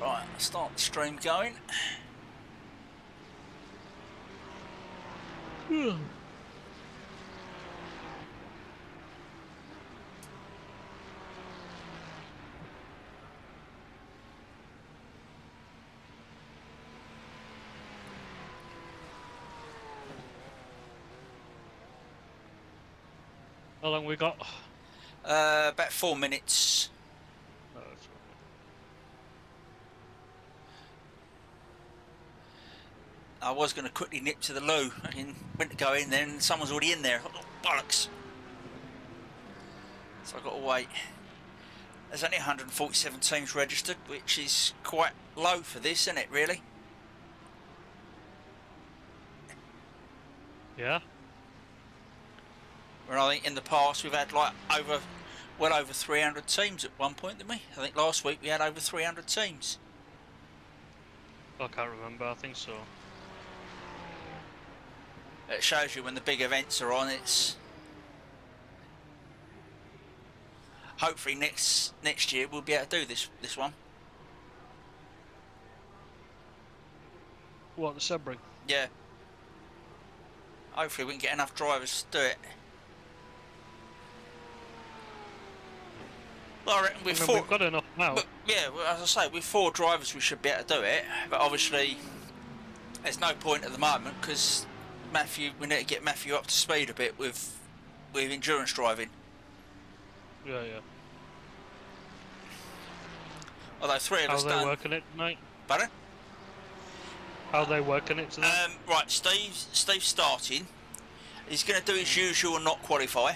Right, start the stream going. How long we got? About 4 minutes. Oh, that's all right. I was going to quickly nip to the loo. I went to go in there and someone's already in there. Oh, bollocks. So I've got to wait. There's only 147 teams registered, which is quite low for this, isn't it, really? Yeah. When I think in the past we've had like well over 300 teams at one point, didn't we? I think last week we had over 300 teams. I can't remember. I think so. It shows you when the big events are on. It's hopefully next year we'll be able to do this one. What, the Sebring? Yeah. Hopefully we can get enough drivers to do it. Well, I reckon with we've got enough now. But yeah, well, as I say, with 4 drivers we should be able to do it. But obviously, there's no point at the moment because we need to get Matthew up to speed a bit with endurance driving. Yeah. Although 3 of us done. How are they working it tonight? Pardon? How are they working it tonight? Right, Steve's starting. He's going to do his usual and not qualify.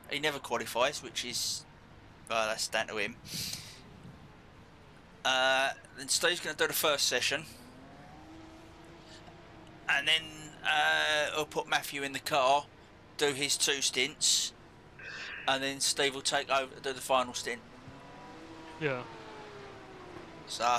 He never qualifies, which is... well, that's down to him. Then Steve's going to do the first session. And then he'll put Matthew in the car, do his 2 stints. And then Steve will take over to do the final stint. Yeah. So...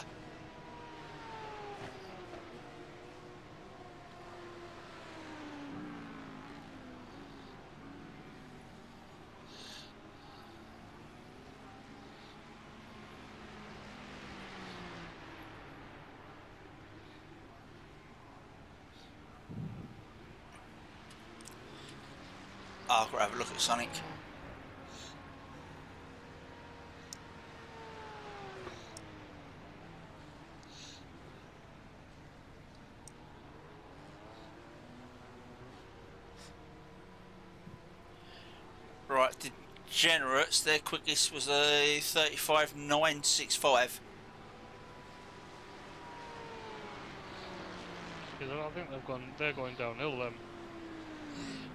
I'll go have a look at Sonic. Right, Degenerates, their quickest was a 35.965. I think they're going downhill then.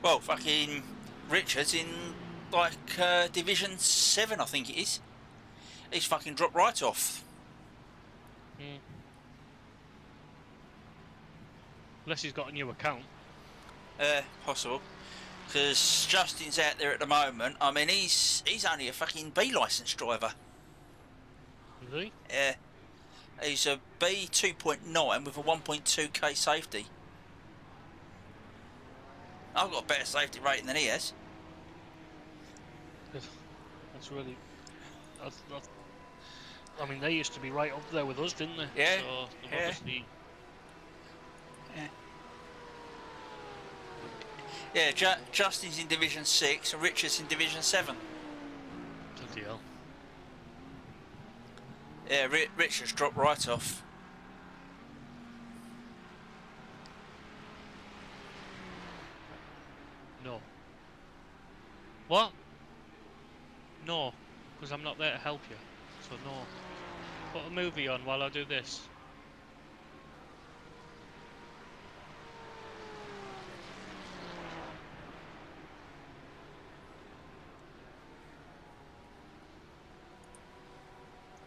Well, fucking Richard's in like Division 7, I think it is. He's fucking dropped right off. Unless he's got a new account. Possible. Because Justin's out there at the moment. I mean, he's only a fucking B licence driver. Is he? Yeah. He's a B 2.9 with a 1.2k safety. I've got a better safety rating than he has. That's really... I mean, they used to be right up there with us, didn't they? Yeah. So, yeah. Obviously... Yeah, Justin's in Division 6 and Richard's in Division 7. Bloody hell. Yeah, Richard's dropped right off. No. What? No, because I'm not there to help you. So no. Put a movie on while I do this.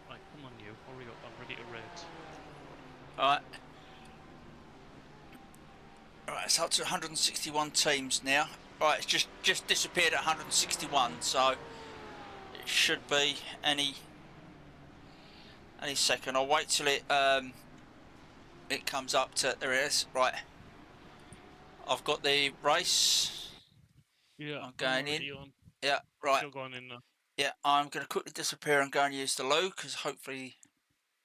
Right, come on you. Hurry up, I'm ready to race. Alright. Right, it's up to 161 teams now. Right, it's just disappeared at 161, so it should be any second. I'll wait till it comes up to... there it is. Right. I've got the race. Yeah, I'm going in. On. Yeah, right. Still going in now. Yeah, I'm going to quickly disappear and go and use the loo, because hopefully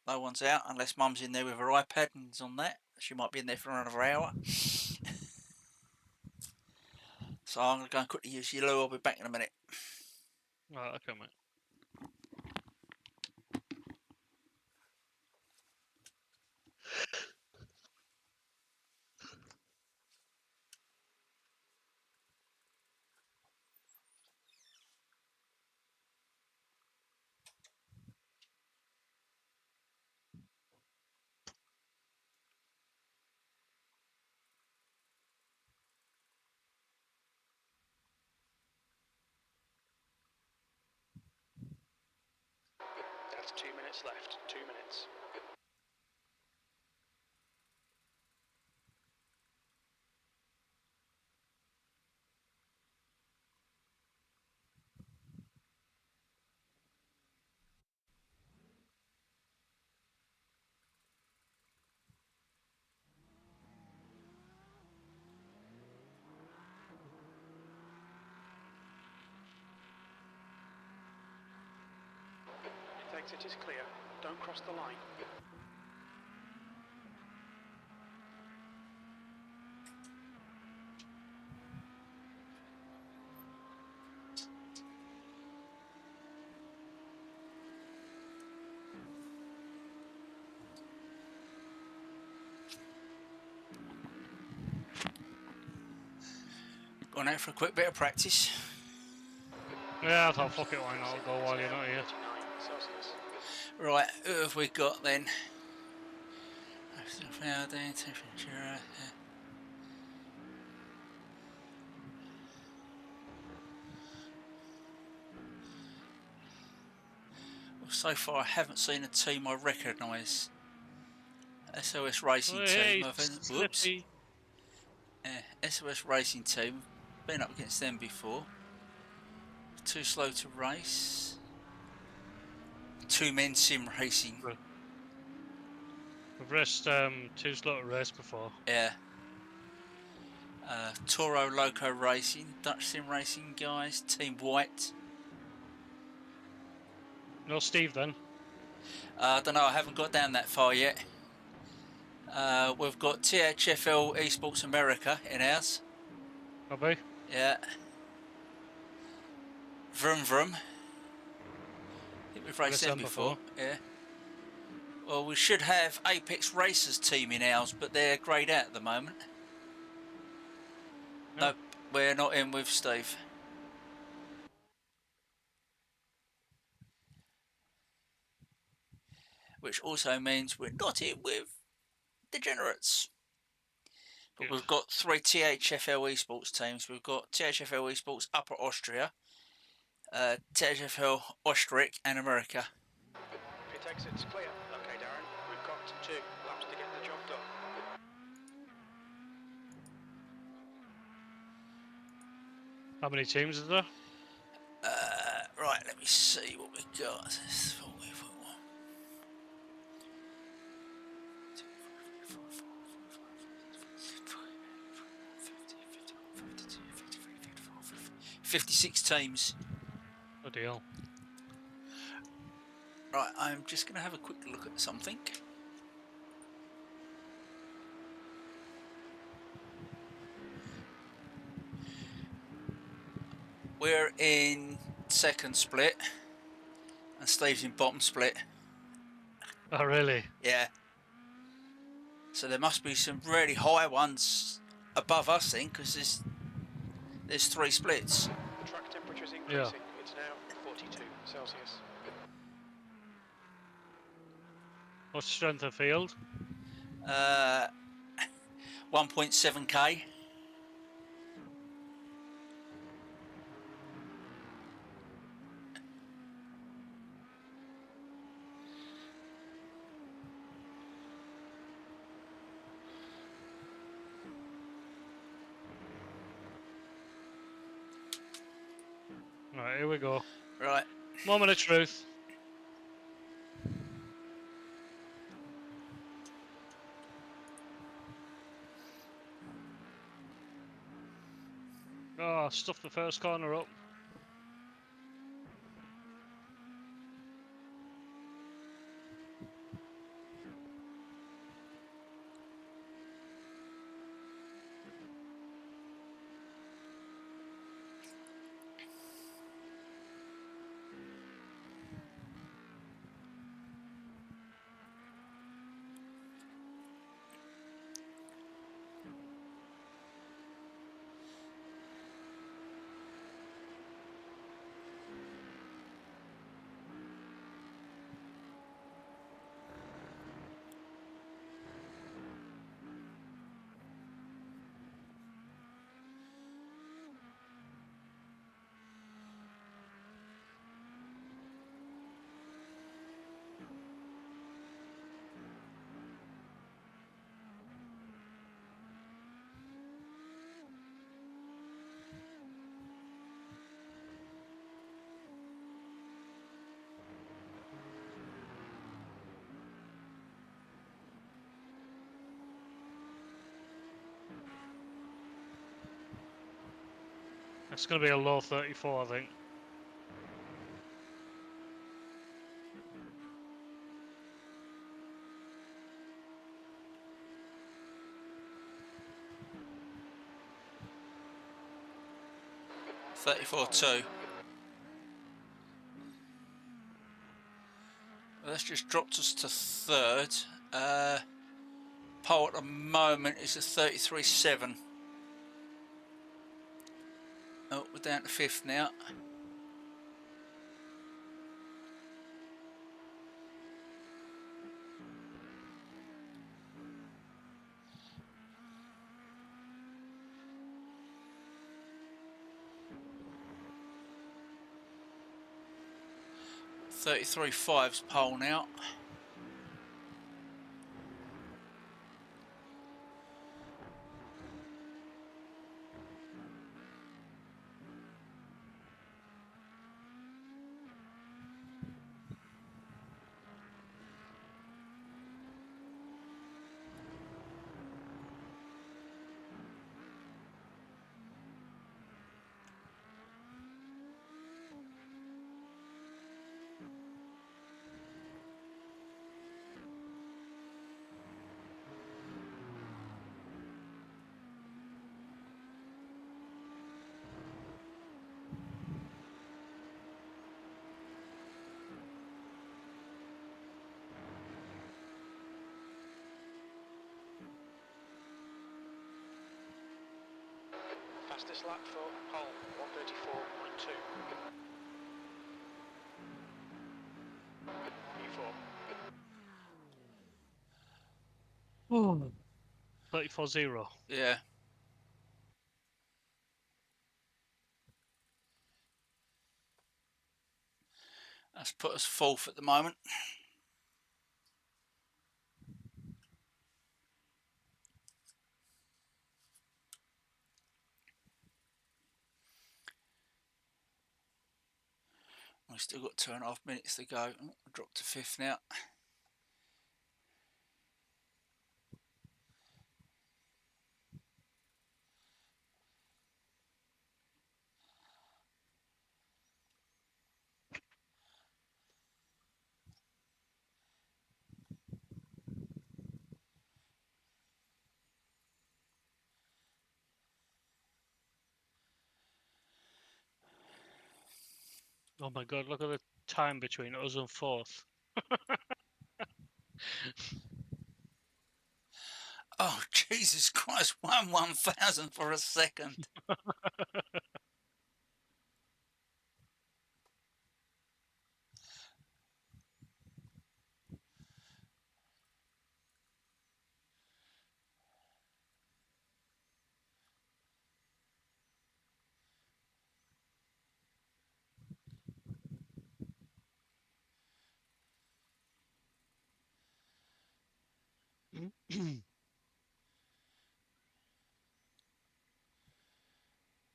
No one's out unless Mum's in there with her iPad and is on that. She might be in there for another hour. So I'm going to go and quickly use your loo. I'll be back in a minute. Right, okay, mate. That's 2 minutes left. 2 minutes. Its exit is clear. Don't cross the line. Going out for a quick bit of practice. Yeah, I thought, fuck it, why not? I'll go while you're not here. 89 Celsius. Right, who have we got then? Well, so far I haven't seen a team I recognise. SOS Racing Hey, Team. Whoops. Slippy. SOS Racing Team. Been up against them before. Too slow to race. Two Men Sim Racing. We've raced two slow to race before. Yeah. Toro Loco Racing. Dutch Sim Racing guys. Team White. No Steve then. I don't know. I haven't got down that far yet. We've got THFL Esports America in ours. Have we? Yeah. Vroom Vroom. I think we've raced them before. Yeah. Well, we should have Apex Racers team in ours, but they're greyed out at the moment. No. Nope, we're not in with Steve. Which also means we're not in with Degenerates. But Good. we've got three THFL Esports teams. We've got THFL Esports Upper Austria, THFL Ostrich and America. Pit exit's clear. Okay, Darren. We've got 2 laps to get the job done. How many teams is there? Right, let me see what we got. $56 teams. Oh deal. Right, I'm just going to have a quick look at something. We're in second split, and Steve's in bottom split. Oh really? Yeah. So there must be some really high ones above us then, because there's 3 splits. The track temperature's increasing. It's now 42 Celsius. What's strength of field? 1.7k. Right, here we go. Right. Moment of truth. Oh, stuff the first corner up. It's going to be a low 34, I think. .34.2. Well, that's just dropped us to third. Pole at the moment is a 33.7. Oh, we're down to fifth now. .33.5's pole now. Fastest lap for Hull, 134.2. E4. 34-0. Yeah. That's put us fourth at the moment. We've still got 2.5 minutes to go. Oh, dropped to fifth now. Oh my god, look at the time between us and fourth. Oh, Jesus Christ, 1/1000 for a second.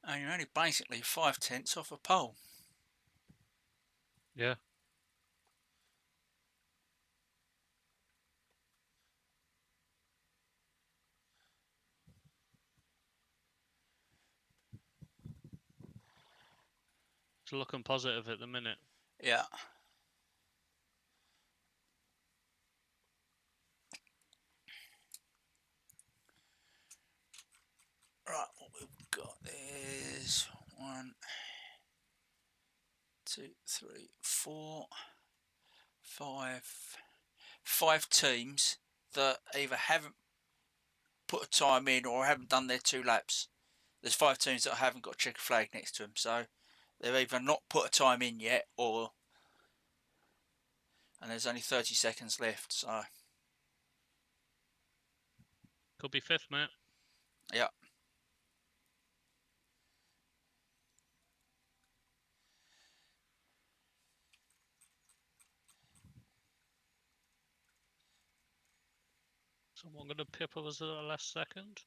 And you're only basically 5/10 off a pole. Yeah. It's looking positive at the minute. Yeah. Right, what we've got is 1, 2, 3, 4, 5 teams that either haven't put a time in or haven't done their 2 laps. There's 5 teams that haven't got a checker flag next to them, so they've either not put a time in yet, or and there's only 30 seconds left. So Could be fifth, mate. yeah. Someone going to pip us at the last second.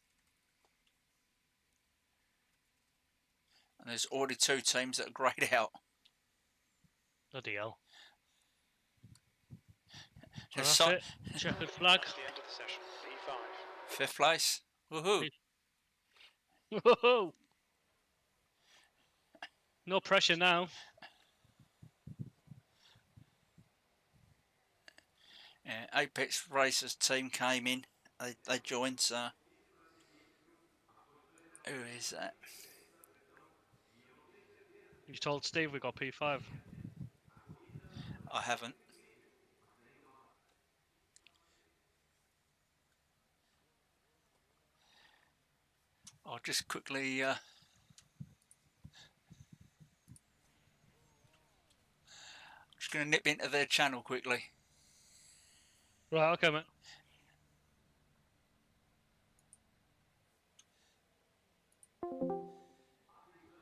And there's already 2 teams that are greyed out. Bloody hell. So There's that's it. Checkered flag. That's the end of the session. E5. 5th place. Woohoo! Whoa! No pressure now. Yeah, Apex Racers team came in. They joined. So who is that? You told Steve we got P5. I haven't. I'll just quickly. Just going to nip into their channel quickly. Right, okay, mate.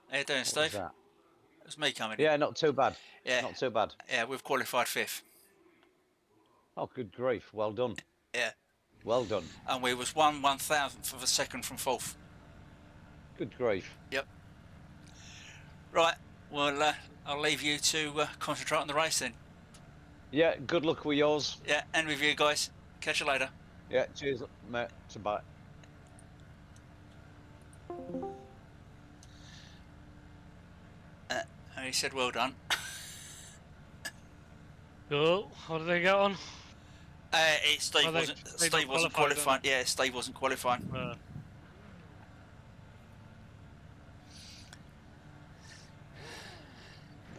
How you doing, What Steve? was that? It was me coming in. Yeah, not too bad. Yeah. Not too bad. Yeah, we've qualified 5th. Oh, good grief. Well done. Yeah. Well done. And we was 1/1000th of a second from 4th. Good grief. Yep. Right. Well, I'll leave you to concentrate on the race then. Yeah, good luck with yours. Yeah, and with you guys. Catch you later. Yeah, cheers, mate. Bye. And he said, well done. Oh, how did they get on? Steve Oh, they Steve don't wasn't qualify, don't qualifying. Yeah, Steve wasn't qualifying.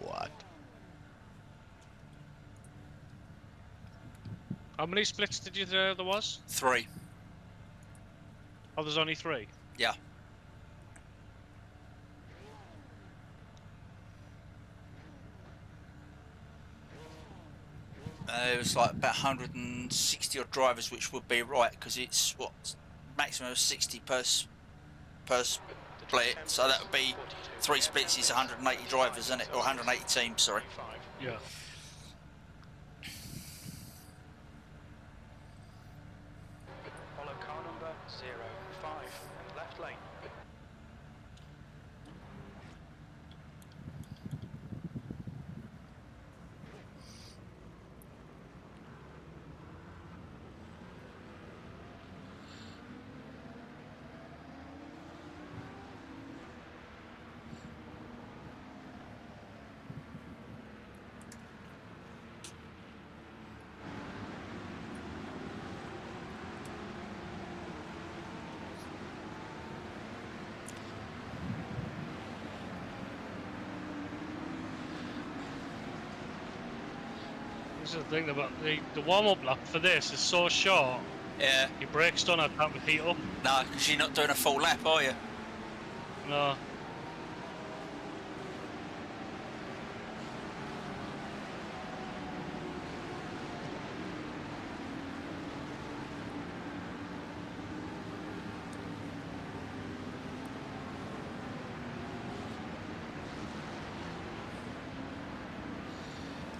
What? How many splits did you say there was? 3. Oh, there's only 3. Yeah. It was like about 160 odd drivers, which would be right because it's what maximum of 60 per split. So that would be 3 splits is 180 drivers, isn't it? Or 180 teams, sorry. Yeah. Follow car number 05, left lane. This is the thing about the warm-up lap for this is so short. Yeah. Your brakes don't have time to heat up. No, because you're not doing a full lap, are you? No.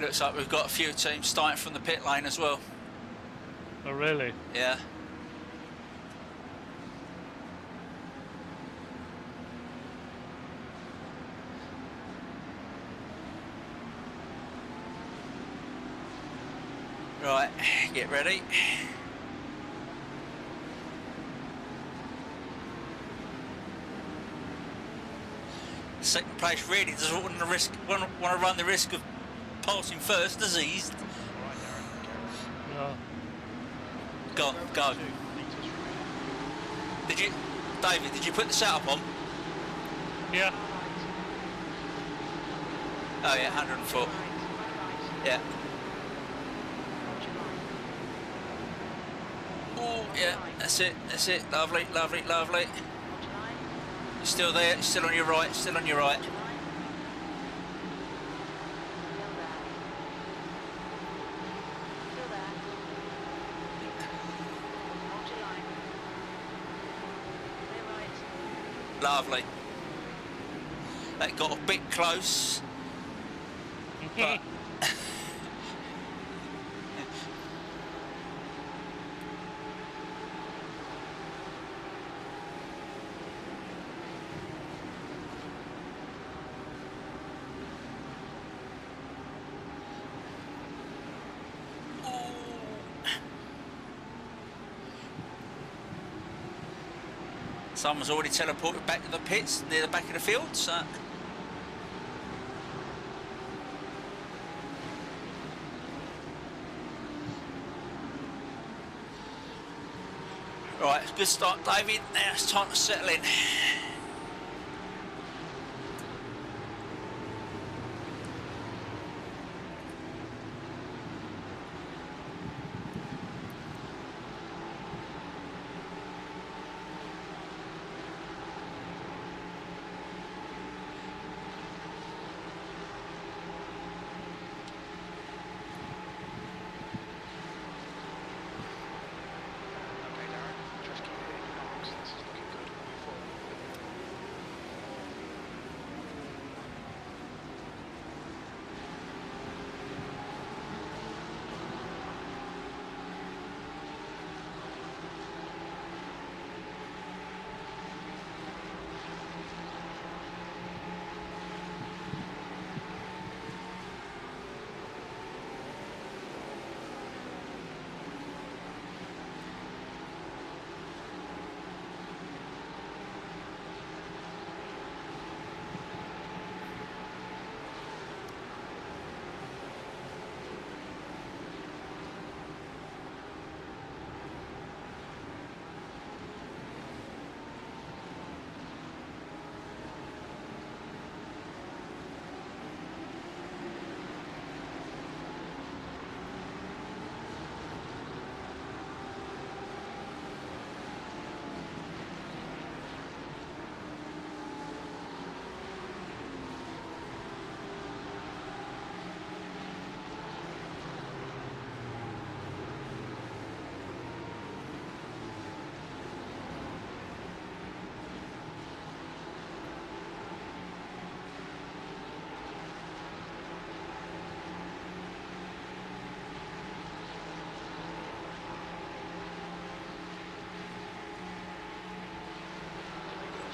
Looks like we've got a few teams starting from the pit lane as well. Oh, really? Yeah. Right, get ready. Second place really doesn't want to run the risk of passing first, does he? No. Go. Did you, David? Did you put the setup on? Yeah. Oh yeah, 104. Yeah. Oh yeah, that's it. Lovely. You're still there. You're still on your right. Lovely. That got a bit close. But someone's already teleported back to the pits near the back of the field, so Right, it's a good start, David. Now it's time to settle in. Okay, Darren, just keep hitting your marks. This is looking good. Move forward.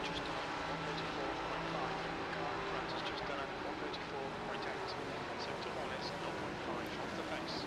Just done 134.5. Car in front has just done a 134.8. Sector 1 is 0.5 off the pace.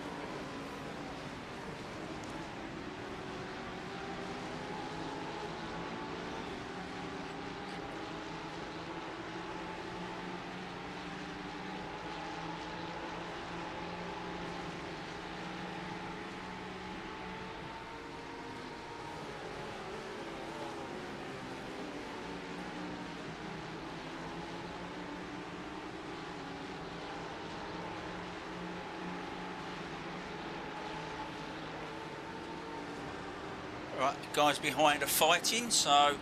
Right, the guys behind are fighting, so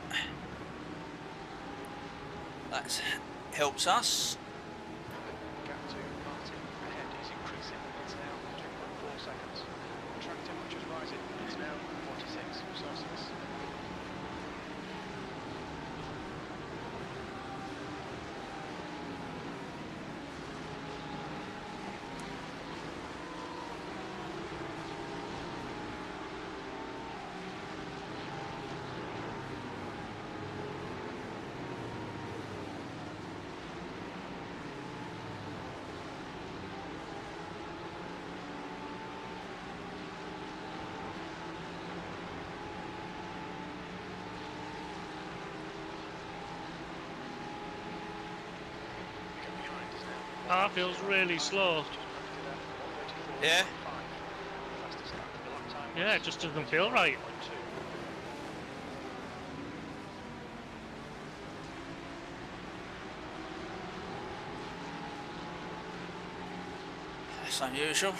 that helps us. Gap to Martin ahead is increasing. It's now 2.4 seconds. Track temperature's rising. It's now 46 Celsius. Car feels really slow. Yeah. Yeah, it just doesn't feel right. That's unusual.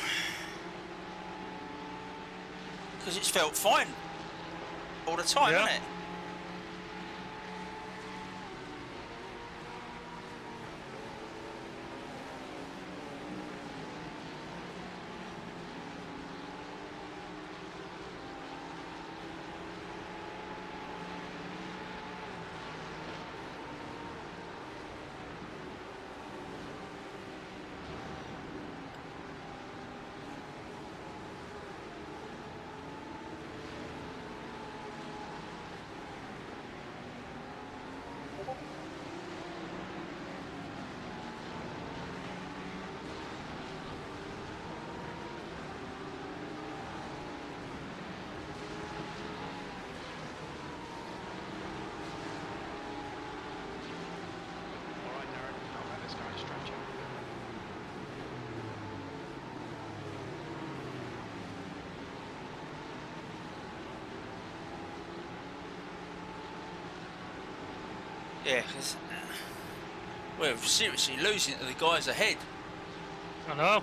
Because it's felt fine all the time, Yeah. hasn't it? Yeah, because we're seriously losing to the guys ahead. I know.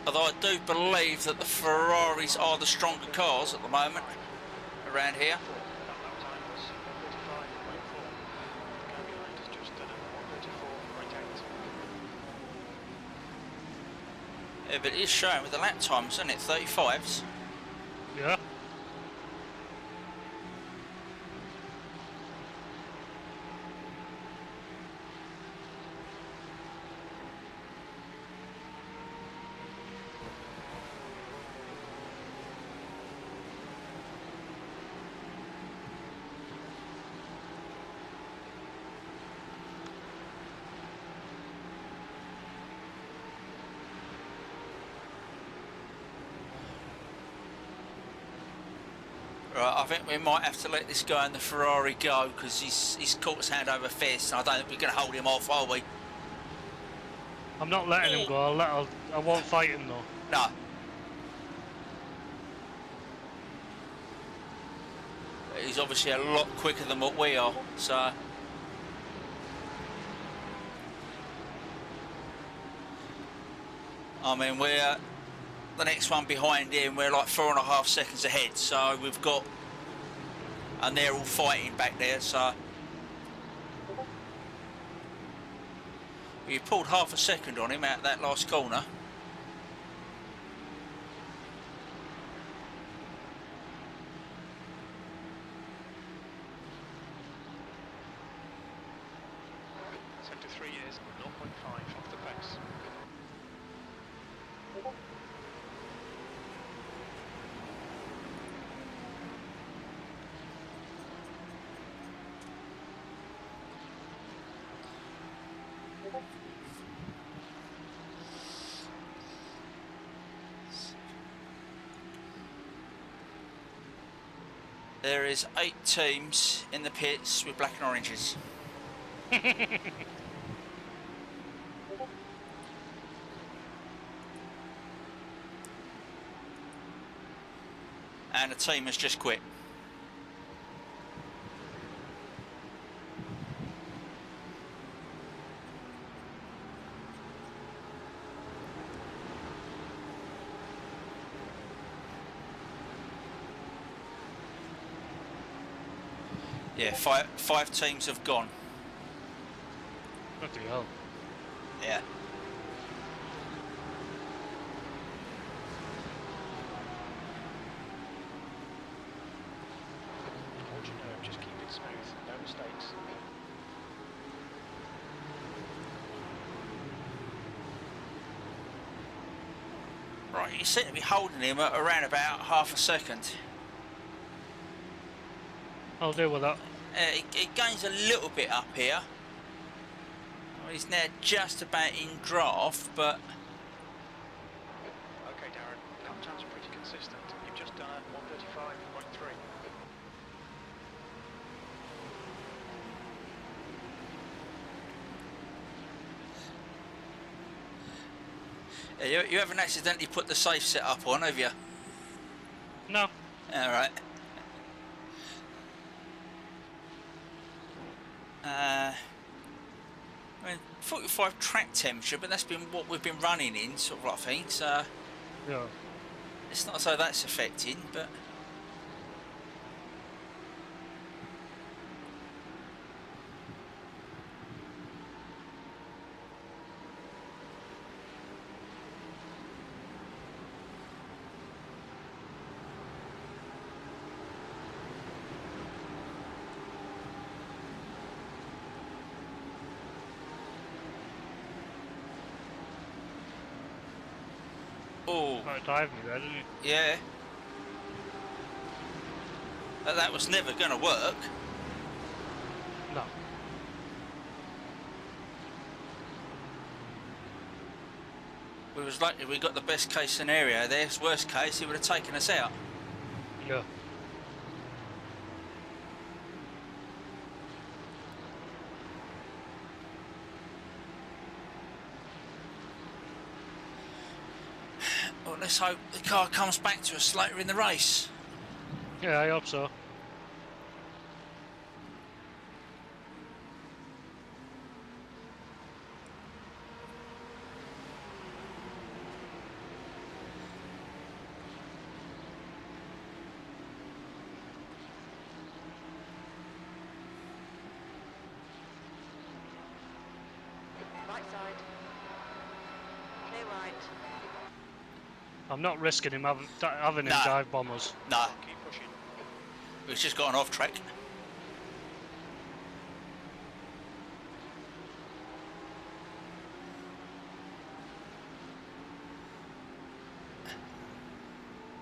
Although I do believe that the Ferraris are the stronger cars at the moment around here. That time was 135.4. The guy behind has just done a 134.8. Yeah, but it is showing with the lap times, isn't it? 35s. Yeah. Right, I think we might have to let this guy in the Ferrari go because he's caught his hand over fist, and I don't think we're going to hold him off, are we? I'm not letting him go. I won't fight him though. No. He's obviously a lot quicker than what we are, so... I mean, we're the next one behind him, we're like 4.5 seconds ahead, so we've got... And they're all fighting back there, so... You pulled half a second on him out of that last corner. Sector 3 is 0.5 off the pace. There is 8 teams in the pits with black and oranges. And a team has just quit. Yeah, five teams have gone. Bloody hell. Yeah. Hold your nerve, just keep it smooth, no mistakes. Right, you seem to be holding him at around about half a second. I'll deal with that. It gains a little bit up here. Well, he's now just about in draft, but Okay, Darren, lap times are pretty consistent. You've just done a 135.3. you haven't accidentally put the safe set up on, have you? No. Alright. I mean, 45 track temperature, but that's been what we've been running in, sort of, I think, so Yeah. it's not as though that's affecting, but... Oh, Might dive me there, didn't you? yeah. That was never going to work. No. We was lucky we got the best case scenario there. Worst case, he would have taken us out. Yeah. Well, let's hope the car comes back to us later in the race. Yeah, I hope so. right side. Clear right. I'm not risking him having him No. dive bomb us. No, Keep pushing. we've just got an off track.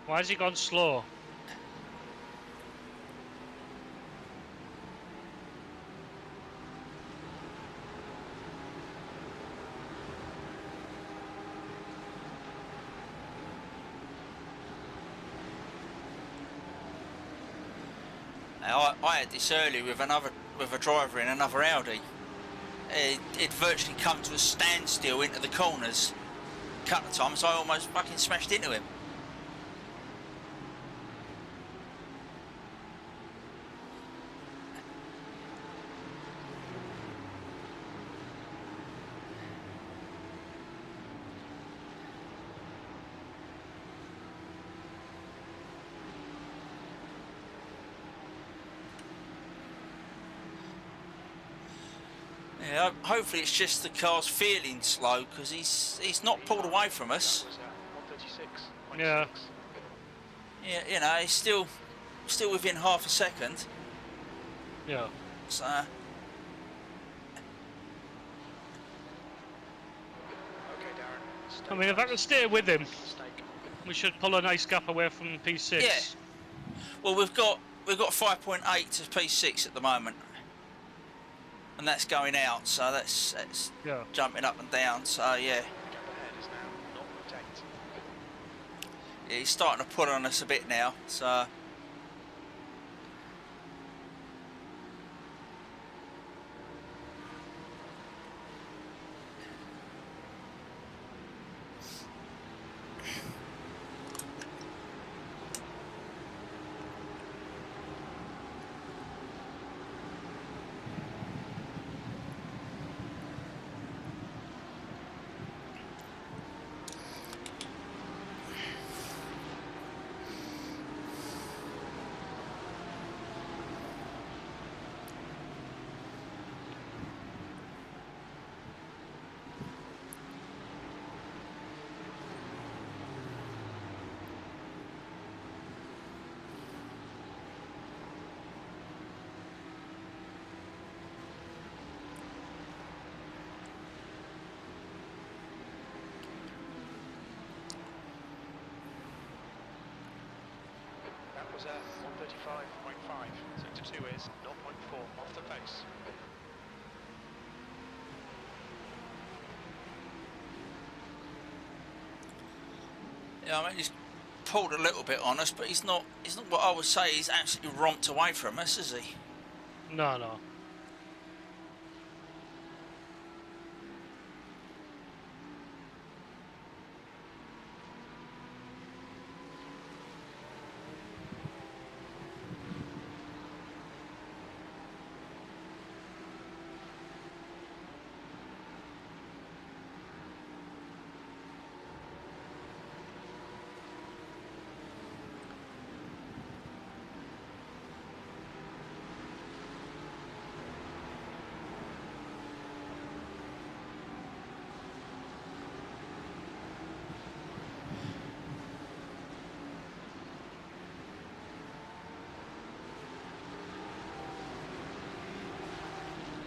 Why has he gone slow? Now, I had this earlier with a driver in another Audi. It virtually come to a standstill into the corners. A couple of times I almost fucking smashed into him. Yeah, hopefully it's just the car's feeling slow because he's not pulled away from us. That was 136.6. Yeah. Yeah, you know, he's still within half a second. Yeah. So Okay, Darren. Stay I mean, if I close. can stay with him, Make a mistake. we should pull a nice gap away from P6. yeah. Well, we've got 5.8 to P6 at the moment, and that's going out. So that's Yeah. jumping up and down. So yeah, The gap ahead is now 0.8. yeah, he's starting to pull on us a bit now. So. That was at 135.5. Sector 2 is 0.4 off the pace. Yeah, I mean he's pulled a little bit on us, but he's not what I would say he's absolutely romped away from us, is he? No, no.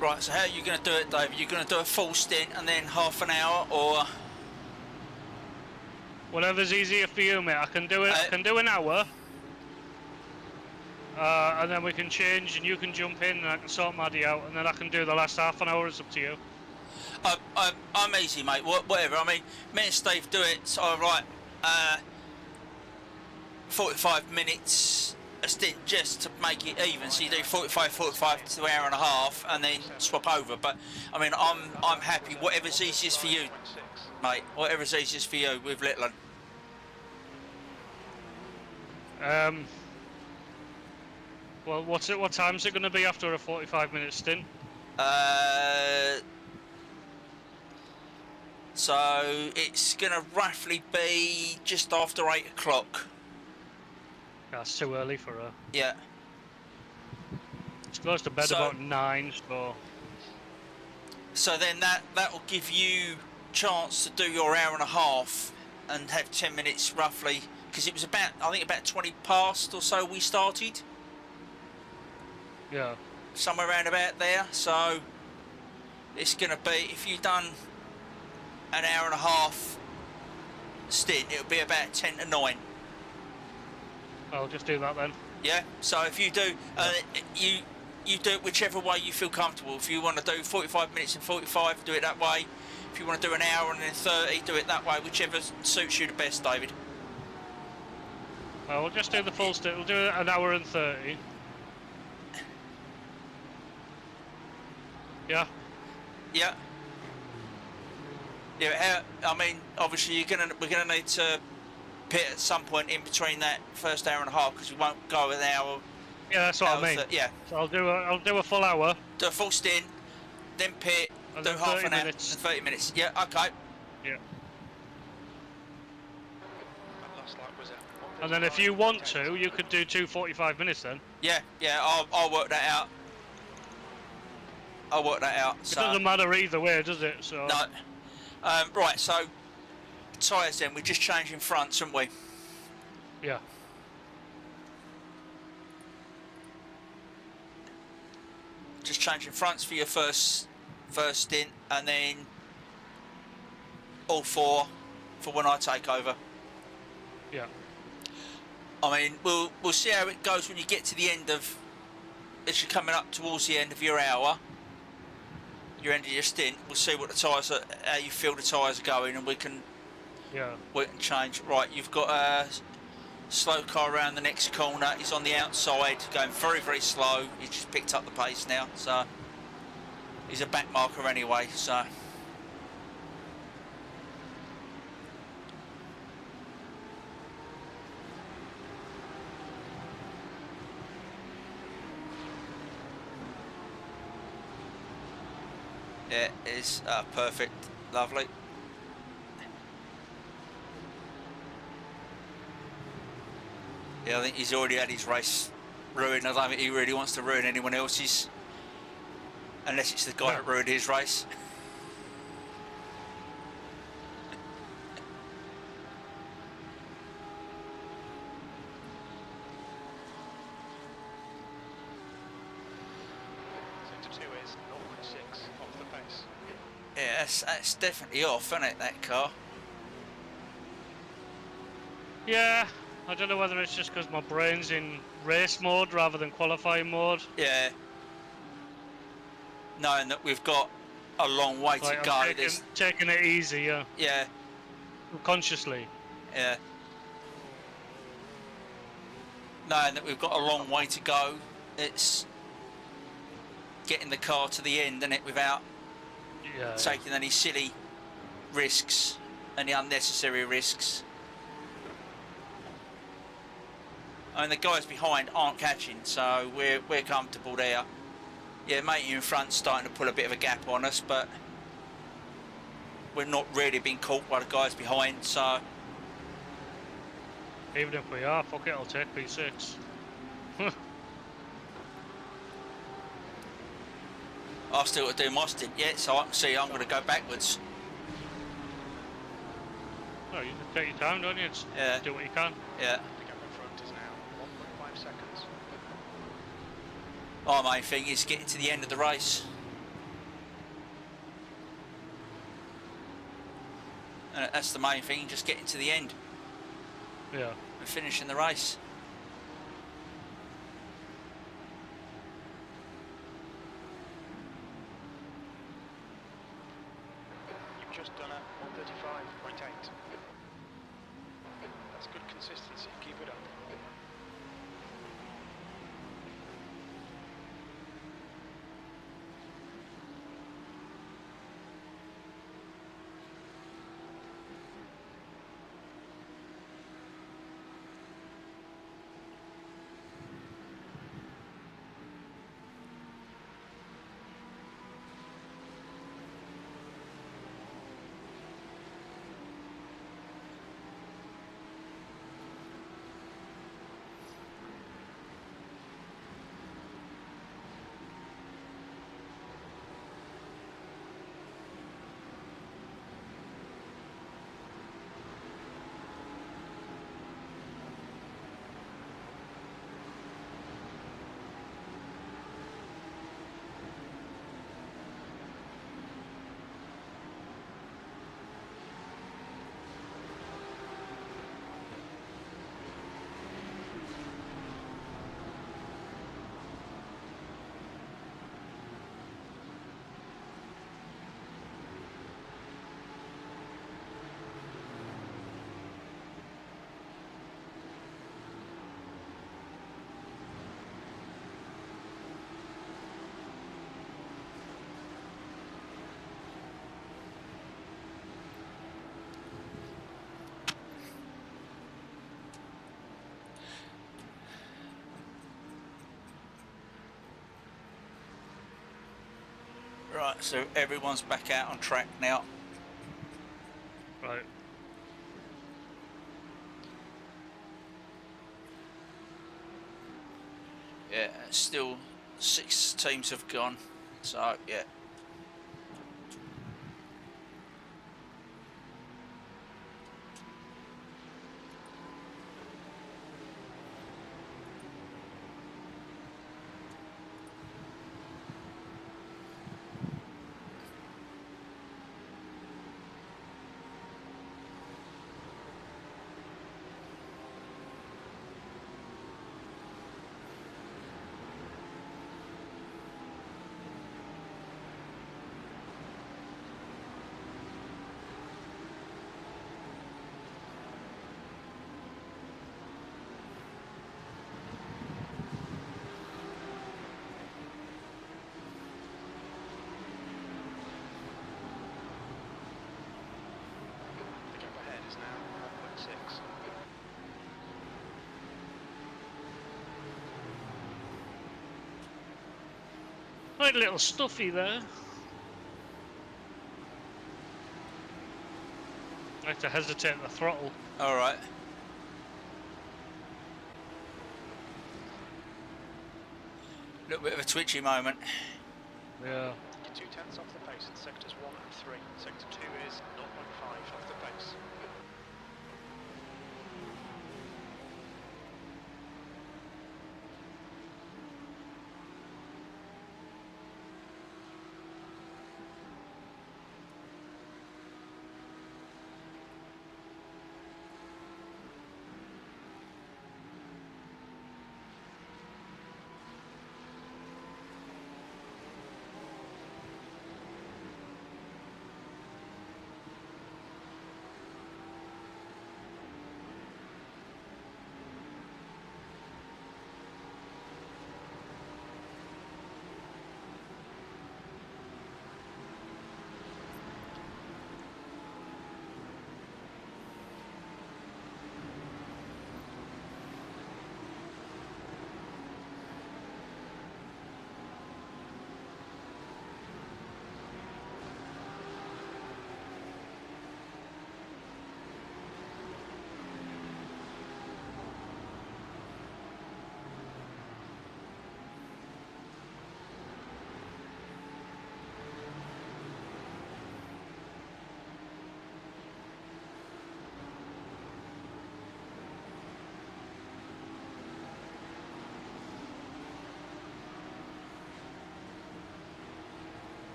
Right, so how are you going to do it, Dave? Are you going to do a full stint and then half an hour, or? Whatever's easier for you, mate. I can do it. I can do an hour. And then we can change and you can jump in and I can sort Maddie out and then I can do the last half an hour. It's up to you. I'm easy, mate. Whatever. I mean, me and Steve do it. So right, 45 minutes a stint just to make it even. So you do 45 to an hour and a half, and then swap over. But I mean, I'm happy. Whatever's easiest for you, mate. Whatever's easiest for you with Little. Well, what time's it going to be after a 45-minute stint? So it's going to roughly be just after 8 o'clock. That's too early for her. Yeah. She goes to bed So- about 9, so... So then that will give you chance to do your hour and a half and have 10 minutes roughly, because it was about, I think about 20 past or so we started, Yeah. somewhere around about there. So it's going to be, if you've done an hour and a half stint, it'll be about 10 to 9. I'll just do that then. Yeah, so if you do, you do it whichever way you feel comfortable. If you want to do 45 minutes and 45, do it that way. If you want to do an hour and then 30, do it that way, whichever suits you the best, David. We'll just do the full stint. We'll do an hour and 30. Yeah. Yeah. Yeah, I mean, obviously we're gonna need to pit at some point in between that first hour and a half, because we won't go an hour. Yeah, that's what I mean. Yeah. So I'll do a full hour. Do a full stint, then pit, And do then half 30 an hour minutes. and 30 minutes. Yeah, okay. Yeah. That last lap was at And then if you want to, you could do 2:45 minutes then. Yeah, I'll work that out. I'll work that out. It So doesn't matter either way, does it? So. no. Right, so tyres then, we're just changing fronts, aren't we? Yeah. Just changing fronts for your first stint, and then all 4 for when I take over. Yeah. I mean, we'll see how it goes when you get to the end of, as you're coming up towards the end of your hour, your end of your stint. We'll see what the tyres are, how you feel the tyres are going, and we can change. Right, you've got a slow car around the next corner. He's on the outside, going very, very slow. He's just picked up the pace now, so he's a back marker anyway. So yeah, it's perfect, lovely. Yeah, I think he's already had his race ruined. I don't think he really wants to ruin anyone else's, unless it's the guy that ruined his race. Sector 2 is 0.6 off the pace. Yeah, that's definitely off, isn't it, that car? Yeah. I don't know whether it's just because my brain's in race mode rather than qualifying mode. Yeah. Knowing that we've got a long way to go. I'm taking it easy, yeah. Yeah. Consciously. Yeah. Knowing that we've got a long way to go, it's getting the car to the end, isn't it, without taking any silly risks, any unnecessary risks. I mean, the guys behind aren't catching, so we're comfortable there. Yeah, mate in front's starting to pull a bit of a gap on us, but we're not really being caught by the guys behind, so... Even if we are, fuck it, I'll take P6. I've still got to do my stint yet, so I can see I'm going to go backwards. No, you just take your time, don't you? Just Yeah. do what you can. Yeah. The gap in front is now 1.5 seconds. My main thing is getting to the end of the race. And that's the main thing, just getting to the end Yeah. and finishing the race. You've just done a 135.8. That's good consistency. Keep it up. Right, so everyone's back out on track now. Right. Yeah, still 6 teams have gone. So, yeah. The gap ahead is now 1.6. Right, little stuffy there. I have to hesitate the throttle. All right. Little bit of a twitchy moment. Yeah. You're 2/10 off the pace in sectors 1 and 3. Sector 2 is 0.5 off the pace.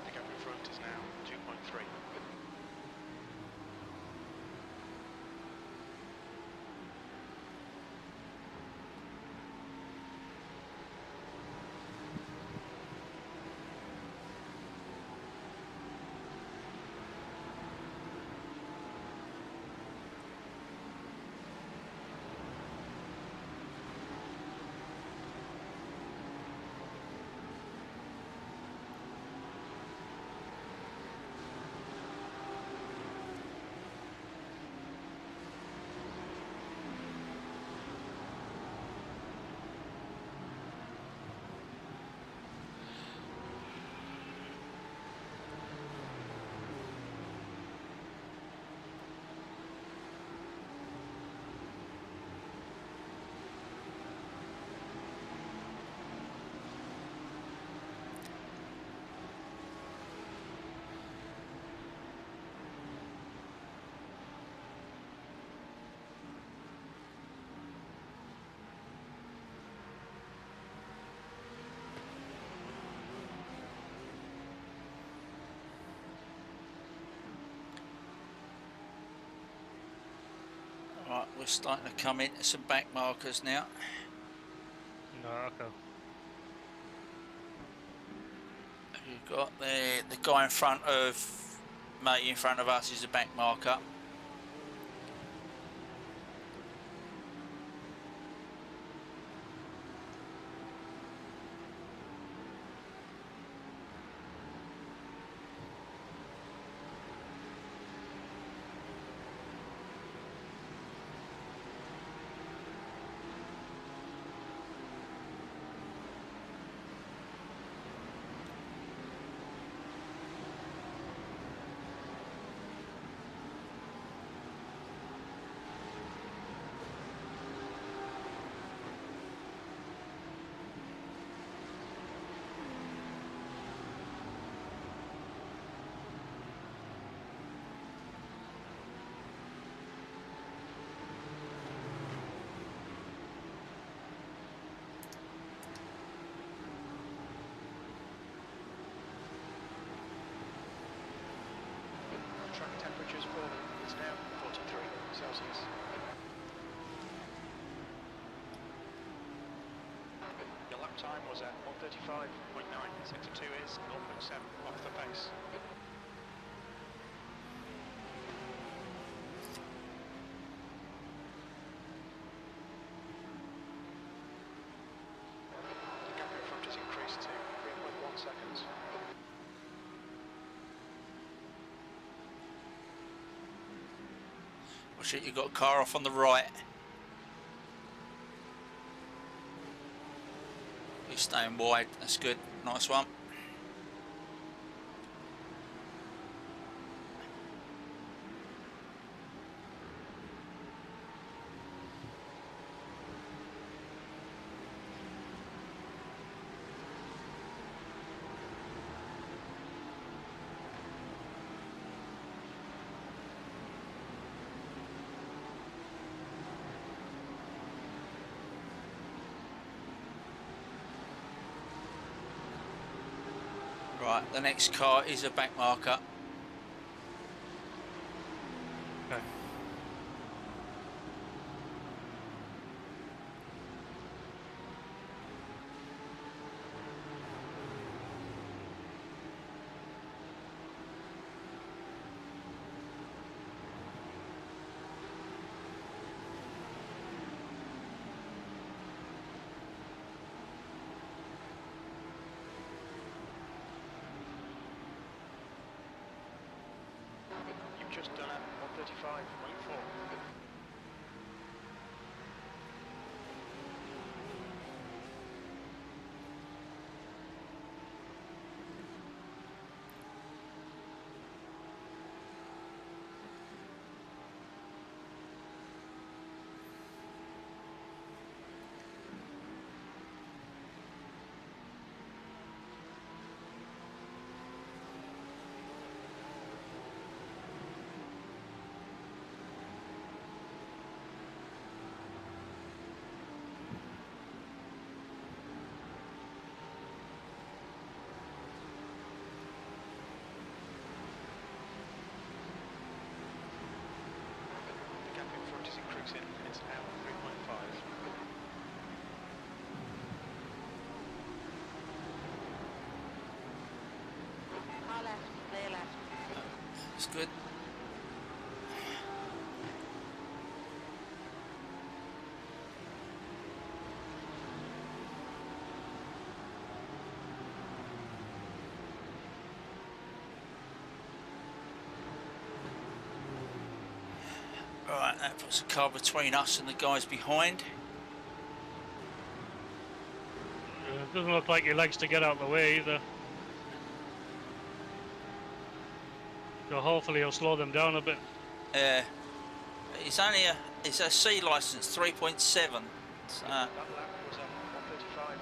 The gap in front is now 2.3. Right, we're starting to come into some back markers now. Right, okay. You've got the guy in front of mate in front of us is a back marker. Track temperature's falling. It's now 43 Celsius. Your lap time was at 1:35.9. Sector 2 is 0.7 off the pace. The gap in front has increased to 3.1 seconds. Oh shit, you've got a car off on the right. You're staying wide, that's good. Nice one. Right, the next car is a back marker. Okay. You've just done at 1:35.4. The gap in front is increasing. It's now 3.5. Car left, clear left. That's good. Right, that puts a car between us and the guys behind. It doesn't look like he likes to get out of the way either. So hopefully he'll slow them down a bit. It's only it's a C license, 3.7. So, That lap was at 1:35.5.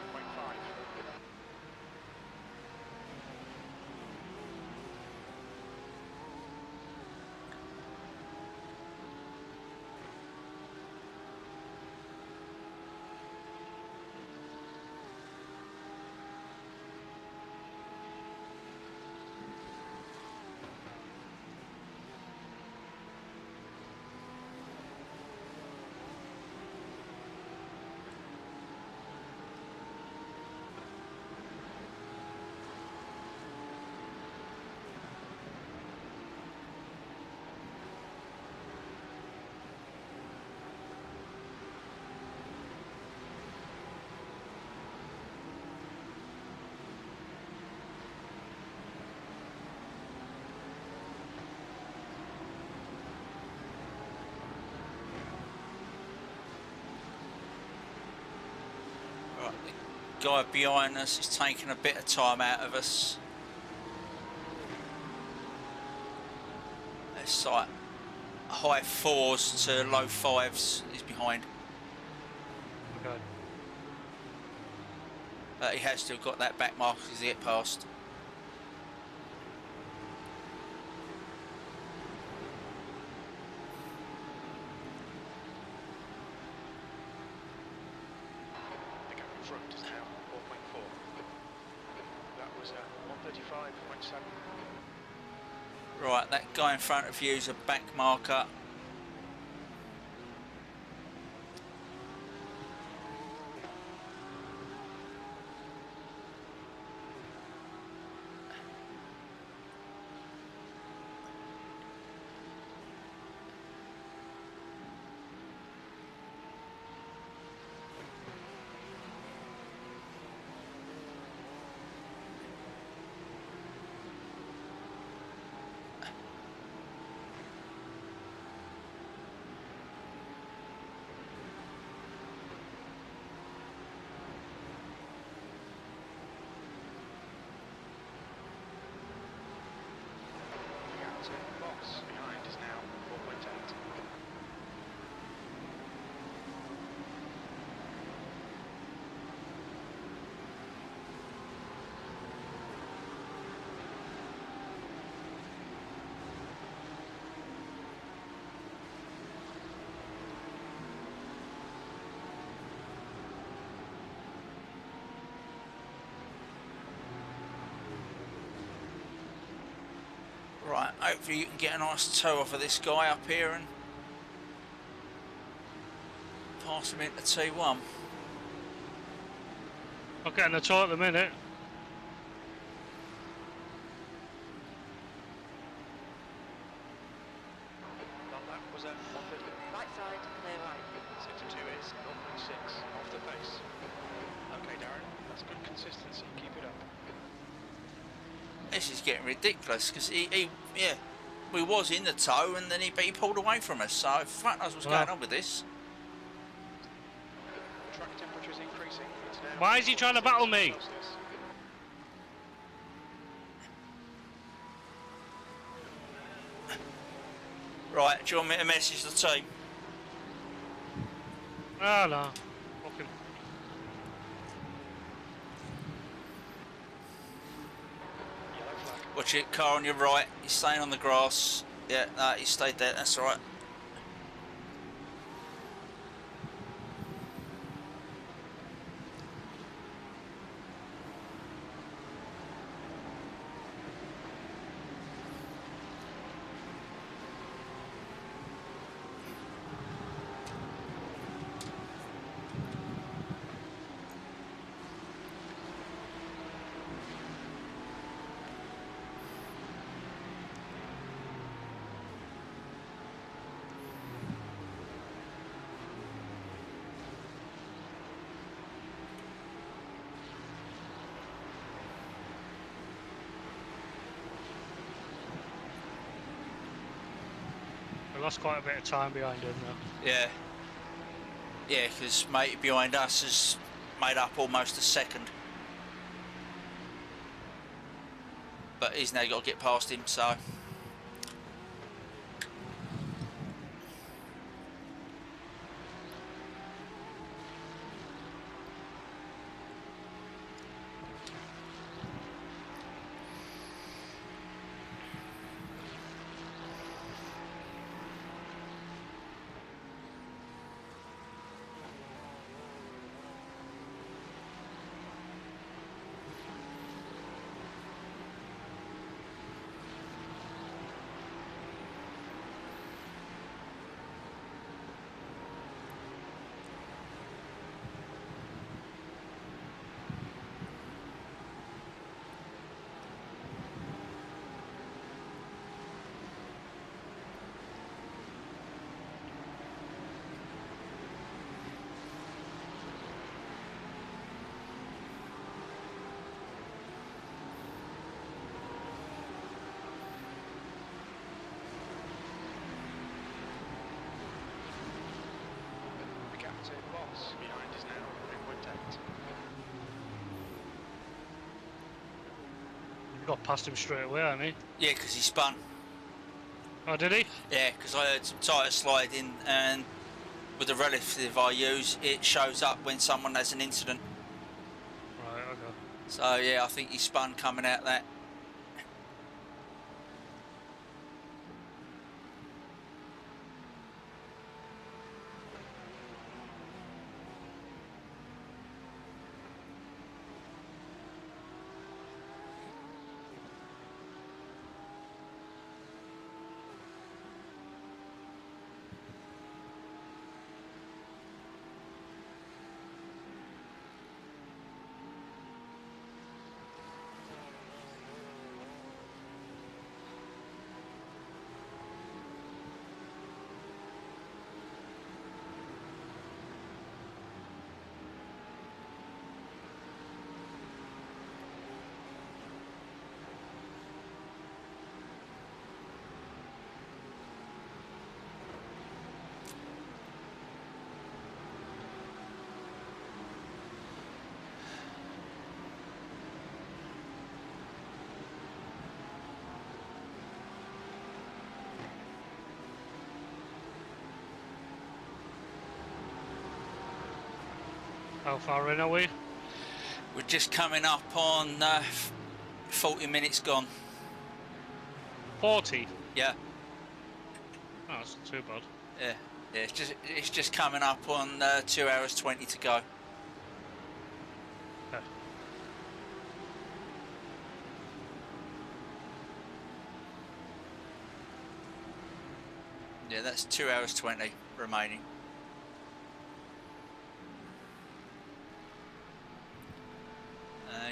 Guy behind us is taking a bit of time out of us. It's like high 4s to low 5s is behind. Okay. But he has still got that back mark as he get past. The gap in front is now 4.4. That was 135.7. Right, that guy in front of you is a back marker. The gap to box behind is now 4.8. Right, hopefully you can get a nice toe off of this guy up here and pass him into T1. I'm getting a tow at the minute. That lap was at 130. Right side, clear right. Sector 2 is 0.6 off the pace. Okay, Darren, that's good consistency. Keep it up. This is getting ridiculous because yeah, we was in the toe and then he pulled away from us. So fuck knows what's Wow. going on with this. Track temperature is increasing. It's now Why is he trying to battle me? Celsius. Right, do you want me to message the team? Ah, no. Fucking. Yellow flag. Watch it, car on your right. He's staying on the grass. Yeah, no, he stayed there. That's all right. We lost quite a bit of time behind him though. Yeah. Yeah, because mate behind us has made up almost a second. But he's now got to get past him, so. Got past him straight away, hasn't he? Yeah, because he spun. Oh, did he? Yeah, because I heard some tyre sliding, and with the relative I use, it shows up when someone has an incident. Right, okay. So yeah, I think he spun coming out that. How far in are we? We're just coming up on 40 minutes gone. 40? Yeah, Oh, that's not too bad. yeah, yeah. It's just coming up on 2 hours 20 to go. Okay. Yeah, that's 2 hours 20 remaining.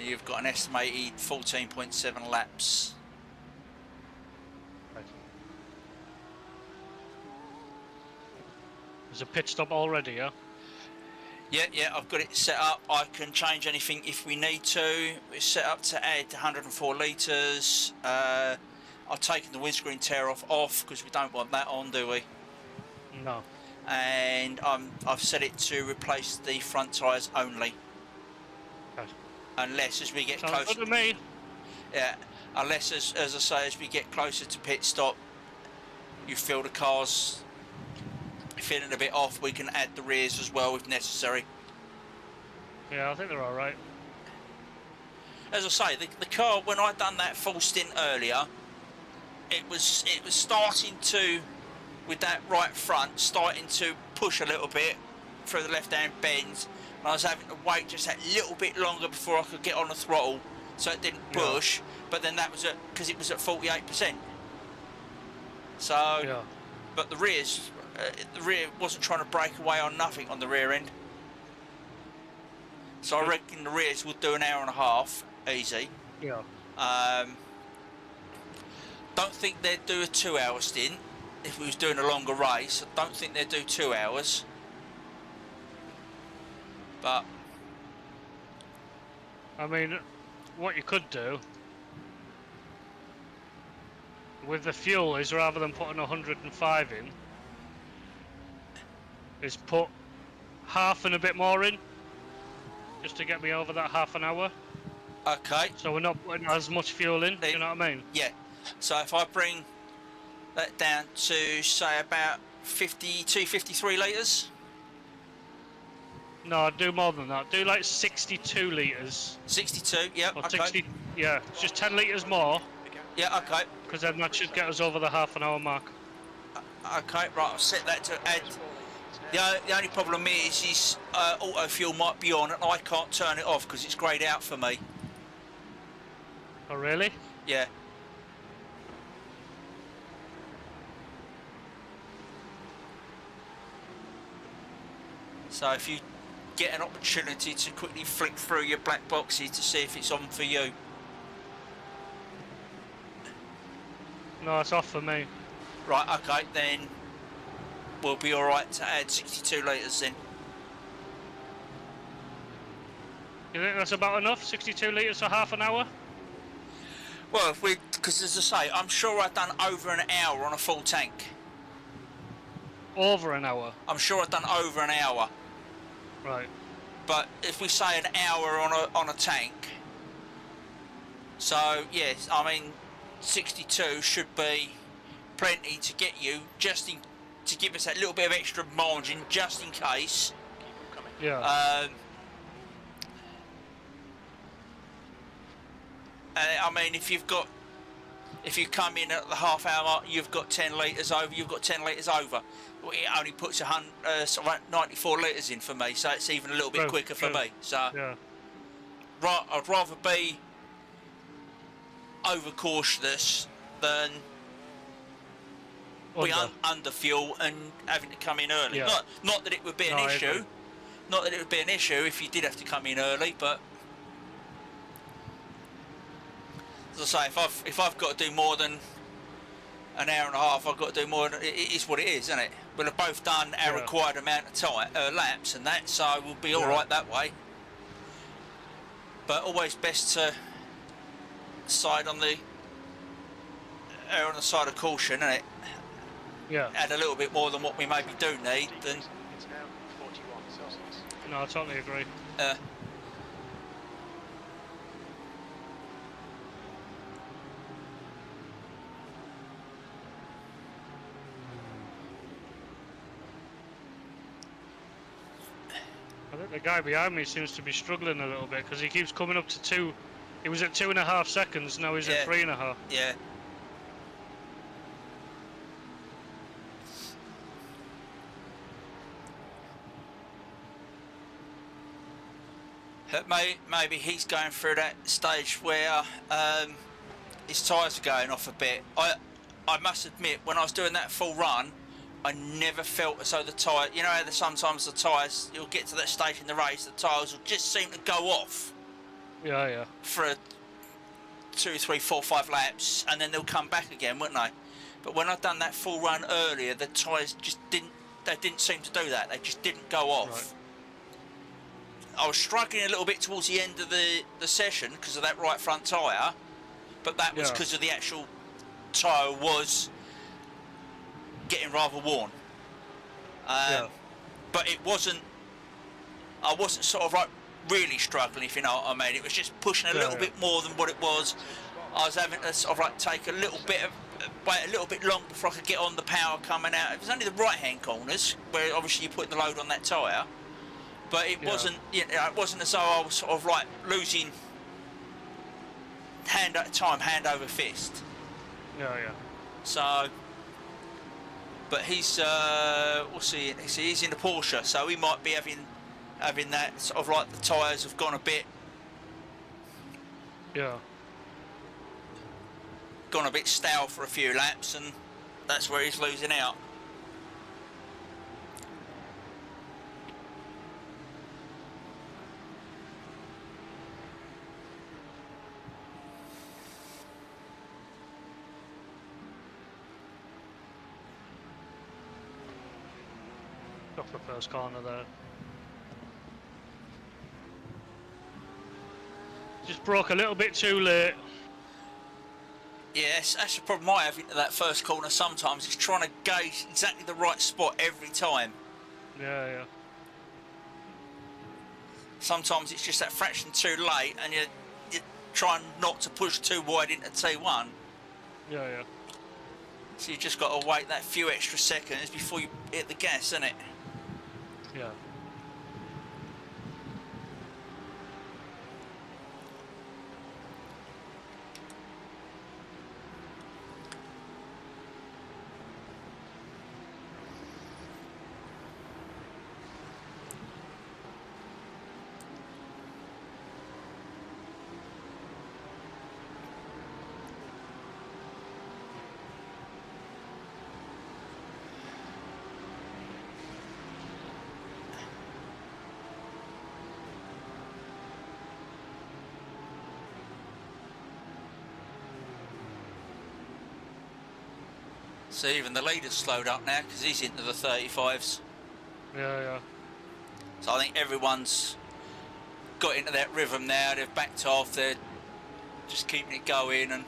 You've got an estimated 14.7 laps. Right. There's a pit stop already, yeah? Yeah, I've got it set up. I can change anything if we need to. It's set up to add 104 litres. I've taken the windscreen tear off because we don't want that on, do we? No. And I've set it to replace the front tyres only. Okay. Unless as we get Sounds closer. good to me. Yeah, unless as I say, as we get closer to pit stop, you feel the car's feeling a bit off, we can add the rears as well if necessary. Yeah, I think they're alright. As I say, the car, when I done that full stint earlier, it was starting to, with that right front, starting to push a little bit through the left-hand bends, and I was having to wait just that little bit longer before I could get on the throttle, so it didn't push. But then that was because it was at 48%. So, Yeah. but the rear wasn't trying to break away on nothing on the rear end. So I reckon the rears will do an hour and a half easy. Yeah. Don't think they'd do a 2 hour stint if we was doing a longer race. I don't think they'd do 2 hours. But I mean, what you could do with the fuel is, rather than putting 105 in, is put half and a bit more in, just to get me over that half an hour. okay, So we're not putting as much fuel in, do you know what I mean? yeah. So if I bring that down to say about 52, 53 litres. No, do more than that. Do like 62 litres. 62, yeah, Or okay. 60, yeah, just 10 litres more, Yeah, okay. because then that should get us over the half an hour mark. Okay, right, I'll set that to add. The only problem is auto fuel might be on and I can't turn it off because it's greyed out for me. Oh, really? Yeah. So if you get an opportunity to quickly flick through your black boxes to see if it's on for you. No, it's off for me. Right, okay, then we'll be alright to add 62 litres in. You think that's about enough? 62 litres for half an hour? Well, if we, because as I say, I'm sure I've done over an hour on a full tank. Over an hour? I'm sure I've done over an hour. Right. But if we say an hour on a tank, So yes, I mean 62 should be plenty to get you to give us that little bit of extra margin just in case. Keep them coming. Yeah. I mean, if you come in at the half hour mark, you've got 10 litres over. You've got 10 litres over. Well, it only puts sort of like 94 litres in for me, so it's even a little bit True, quicker for true. me. So Yeah. I'd rather be over cautious than be under fuel and having to come in early. Yeah. Not that it would be an No, I issue. agree. Not that it would be an issue if you did have to come in early, but as I say, if I've got to do more than an hour and a half, I've got to do more. It is what it is, isn't it? We'll have both done our Yeah. required amount of laps and that, so we'll be all Yeah. right that way. But always best to err on the side of caution, isn't it? Yeah. Add a little bit more than what we maybe do need. Then It's now 41 Celsius. No, I totally agree. I think the guy behind me seems to be struggling a little bit because he keeps coming up to 2. He was at 2.5 seconds. Now he's Yeah. at 3.5. yeah. Maybe he's going through that stage where his tyres are going off a bit. I must admit, when I was doing that full run, I never felt as though the tyre, you know how sometimes the tyres, you'll get to that stage in the race, the tyres will just seem to go off Yeah, yeah. for 2, 3, 4, 5 laps, and then they'll come back again, wouldn't they? But when I'd done that full run earlier, the tyres just didn't seem to do that. They just didn't go off. Right. I was struggling a little bit towards the end of the session because of that right front tyre, but that was Yeah. because of the actual tyre was getting rather worn. Yeah. But I wasn't sort of like really struggling, if you know what I mean. It was just pushing a Yeah, little yeah. bit more than what it was. I was having to sort of like take wait a little bit long before I could get on the power coming out. It was only the right hand corners where obviously you put the load on that tyre. But it Yeah. wasn't, it wasn't as though I was sort of like losing hand at a time, hand over fist. Yeah, yeah. So, but he's what's he in? He's in the Porsche, so he might be having that sort of like the tyres have gone a bit Yeah. stale for a few laps, and that's where he's losing out. Off the first corner there. Just broke a little bit too late. Yes, that's the problem I have into that first corner sometimes, is trying to gauge exactly the right spot every time. Yeah, yeah. Sometimes it's just that fraction too late and you're trying not to push too wide into T1. Yeah, yeah. So you just got to wait that few extra seconds before you hit the gas, isn't it? Yeah. So even the leader's slowed up now because he's into the 35s. Yeah, yeah. So I think everyone's got into that rhythm now. They've backed off. They're just keeping it going, and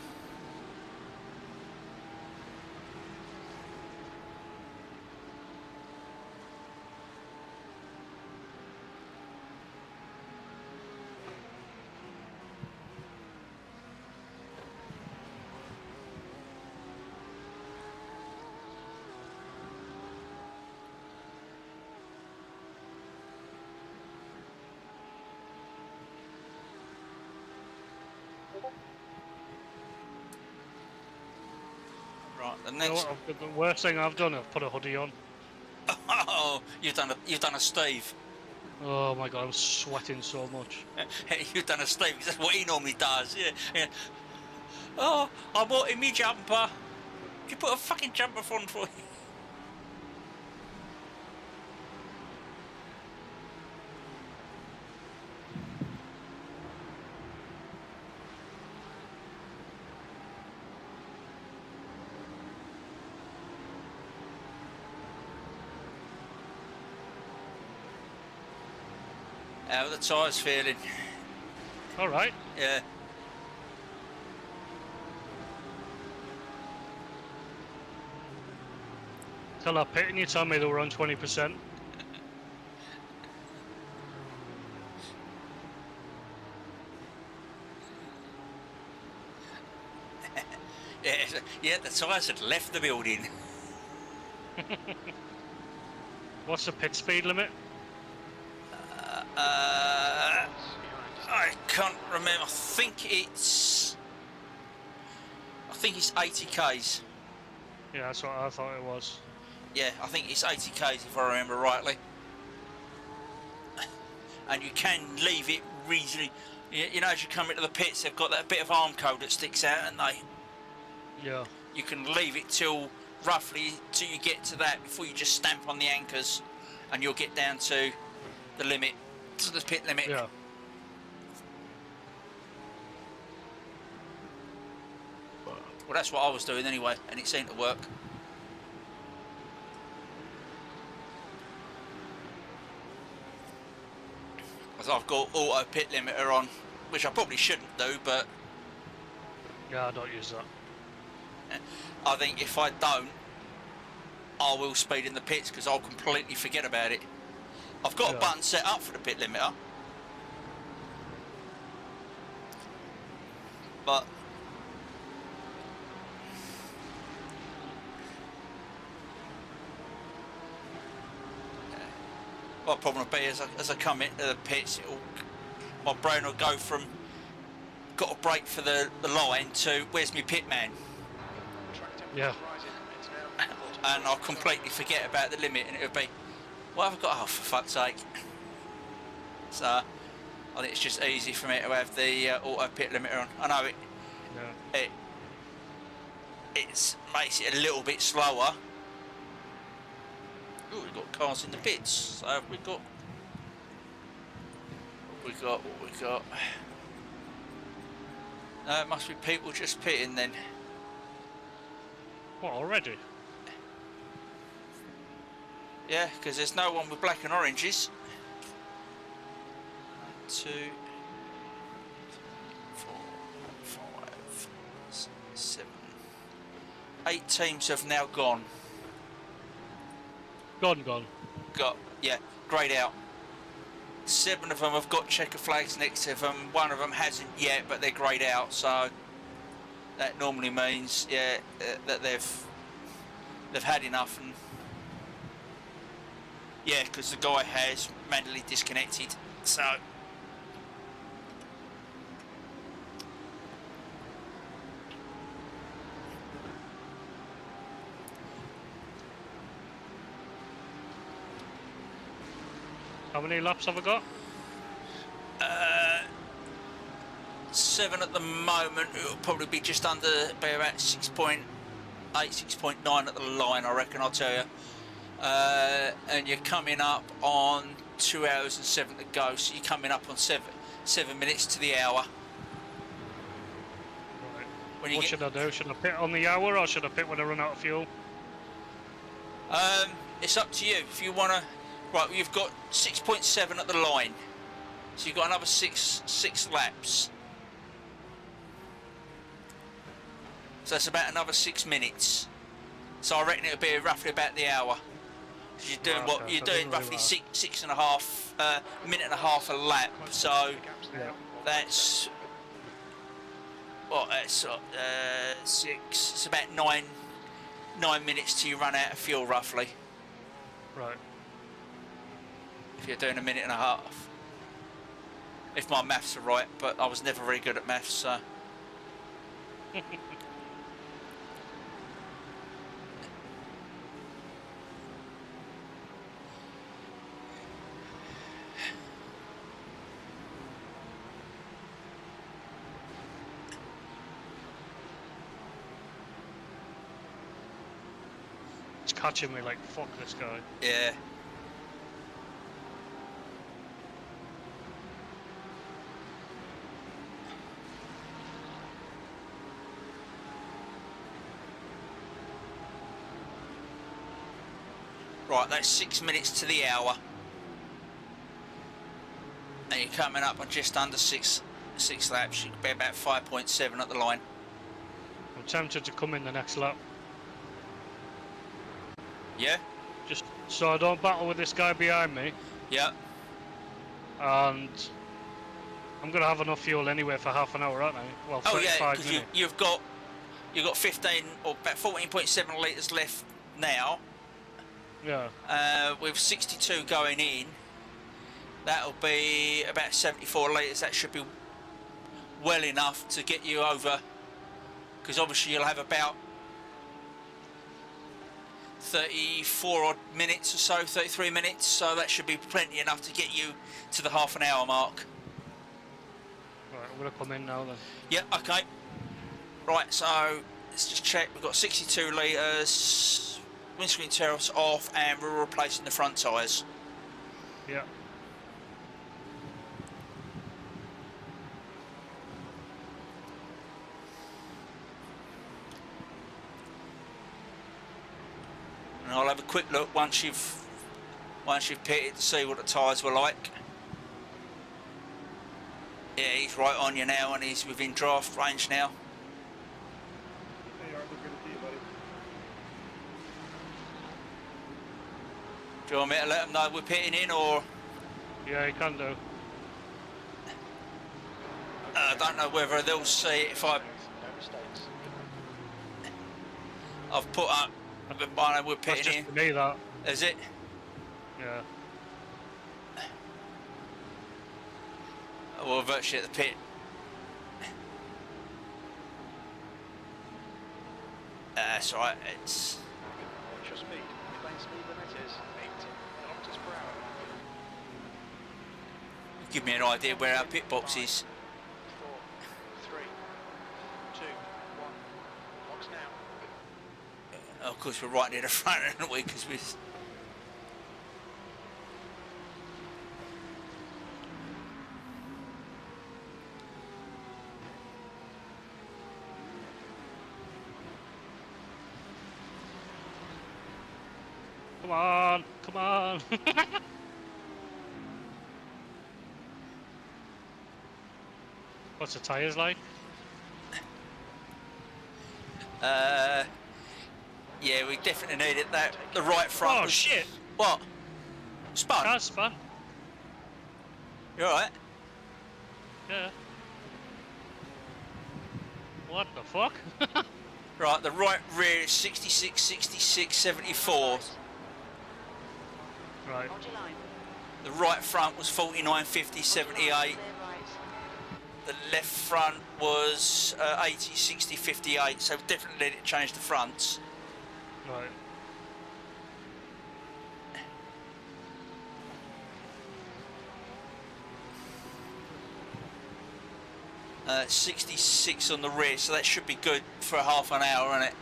Right, the You know next. what, the worst thing I've done, I've put a hoodie on. Oh, you've done a Steve. Oh my god, I'm sweating so much. You've done a Steve. 'Cause that's what he normally does. Yeah, yeah. Oh, I'm wanting me jumper. Could you put a fucking jumper on for you? How are the tyres feeling? Alright. Yeah. Till I pit and you told me they were on 20%. Yeah, the tyres had left the building. What's the pit speed limit? I can't remember. I think it's 80 k's. Yeah, that's what I thought it was. Yeah, I think it's 80 k's if I remember rightly. And you can leave it reasonably. You know, as you come into the pits, they've got that bit of arm code that sticks out, and Yeah. you can leave it till roughly till you get to that before you just stamp on the anchors, and you'll get down to the limit, to the pit limit. Yeah. Well, that's what I was doing anyway, and it seemed to work. Because I've got auto pit limiter on, which I probably shouldn't do, but Yeah, I don't use that. I think if I don't, I will speed in the pits because I'll completely forget about it. I've got Yeah. a button set up for the pit limiter, but what problem will be as I come into the pits, my brain will go from got to brake for the line to where's my pit man, Yeah. and I'll completely forget about the limit, and it'll be, what have I got? Oh, for fuck's sake! So I think it's just easy for me to have the auto pit limiter on. I know Yeah. it makes it a little bit slower. Ooh, we've got cars in the pits. So have we got what we got. No, it must be people just pitting then. What, already? Yeah, because there's no one with black and oranges. 1, 2, 3, 4, 5, 6, 7, 8 teams have now gone. Gone. Yeah, greyed out. 7 of them have got checker flags next to them. 1 of them hasn't yet, but they're greyed out. So that normally means, yeah, that they've had enough. And yeah, because the guy has manually disconnected. So How many laps have I got? 7 at the moment. It'll probably be just under, be about 6.8, 6.9 at the line, I reckon. I'll tell you. And you're coming up on 2 hours and 7 to go, so you're coming up on 7 minutes to the hour. Right. When you What get, should I do? Should I pit on the hour or should I pit when I run out of fuel? it's up to you if you want to. Right, you've got 6.7 at the line, so you've got another six laps. So that's about another 6 minutes. So I reckon it'll be roughly about the hour. So you're doing Right, okay, you're so it doing doesn't roughly really six and a half, minute and a half a lap. So Yeah. that's what that's 6. It's about 9 minutes till you run out of fuel roughly. Right. If you're doing a minute and a half. If my maths are right, but I was never very good at maths, so. catching me like, fuck this guy. Yeah. Right, that's 6 minutes to the hour. And you're coming up on just under six laps. You could be about 5.7 at the line. I'm tempted to come in the next lap. Yeah? Just so I don't battle with this guy behind me. Yeah. And I'm going to have enough fuel anyway for half an hour, aren't I? Well, Oh 35 yeah, because minutes. you've got 15 or about 14.7 litres left now. Yeah. With 62 going in, that'll be about 74 litres. That should be well enough to get you over, because obviously you'll have about 34 odd minutes or so, 33 minutes, so that should be plenty enough to get you to the half an hour mark. Right, I'm going to come in now then. Yeah, okay. Right, so let's just check. We've got 62 litres, windscreen terrace off, and we're replacing the front tyres. Yeah. And I'll have a quick look once you've pitted to see what the tyres were like. Yeah, he's right on you now, and he's within draft range now. Do you want me to let them know we're pitting in, or? Yeah, you can do. I don't know whether they'll see it if No mistakes. I've put up. I know we're That's pitting just in. for me, that. Is it? Yeah. Well, virtually at the pit. That's right. It's. Watch your speed. Your lane speed limit is 80 kilometers per hour. Give me an idea where our pit box is. 4, 3, 2, 1. Box now. Of course, we're right near the front, aren't we? Because we. Come on, come on. What's the tyres like? Yeah, we definitely needed that. The right front. Oh was, shit! What? Spun. Car's spun. You alright? Yeah. What the fuck? Right, the right rear is 66, 66, 74. Right. Hold your line. The right front was 49, 50, 78. Clear right. The left front was 80, 60, 58. So definitely needed to change the fronts. Right. 66 on the rear, so that should be good for a half an hour, isn't it?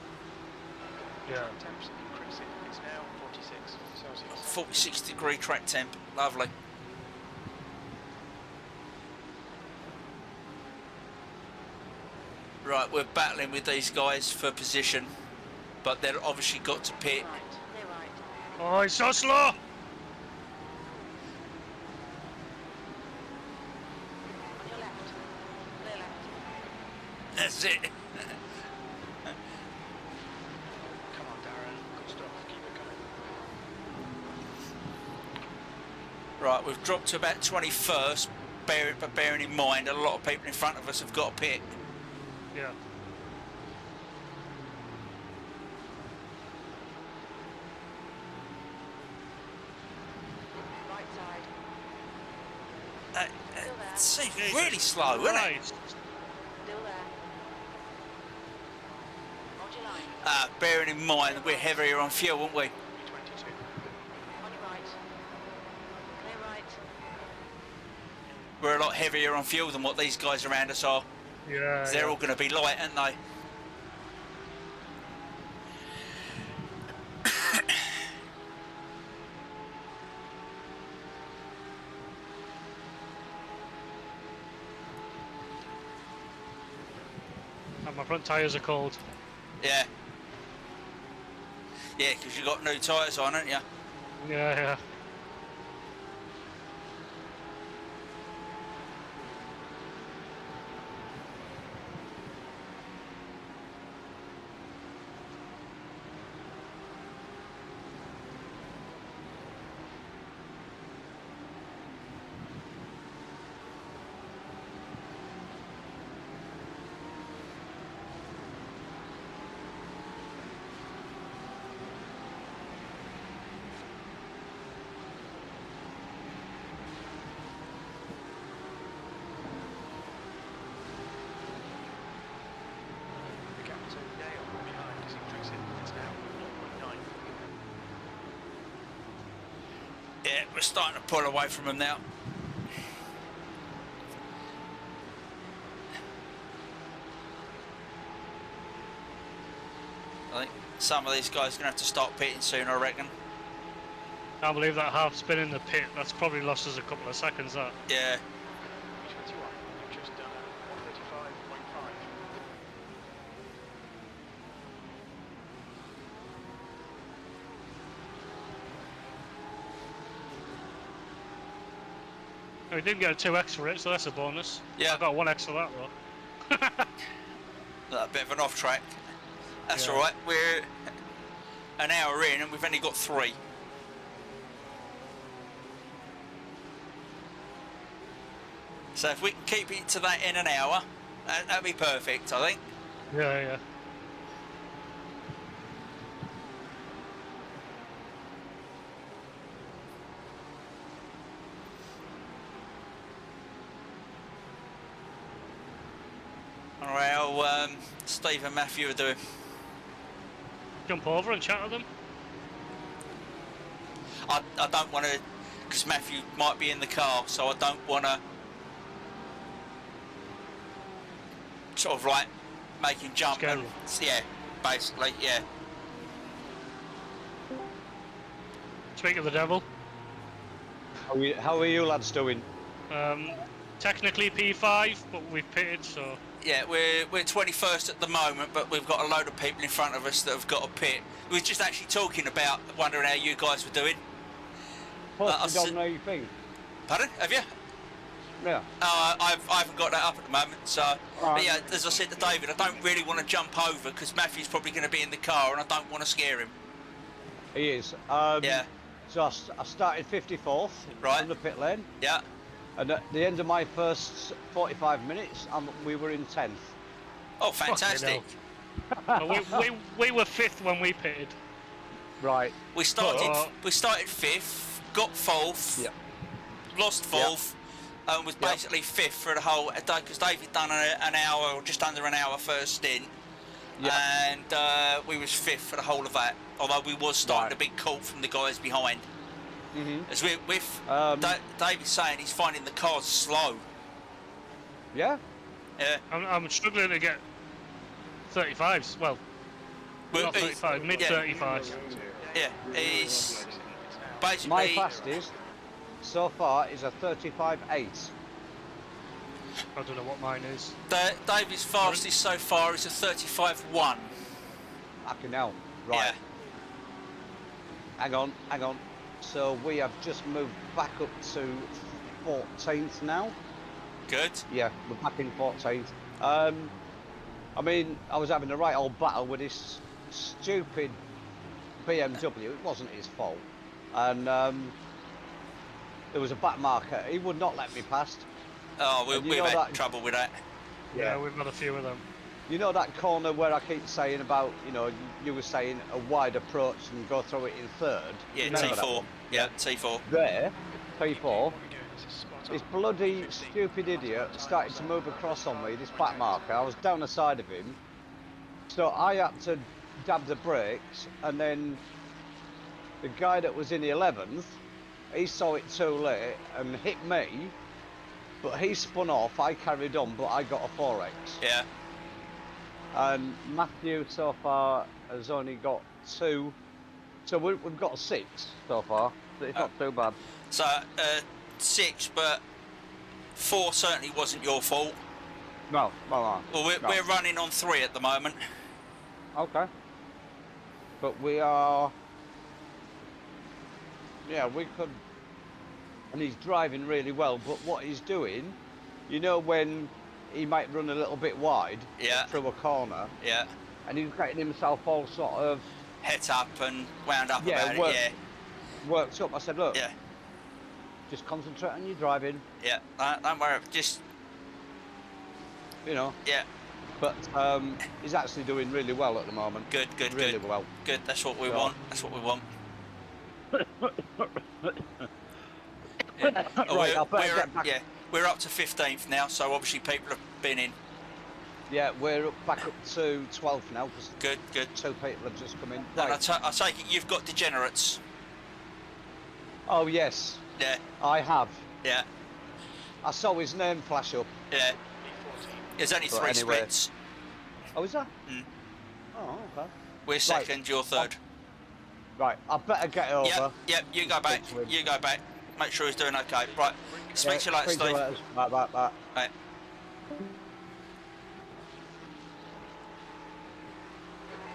Yeah. Temps increasing. It's now 46 Celsius. 46 degree track temp, lovely. Right, we're battling with these guys for position, but they've obviously got to pit. Right. Clear right. Oh, it's so slow! On your left. Clear left. That's it. Come on, Darren. Good stuff. Keep it coming. Right, we've dropped to about 21st, but bearing in mind a lot of people in front of us have got a pit. Yeah. Right side. It seems really slow, isn't it? Right. Still there. Hold your line. Bearing in mind that we're heavier on fuel, aren't we? 22. On your right. Clear right. We're a lot heavier on fuel than what these guys around us are. Yeah. They're yeah. all going to be light, aren't they? And my front tyres are cold. Yeah. Yeah, because you got new tyres on, haven't you? Yeah, yeah. The gap to Dale behind is increasing. It's now 0.9. Yeah, we're starting to pull away from them now. I think some of these guys are going to have to start pitting soon, I reckon. Can't believe that half spin in the pit. That's probably lost us a couple of seconds, that. Yeah. 21. You've just done a 135.5. We didn't get a 2x for it, so that's a bonus. Yeah. I got 1x for that, though. A bit of an off track. That's Yeah. all right. We're an hour in and we've only got 3. So if we can keep it to that in an hour, that'd be perfect, I think. Yeah, yeah. All right, how Steve and Matthew are doing. Jump over and chat to them. I don't want to, because Matthew might be in the car, so I don't want to sort of like make him jump. Scare And, him. yeah, basically, yeah. Speak of the devil. How are you lads doing? Technically P5, but we've pitted, so... Yeah, we're 21st at the moment, but we've got a load of people in front of us that have got a pit. We were just actually talking about wondering how you guys were doing. Posted on the thing. Pardon? Have you? Yeah. I haven't got that up at the moment, so... Right. But yeah, as I said to David, I don't really want to jump over because Matthew's probably going to be in the car and I don't want to scare him. He is. Yeah. So I started 54th Right. from the pit lane, Yeah. and at the end of my first 45 minutes, we were in 10th. Oh, fantastic. But we were 5th when we pitted. Right. We started But- 5th, got 4th, Yep. lost 4th, and was Yep. basically 5th for the whole day because David done an hour or just under an hour first stint, Yep. and we was 5th for the whole of that. Although we was starting Right. a big call from the guys behind. Mhm. As with Um, David's saying he's finding the cars slow. Yeah. Yeah. I'm struggling to get 35s. Well, Well, not 35, mid yeah. 35s. Yeah, he's My basically. fastest so far is a 35.8. I don't know what mine is. David's fastest so far is a 35.1. Fucking hell. Right. Yeah. Hang on. So we have just moved back up to 14th now. Good. Yeah, we're back in 14th. I mean, I was having a right old battle with this stupid BMW. It wasn't his fault. And there was a back marker. He would not let me past. Oh, And you we've know had that- trouble with that. Yeah, we've had a few of them. You know that corner where I keep saying about, you were saying a wide approach and go through it in third? Yeah, Remember that T4. one? Yeah, T4. There, P4, What we're doing is spot this on. bloody stupid idiot started to move across on me, this back marker. I was down the side of him, so I had to dab the brakes, and then the guy that was in the 11th, he saw it too late and hit me, but he spun off. I carried on, but I got a 4X. Yeah. And Matthew so far has only got 2, so we've got 6 so far. So it's not too bad. So 6, but 4 certainly wasn't your fault. No, no. Well, we're running on 3 at the moment. Okay. But we are. Yeah, we could. And he's driving really well, but what he's doing, you know, when he might run a little bit wide Yeah. through a corner, Yeah. and he's getting himself all sort of Het up and wound up about work, it. Yeah. worked up. I said, look, Yeah. just concentrate on your driving, Yeah. Don't worry. Just you know. yeah. But he's actually doing really well at the moment. Good. Really well. Good. That's what we So- want. That's what we want. Yeah. Oh, Right, I better get back. Yeah. We're up to 15th now, so obviously people have been in. Yeah, we're back up to 12th now because Good. 2 people have just come in. And Right. I take it you've got degenerates. Oh yes, Yeah. I have. Yeah. I saw his name flash up. Yeah. E14. There's only But 3 anyway. sprints. Oh, is that? Mm. Oh, okay. We're second. You're third. Right, I better get over. Yep. You go back. Speak to him. You go back. Make sure he's doing okay. Right. Speak to you later, speak to Steve. later. Bye. Right.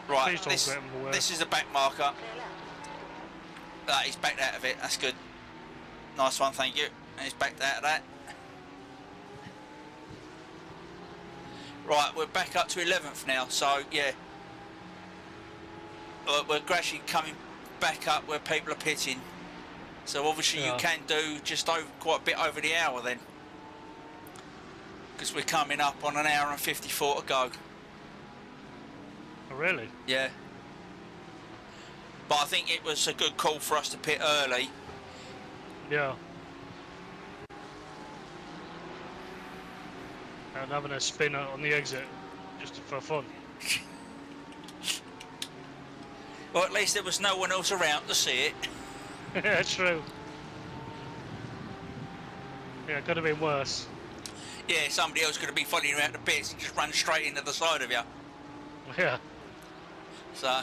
Right. Please don't get him away. This is the back marker. Clear left. He's backed out of it. That's good. Nice one, thank you. And he's backed out of that. Right, we're back up to 11th now. So yeah, we're gradually coming back up where people are pitting. So obviously you Yeah. can do just over quite a bit over the hour then, because we're coming up on an hour and 54 to go. Oh, really? Yeah. But I think it was a good call for us to pit early. Yeah. And having a spin out on the exit, just for fun. Well, at least there was no one else around to see it. Yeah, true. Yeah, it could have been worse. Yeah, somebody else could have been following you around the pits and just run straight into the side of you. Yeah. So.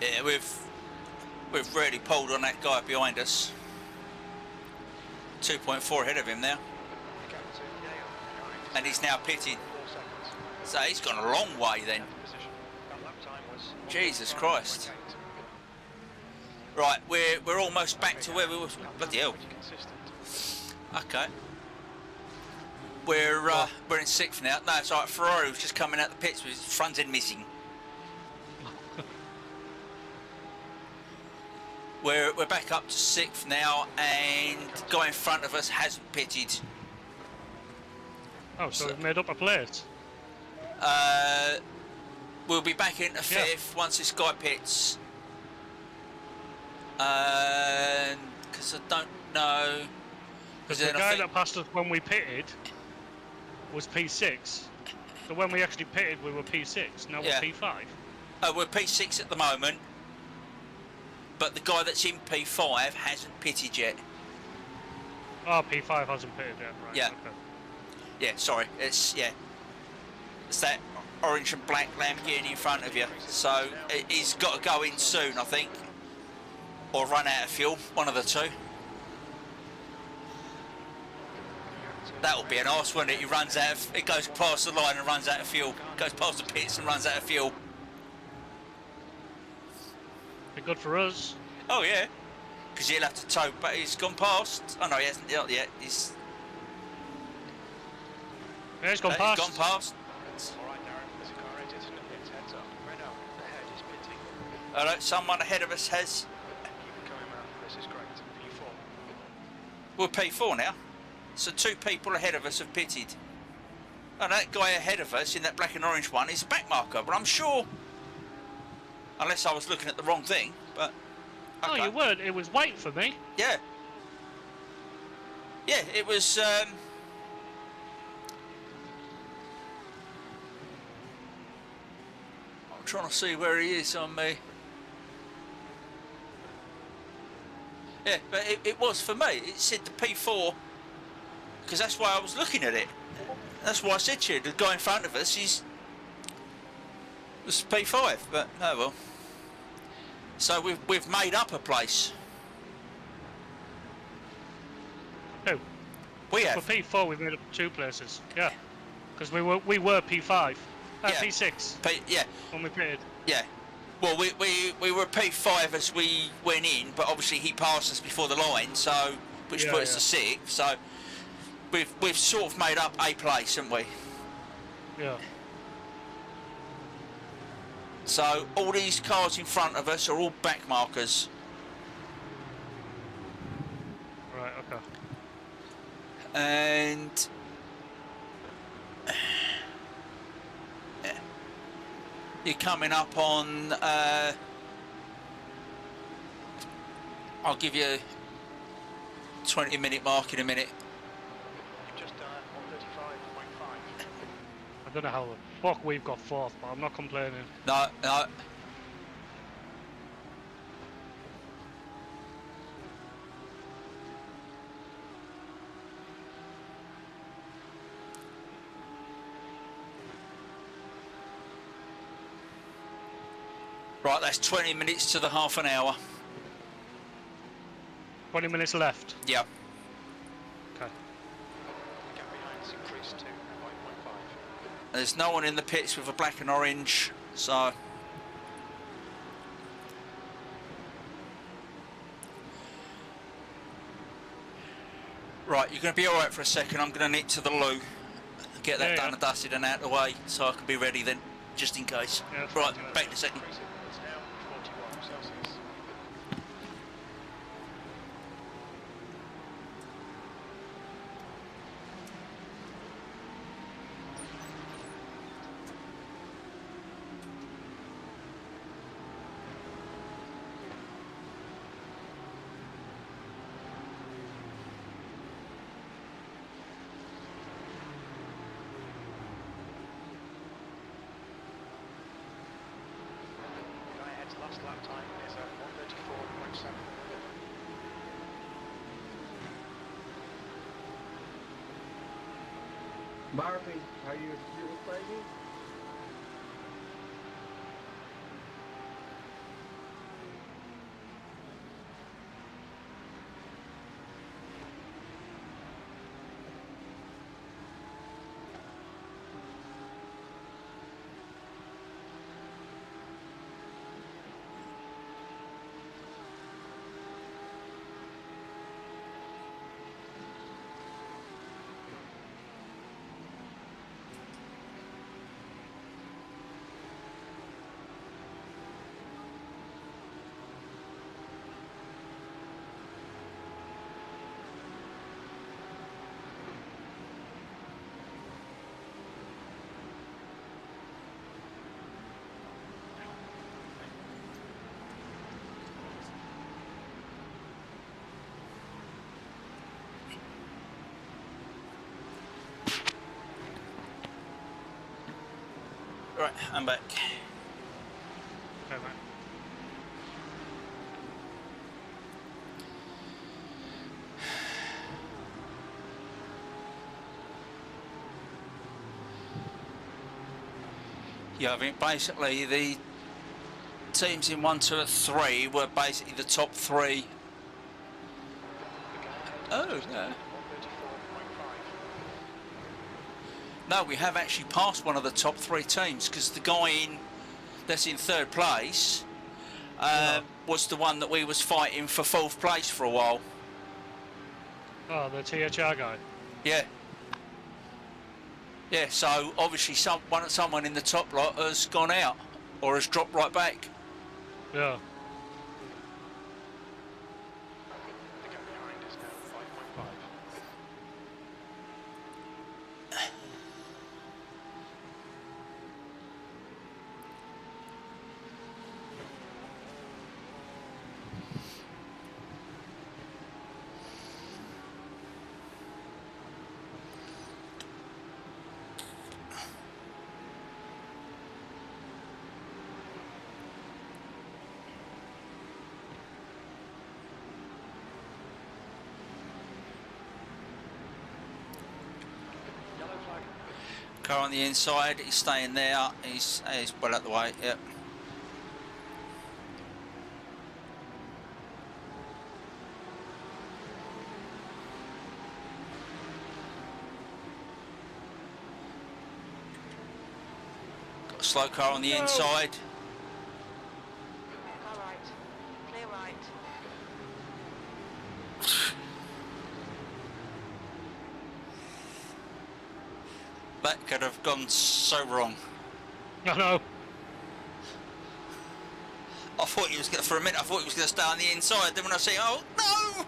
Yeah, we've really pulled on that guy behind us. 2.4 ahead of him now, Captain Yale behind. and he's now pitting. 4 seconds. So he's gone a long way then. Position. That lap time was Jesus 1:05.8. Christ. Right, we're almost back to where we were. Bloody hell. Pretty consistent. Okay. We're in 6th now. No, it's alright. Ferrari was just coming out the pits with his front end missing. We're back up to 6th now, and the guy in front of us hasn't pitted. Oh, so we've made up a place. We'll be back into 5th once this guy pits. Because I don't know. Because the then I guy think- that passed us when we pitted was P6. So when we actually pitted, we were P6. Now Yeah. we're P5. We're P6 at the moment, but the guy that's in P5 hasn't pitted yet. Oh, P5 hasn't pitted yet, right? Yeah. Okay. Yeah, sorry, it's that orange and black Lamborghini in front of you. So he's got to go in soon, I think, or run out of fuel. One of the two. That'll be an arse, won't it? He runs out of, it goes past the line and runs out of fuel. Goes past the pits and runs out of fuel. Be good for us. Oh yeah, because he'll have to tow. But he's gone past. Oh no, he hasn't not yet. He's Yeah, it's gone past. He's gone past. All right, Darren. There's a car entered. It's heads up. Renault ahead is pitting. All right, someone ahead of us has. Keep it coming, man. This is great. P4. We're P4 now. So 2 people ahead of us have pitted. And that guy ahead of us in that black and orange one is a back marker, but I'm sure, unless I was looking at the wrong thing, but No, okay. you weren't. It was white for me. Yeah. Yeah, it was I'm trying to see where he is on me. Yeah, but it was for me. It said the P4, because that's why I was looking at it. That's why I said to you, the guy in front of us was P5, but oh well. So we've made up a place. Who? We For have. P4, we made up 2 places. Yeah, because we were P5, Yeah. P6 Yeah, when we pitted. yeah. Well, we were P5 as we went in, but obviously he passed us before the line, so which put us to 6th. So we've sort of made up a place, haven't we? Yeah. So all these cars in front of us are all back markers. Right. Okay. And yeah, you're coming up on I'll give you a 20-minute mark in a minute. You've just done 135.5. I don't know how the fuck we've got 4th, but I'm not complaining. No. Right, that's 20 minutes to the half an hour. 20 minutes left. Yeah. Okay. The gap behind's increased to 5.5. There's no one in the pits with a black and orange, so right, you're going to be alright for a second. I'm going to nip to the loo, get that done and dusted and out of the way, so I can be ready then, just in case. Yeah, Right, fine. back in a second. Increasing. It's now 41 Celsius. Guy ahead's last lap time is at 134.7. Marvin, are you recording? Right, I'm back. Okay, mate. Yeah, I think basically the teams in 1, 2 and 3 were basically the top 3. Oh, yeah. 134.5. No, we have actually passed one of the top 3 teams, because the guy that's in 3rd place was the one that we was fighting for 4th place for a while. Oh, the THR guy. Yeah. Yeah, so obviously someone in the top lot has gone out or has dropped right back. Yeah. The gap behind is now 5.5. Yellow flag. Car on the inside, he's staying there, he's well out the way, yep. Slow car on the No. inside. Car right. Clear right. That could have gone so wrong. I know. I thought he was going to, for a minute, I thought he was going to stay on the inside. Then when I see, oh no!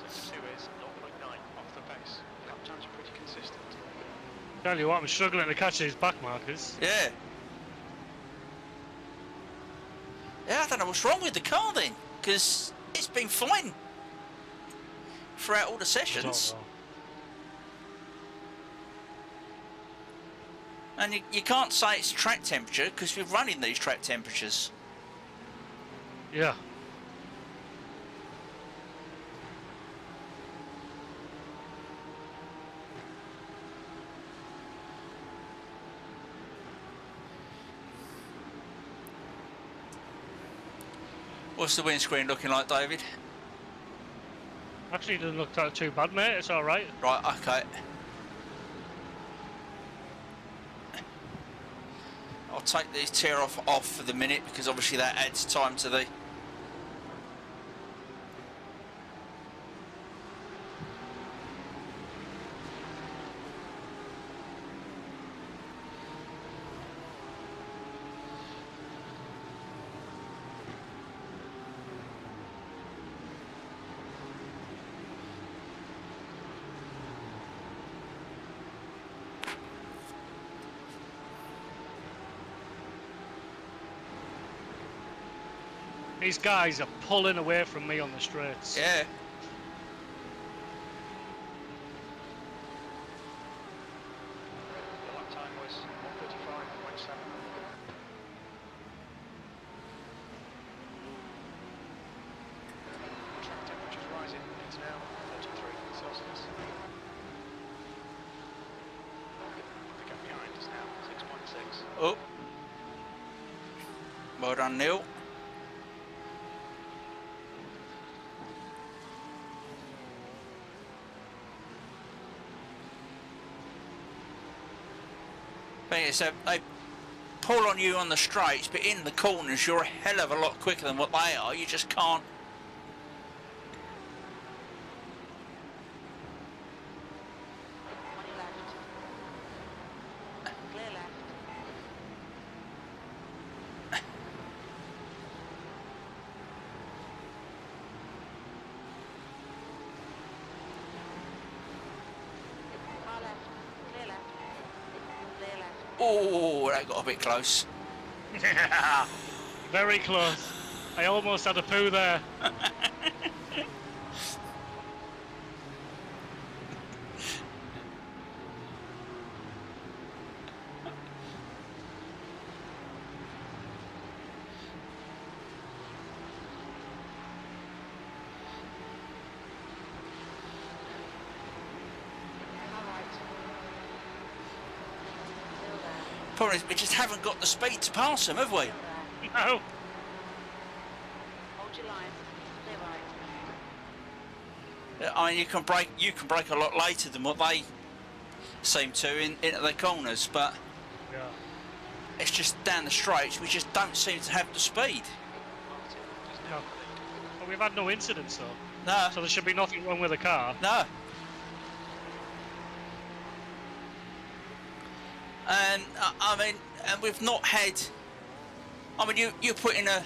Sector 2 is 0.9 off the pace. Lap times are pretty consistent. Tell you what, I'm struggling to catch these back markers. Yeah. Yeah, I don't know what's wrong with the car then, because it's been fine throughout all the I sessions. don't know. And you can't say it's track temperature because we're running these track temperatures. Yeah. What's the windscreen looking like, David? Actually, it doesn't look that too bad, mate. It's all right. Right, okay. I'll take these tear off for the minute because obviously that adds time to the... These guys are pulling away from me on the straights. Yeah. The lap time was 1:35.7. Track temperature's rising. It's now 43 Celsius. The gap behind is now 6.6. Oh. Well done, Neil. So they pull on you on the straights, but in the corners you're a hell of a lot quicker than what they are. You just can't. On your left. Clear left. Car left. Clear left. Clear left. Oh, that got a bit close. Very close. I almost had a poo there. Car right. Still there. Problem is, we just haven't got the speed to pass them, have we? Still there. No. Hold your line. Clear right. I mean, you can brake a lot later than what they seem to into the corners, but Yeah. it's just down the straights. We just don't seem to have the speed. No. But we've had no incidents though, No, so there should be nothing wrong with the car. no. And I mean, and we've not had. I mean, you put in a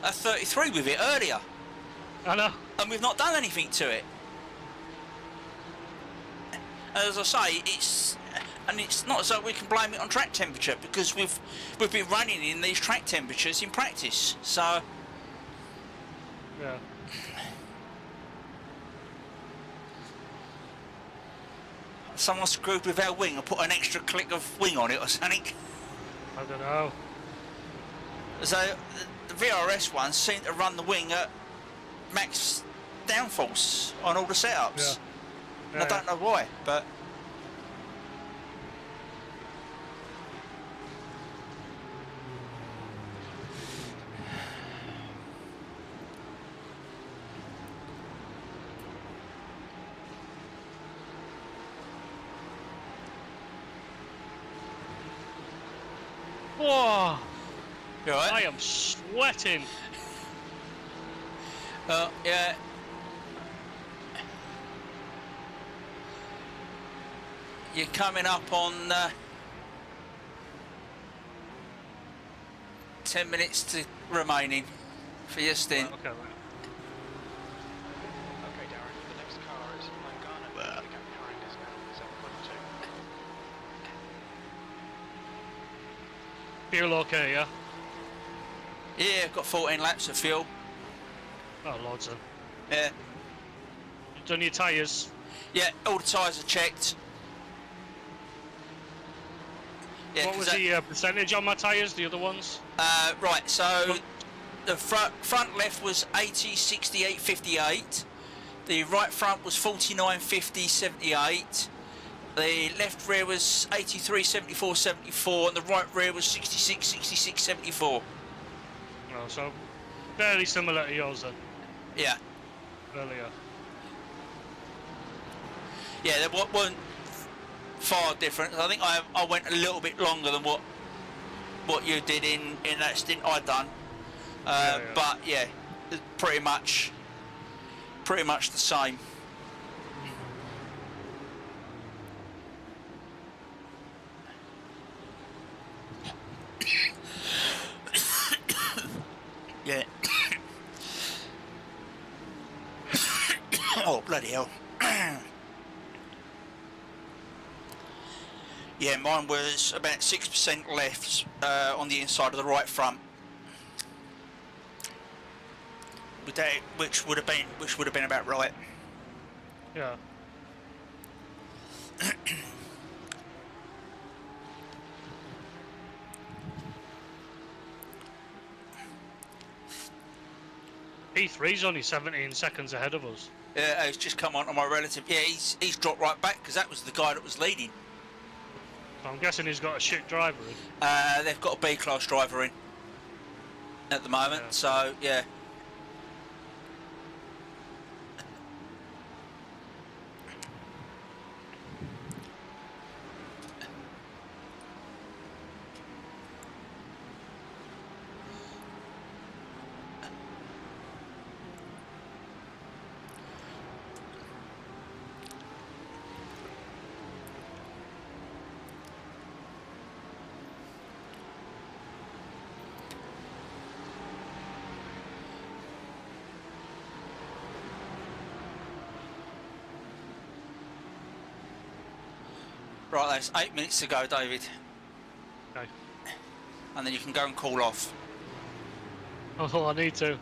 33 with it earlier, I know. and we've not done anything to it. As I say, it's not as though we can blame it on track temperature because we've been running in these track temperatures in practice. So Yeah. someone screwed with our wing and put an extra click of wing on it or something. I don't know. So the VRS ones seem to run the wing at max downforce on all the setups. Yeah. And I don't know why, but Whoa! You alright? I am sweating. Yeah. You're coming up on 10 minutes remaining for your stint. Right, okay, right. Okay, Darren, the next car is Langana. The gap behind is now 7.2. Feel okay, yeah? Yeah, I've got 14 laps of fuel. Oh, loads of. Yeah. You've done your tyres. Yeah, all the tyres are checked. Yeah, What was the percentage on my tyres, the other ones? right, so the front left was 80, 68, 58. The right front was 49, 50, 78. The left rear was 83, 74, 74, and the right rear was 66, 66, 74. Oh, so fairly similar to yours then, Yeah. earlier. Yeah, they weren't far different. I think I went a little bit longer than what you did in that stint I'd done. Yeah. But yeah, it's pretty much the same. Yeah. Oh, bloody hell. Yeah, mine was about 6% left on the inside of the right front. With that, which would have been about right. Yeah. P3's only 17 seconds ahead of us. Yeah, he's just come on to my relative. Yeah, he's dropped right back because that was the guy that was leading. So I'm guessing he's got a shit driver in. They've got a B-class driver in at the moment, Yeah. so yeah. Right, there's 8 minutes to go, David, Okay. and then you can go and call off. Oh, I need to.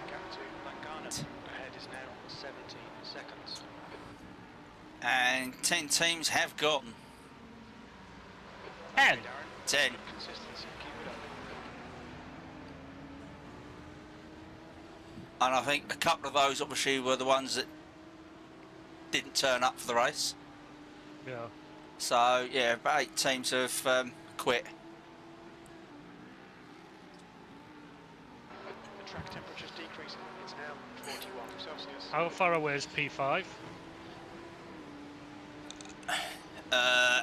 Gap to Langana. Ahead is now 17 seconds. And 10 teams have gone. 10. Okay, Darren. 10. Good consistency. Keep it up. And I think a couple of those obviously were the ones that didn't turn up for the race. Yeah. So yeah, about 8 teams have quit. The track temperature's decreasing. It's now 41 Celsius. How far away is P5?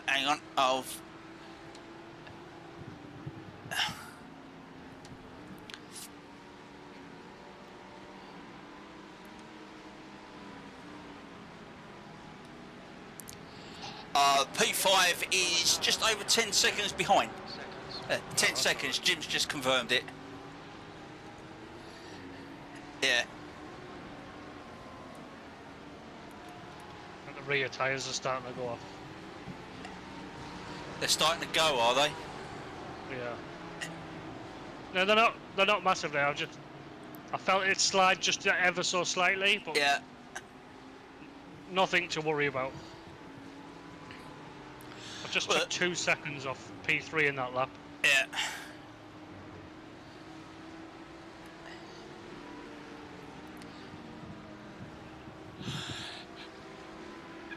Hang on, I'll... P5 is just over 10 seconds behind. Seconds. 10 seconds, Jim's just confirmed it. Yeah. And the rear tyres are starting to go off. They're starting to go, are they? Yeah. No, they're not massively. I felt it slide just ever so slightly, but Yeah. nothing to worry about. I just Well, took 2 seconds off P3 in that lap. Yeah.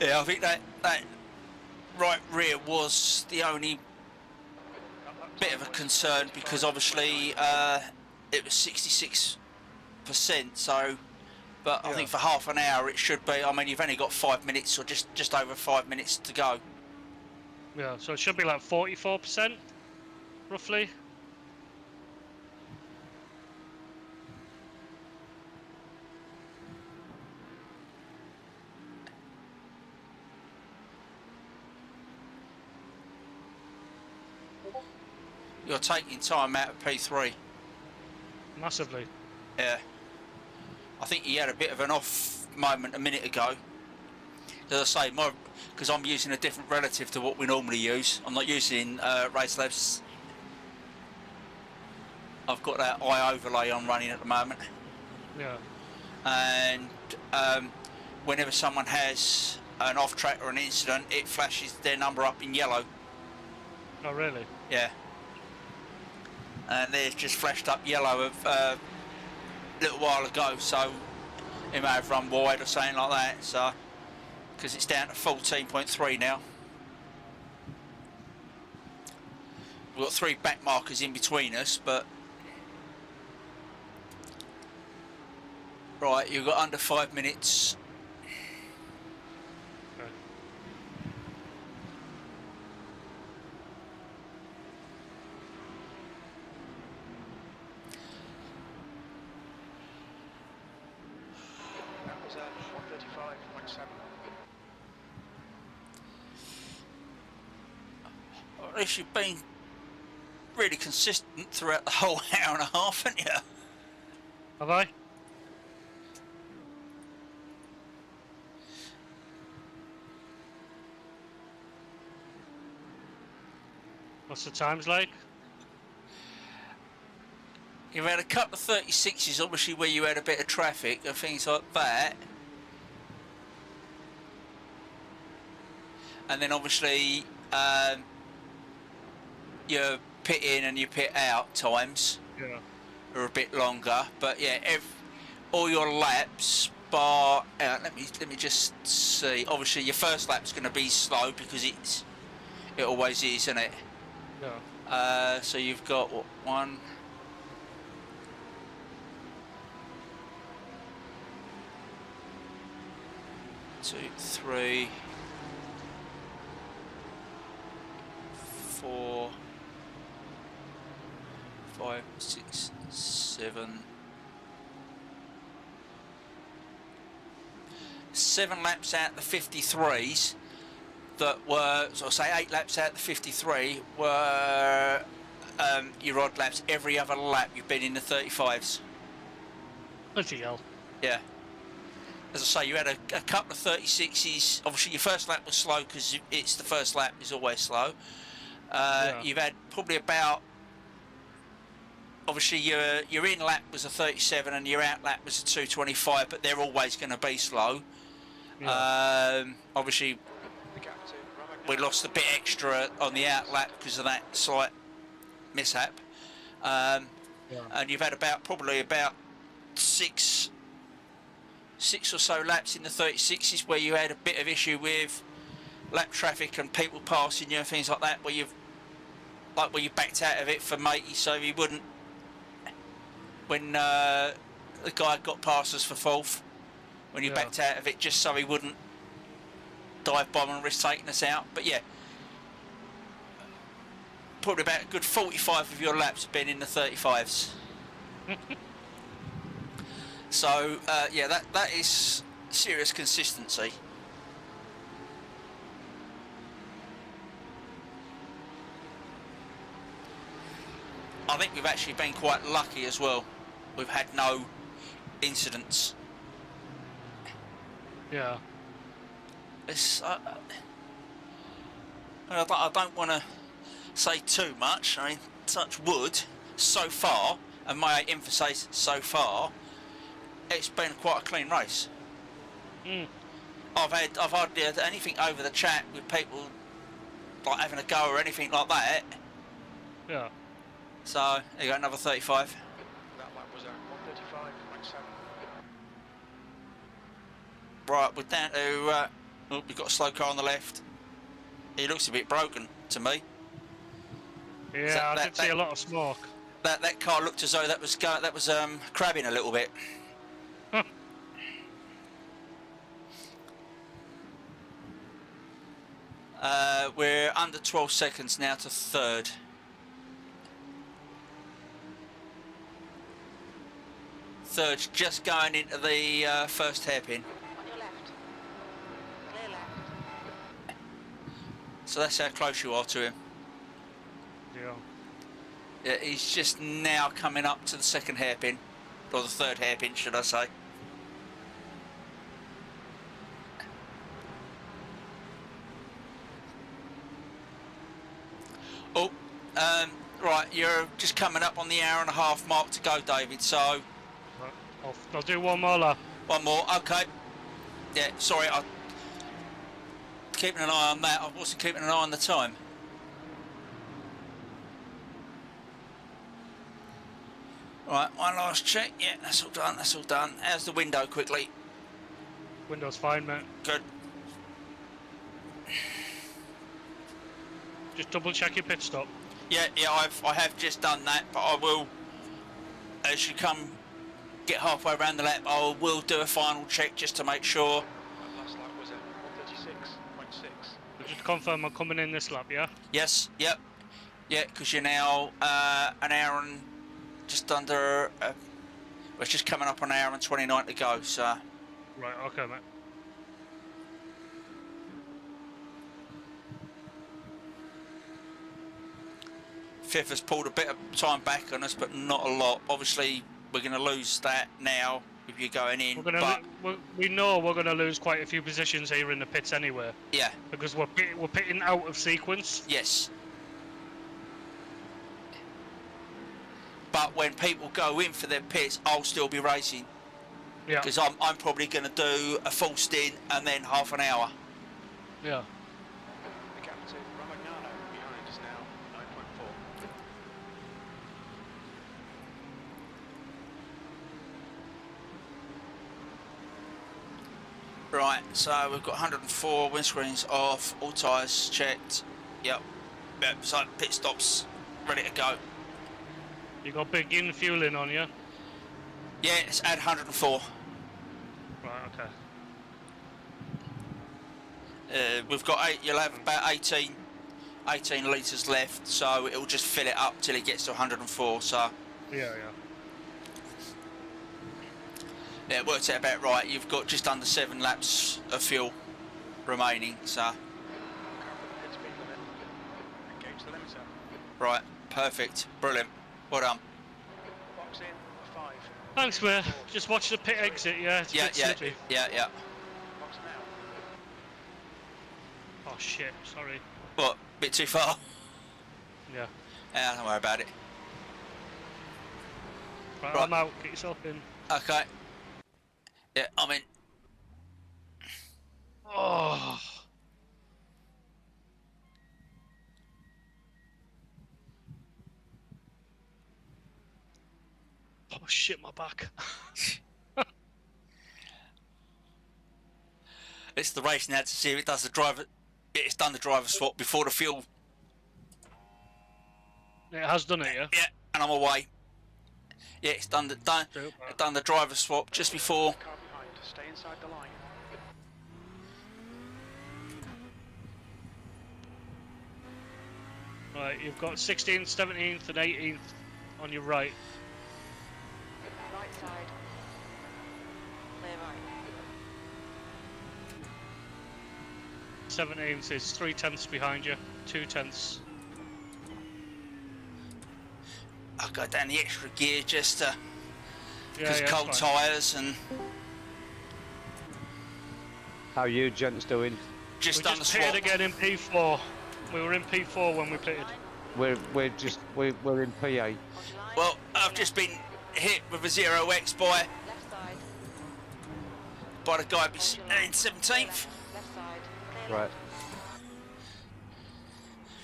Yeah, I think that right rear was the only bit of a concern because obviously it was 66%. So, but I Yeah. think for half an hour it should be. I mean, you've only got 5 minutes or just over 5 minutes to go. Yeah, so it should be like 44%, roughly. You're taking time out of P3. Massively. Yeah. I think he had a bit of an off moment a minute ago. As I say, because I'm using a different relative to what we normally use. I'm not using Race Labs. I've got that eye overlay on running at the moment. Yeah. And whenever someone has an off track or an incident, it flashes their number up in yellow. Oh, really? Yeah. And theirs just flashed up yellow a little while ago, so it may have run wide or something like that. So, because it's down to 14.3 now. We've got 3 back markers in between us, but right, you've got under 5 minutes. Okay. That was 135.7. Or at least you've been really consistent throughout the whole hour and a half, haven't you? Have I? What's the times like? You've had a couple of 36s, obviously, where you had a bit of traffic and things like that. And then obviously your pit in and your pit out times Yeah. are a bit longer. But yeah, all your laps bar. Let me just see. Obviously, your first lap's going to be slow because it always is, isn't it? Yeah. So you've got what, 1, 2, 3, 4, 5, 6, 7. 7 laps out the 53s that were, so I'll say 8 laps out the 53 were your odd laps. Every other lap you've been in the 35s. Bloody hell. Yeah. As I say, you had a couple of 36s. Obviously, your first lap was slow because it's the first lap is always slow. Yeah. You've had probably about, obviously your in lap was a 37 and your out lap was a 225, but they're always going to be slow. Yeah. Obviously, The gap to Romagnoli. we lost a bit extra on the out lap because of that slight mishap. Yeah. And you've had probably about six or so laps in the 36s where you had a bit of issue with lap traffic and people passing you and things like that, where you backed out of it for matey so he wouldn't, when the guy got past us for 4th, when you Yeah. backed out of it just so he wouldn't dive bomb and risk taking us out. But yeah, probably about a good 45 of your laps have been in the 35s. So yeah, that is serious consistency. I think we've actually been quite lucky as well. We've had no incidents. Yeah. It's, I don't want to say too much. I mean, touch wood. So far, and may I emphasise so far, it's been quite a clean race. Mm. I've hardly had anything over the chat with people like having a go or anything like that. Yeah. So there you go, another 35. That lap was 135.7. Right, we're down to. Oh, we've got a slow car on the left. He looks a bit broken to me. Yeah, I did see a lot of smoke. That car looked as though that was crabbing a little bit. Huh. We're under 12 seconds now to third. Third's just going into the first hairpin. On your left. Clear left. So that's how close you are to him. Yeah. Yeah, he's just now coming up to the second hairpin, or the third hairpin, should I say. Oh, right, you're just coming up on the hour and a half mark to go, David, so... Right. I'll do one more lap. One more, okay. Yeah, sorry, I'm keeping an eye on that. I wasn't keeping an eye on the time. Right, one last check. Yeah, that's all done, that's all done. How's the window quickly? Window's fine, mate. Good. Just double check your pit stop. Yeah, I have just done that, but I will, as you get halfway around the lap, I will do a final check just to make sure. That last lap was at 136.6. So just to confirm, I'm coming in this lap, yeah? Yes, yep. Yeah, because you're now an hour and just under, we're just coming up on an hour and 29 to go, so. Right, okay, mate. Fifth has pulled a bit of time back on us, but not a lot. Obviously, we're going to lose that now if you're going in. We know we're going to lose quite a few positions here in the pits anyway. Yeah. Because we're pitting out of sequence. Yes. But when people go in for their pits, I'll still be racing. Yeah. Because I'm probably going to do a full stint and then half an hour. Yeah. The gap to Ramagnano behind is now 9.4. Right, so we've got 104 windscreens off, all tyres checked. Yep. Yep, so pit stops ready to go. You got big in-fueling on you? Yeah, it's at 104. Right, okay. We've got you'll have about 18 litres left, so it'll just fill it up till it gets to 104, so. Yeah. Yeah, it works out about right. You've got just under 7 laps of fuel remaining, so. Head speed limit. Engage the limiter. Right, perfect, brilliant, well done. Box in 5. Thanks, mate. Just watch the pit exit, yeah? It's a bit slippy. Yeah. Box now. Oh, shit, sorry. What, bit too far? Yeah. Yeah, don't worry about it. Right, Right. I'm out. Get yourself in. Okay. Yeah, I'm in. Oh. Oh, shit, my back. It's the race now to see if it does the driver. It's done the driver swap before the fuel. It has done it, yeah? Yeah, and I'm away. Yeah, it's done the driver swap just before. Car behind. Stay inside the line. Right, you've got 16th, 17th and 18th on your right. Right side. Clear right. 17th is 3 tenths behind you, 2 tenths. I'll go down the extra gear just to, Yeah, because yeah, cold it's fine. tyres and How you gents doing? just We done the just swap. pitted again in P4. We were in P4 when we pitted. We're in PA. Hold your line. Well, I've just been hit with a 0x by Left side. the guy Hold your line. in 17th. Left side. Clear Right. left.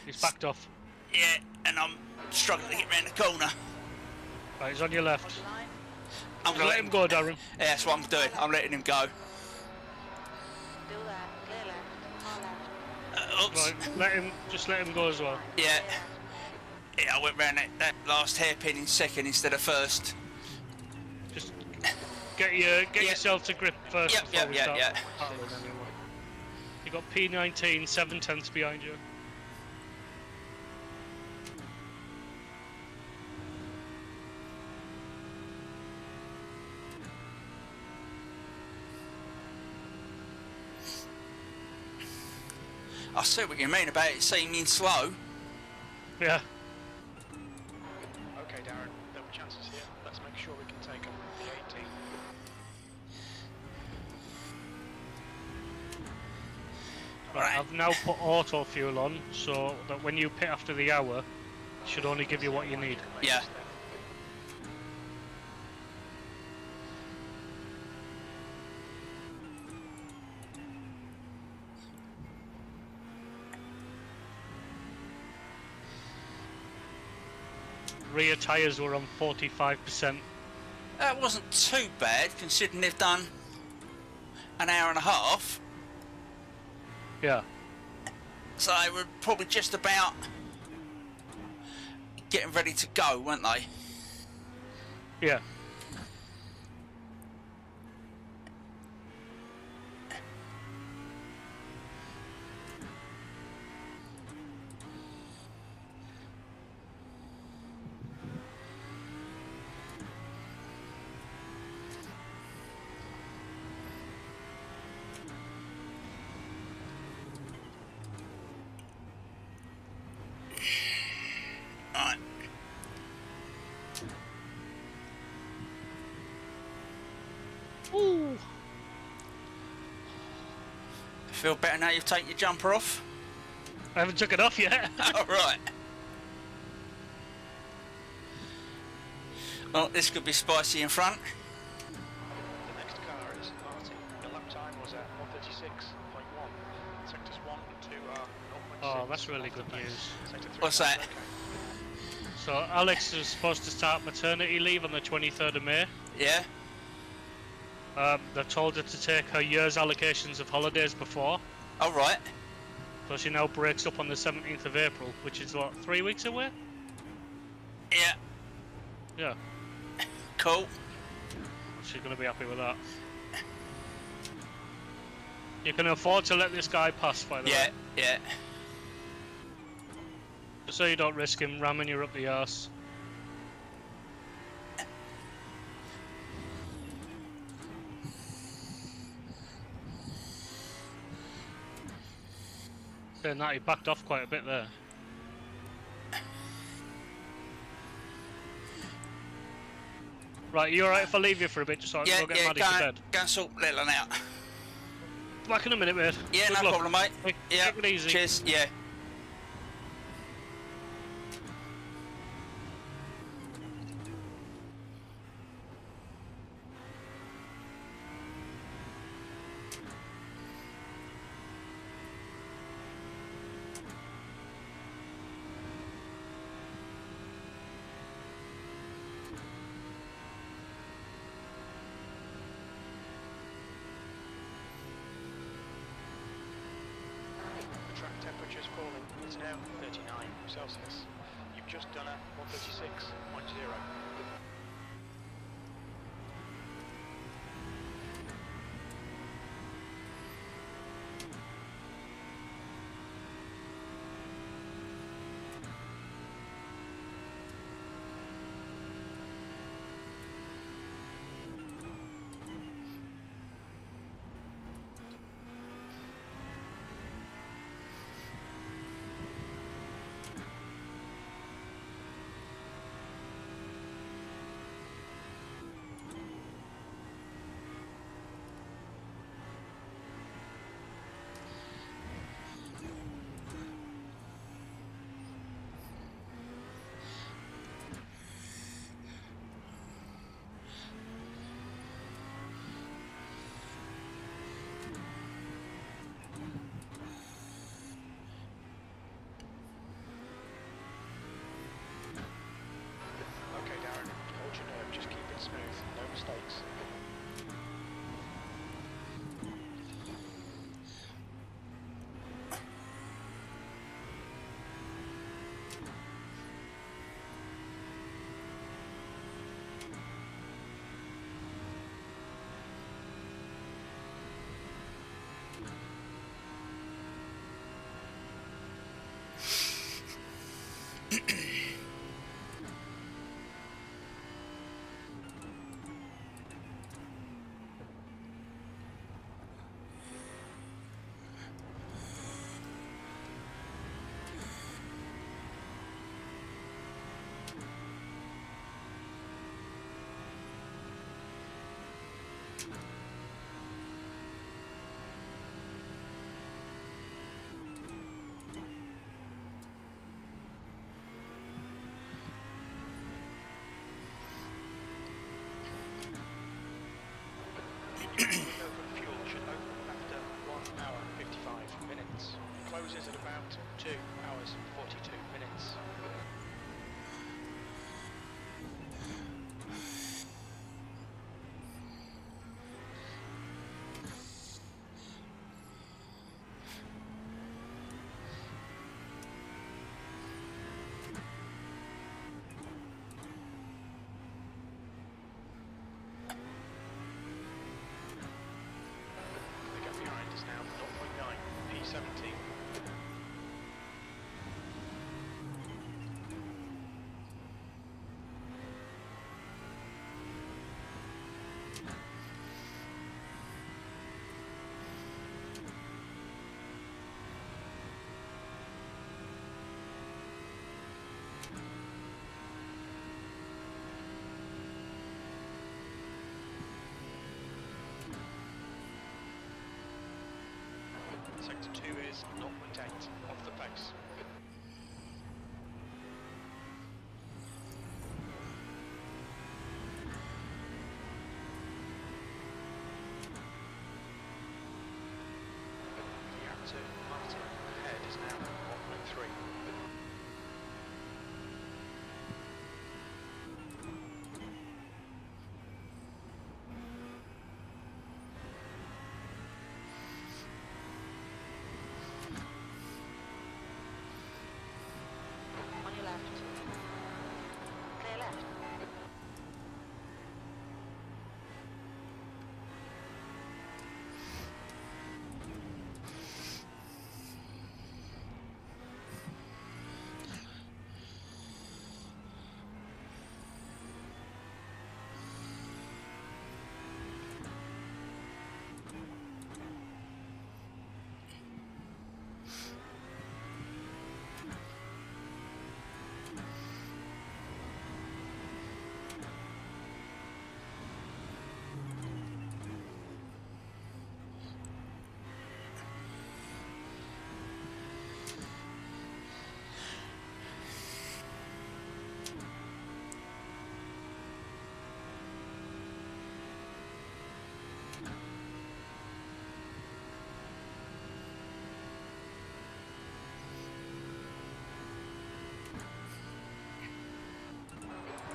He's backed off. Yeah, and I'm struggling to get round the corner. Right, he's on your left. Hold your line. I'm Just gonna let him go, Darren. Yeah, that's what I'm doing. I'm letting him go. Still there. Clear left. Far left. Oops. Right, just let him go as well. Yeah. Yeah, I went round that last hairpin in second instead of first. Just get Yep. yourself to grip first Yep, before yep, we yep, start yep. battling anyone. You got P19 7/10 behind you. I see what you mean about it seeming slow. Yeah. Okay, Darren, there were chances here. Let's make sure we can take them. The 18. Right, I've now put auto fuel on so that when you pit after the hour, it should only give you what you need. Yeah. Rear tyres were on 45%. That wasn't too bad considering they've done an hour and a half. Yeah. So they were probably just about getting ready to go, weren't they? Yeah. Right. Ooh. Feel better now you've taken your jumper off? I haven't took it off yet. All right. Well, this could be spicy in front. The next car is Martin. Your lap time was at 136.1. Sectors 1 and 2 are 0.6. Oh, that's really good news. Sector 3 What's that? okay. So Alex is supposed to start maternity leave on the 23rd of May. Yeah? They told her to take her year's allocations of holidays before, All right. so she now breaks up on the 17th of April, which is what, 3 weeks away? Yeah. Yeah, Cool. she's going to be happy with that. You can afford to let this guy pass, by the Yeah, way, yeah. so you don't risk him ramming you up the arse. Saying that, he backed off quite a bit there. Right, you alright if I leave you for a bit just so I Yeah, can go get yeah, Maddie go, to bed? go and sort Leland out. Back in a minute, mate. Yeah, Good no luck. problem, mate. Yeah, Take it easy. cheers, yeah. The track temperature is falling. It's now 39 Celsius. You've just done a 136.0. Window for fuel should open after 1 hour 55 minutes. Closes at about 2 hours 42 minutes. The gap behind is now 0.9 P17. Sector 2 is 0.8 off the pace. The gap to Martin ahead is now 1.3. On your left. Clear left.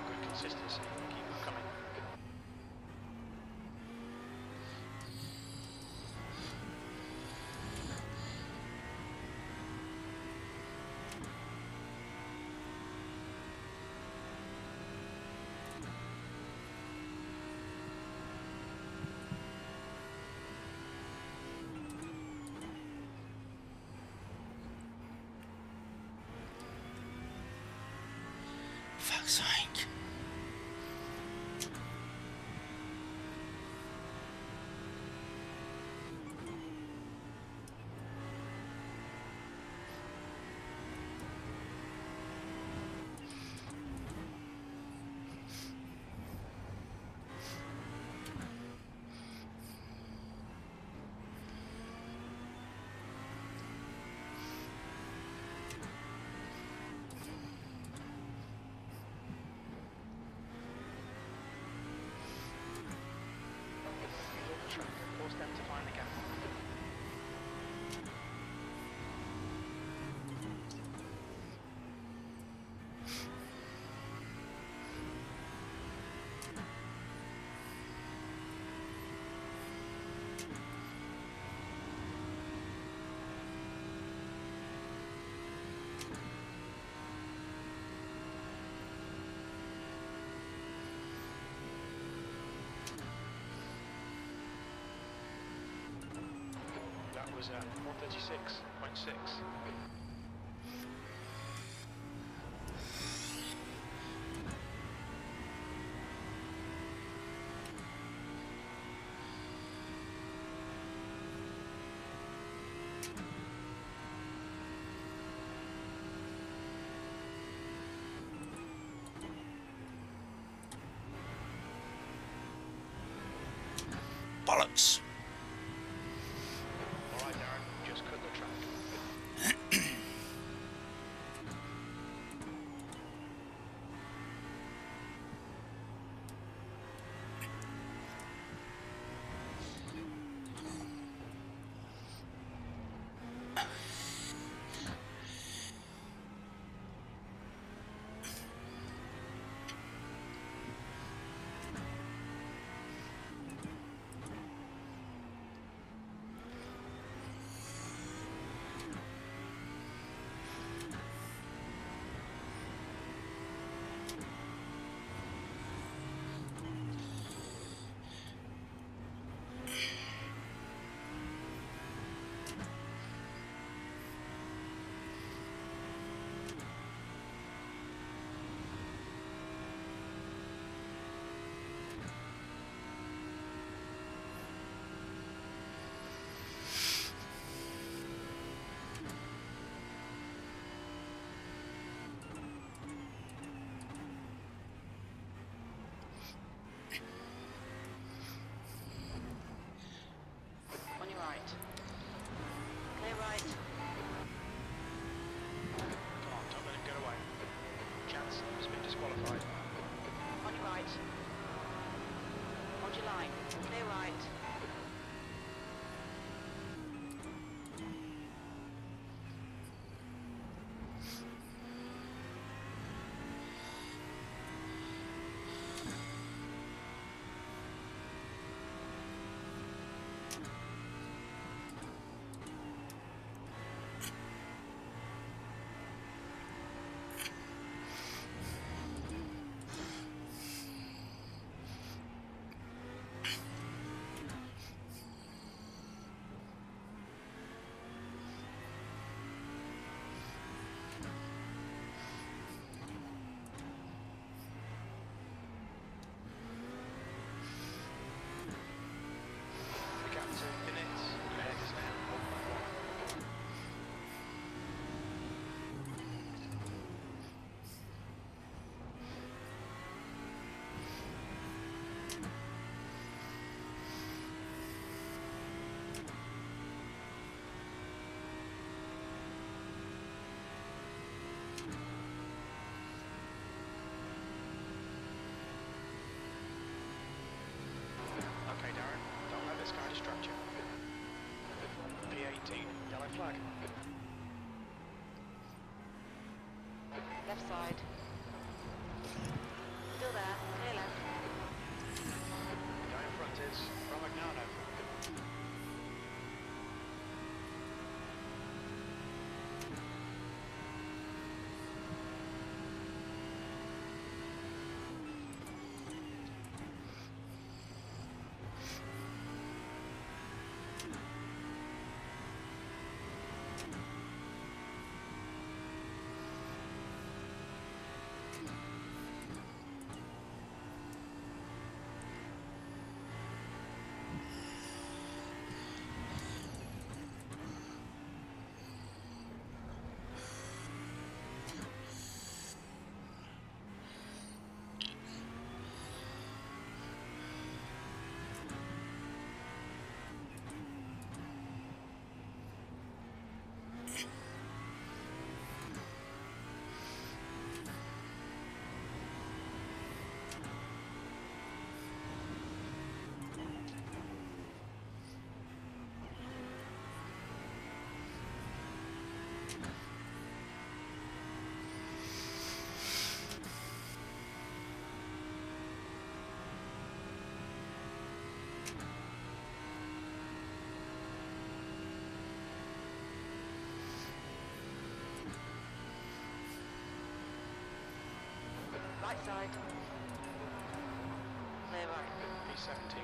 Good consistency. Keep them coming. Fuck's sake. Track. Force them to find the gap. That was 136.6. works. Alright, Darren, just cut the track. On your right. Clear right. Come on, don't let him get away. Chance has been disqualified. On your right. Hold your line. Clear right. The gap to minutes ahead is now 1.1. Okay, Darren, don't let this guy distract you. P18, yellow flag. Left side. Still there. Clear left. The guy in front is Romagnano. Right side. Clear right. P17.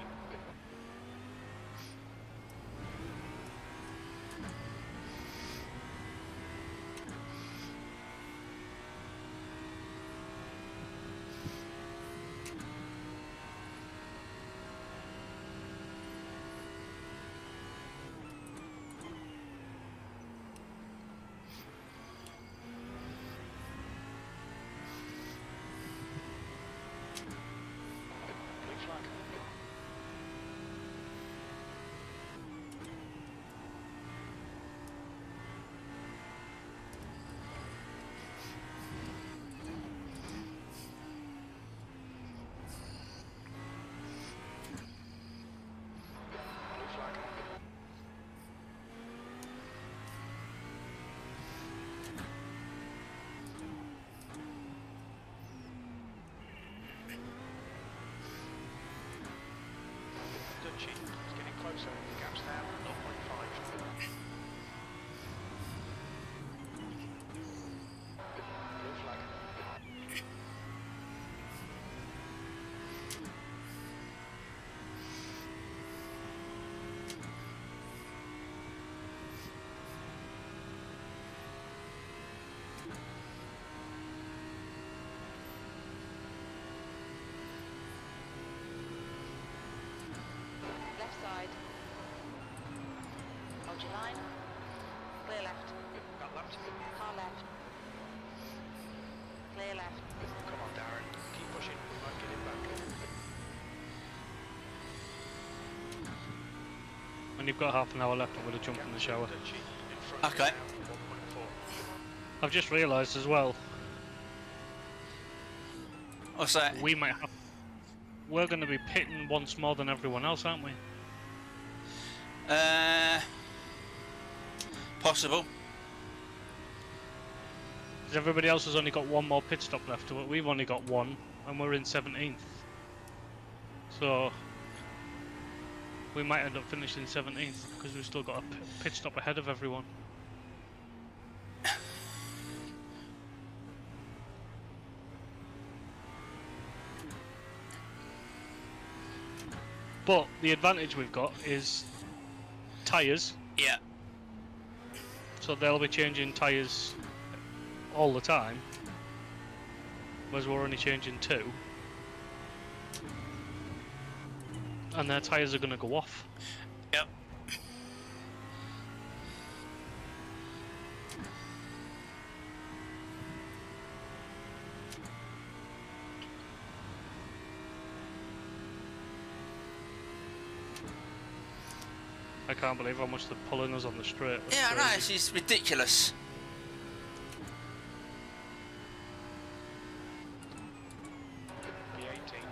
Blue flag. left. Come on, Darren. Keep pushing. We might get him back. When you've got half an hour left, I'm going to jump in the shower. Okay. I've just realised as well, What's that? we're going to be pitting once more than everyone else, aren't we? Possible. Because everybody else has only got one more pit stop left, but we've only got one, and we're in 17th. So we might end up finishing 17th because we've still got a pit stop ahead of everyone. But the advantage we've got is tyres, Yeah. so they'll be changing tyres all the time, whereas we're only changing 2. And their tyres are going to go off. Yep. I can't believe how much they're pulling us on the straight. That's Yeah, I know, crazy. it's ridiculous. P18.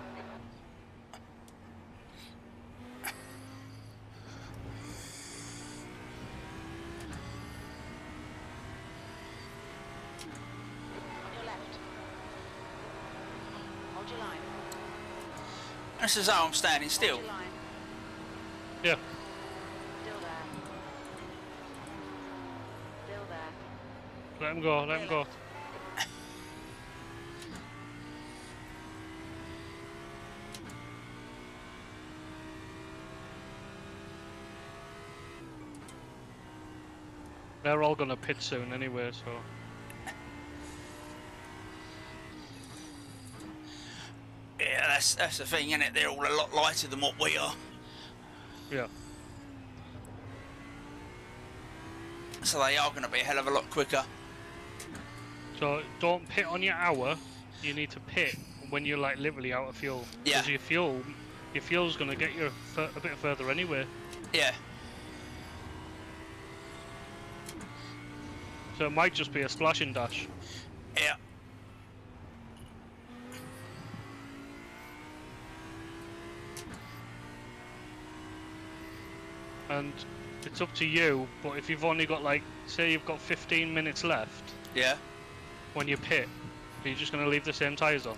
On your left. Hold your line. This is how I'm standing still. Hold your line. Yeah. Still there. Still there. Let him go, let him go. They're all gonna pit soon anyway, so... Yeah, that's the thing, innit? They're all a lot lighter than what we are. Yeah. So they are going to be a hell of a lot quicker. So don't pit on your hour, you need to pit when you're like literally out of fuel. Yeah. Because your fuel's gonna get you a bit further anyway. Yeah. So it might just be a splash and dash. Yeah. And it's up to you, but if you've only got like, say you've got 15 minutes left Yeah. when you pit, are you just going to leave the same tyres on?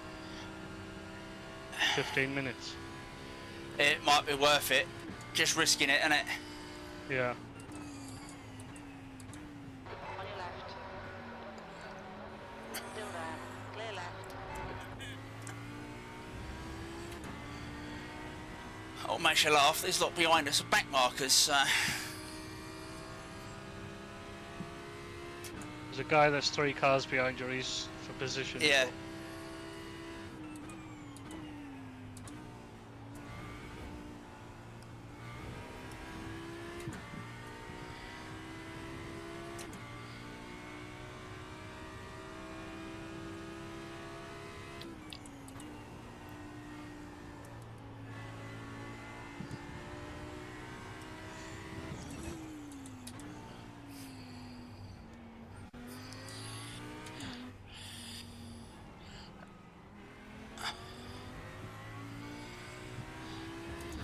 15 minutes. It might be worth it. Just risking it, innit? Yeah. On your left. Still there. Clear left. Oh, makes you laugh. There's a lot behind us, back markers. There's a guy that's 3 cars behind you, he's for position. Yeah.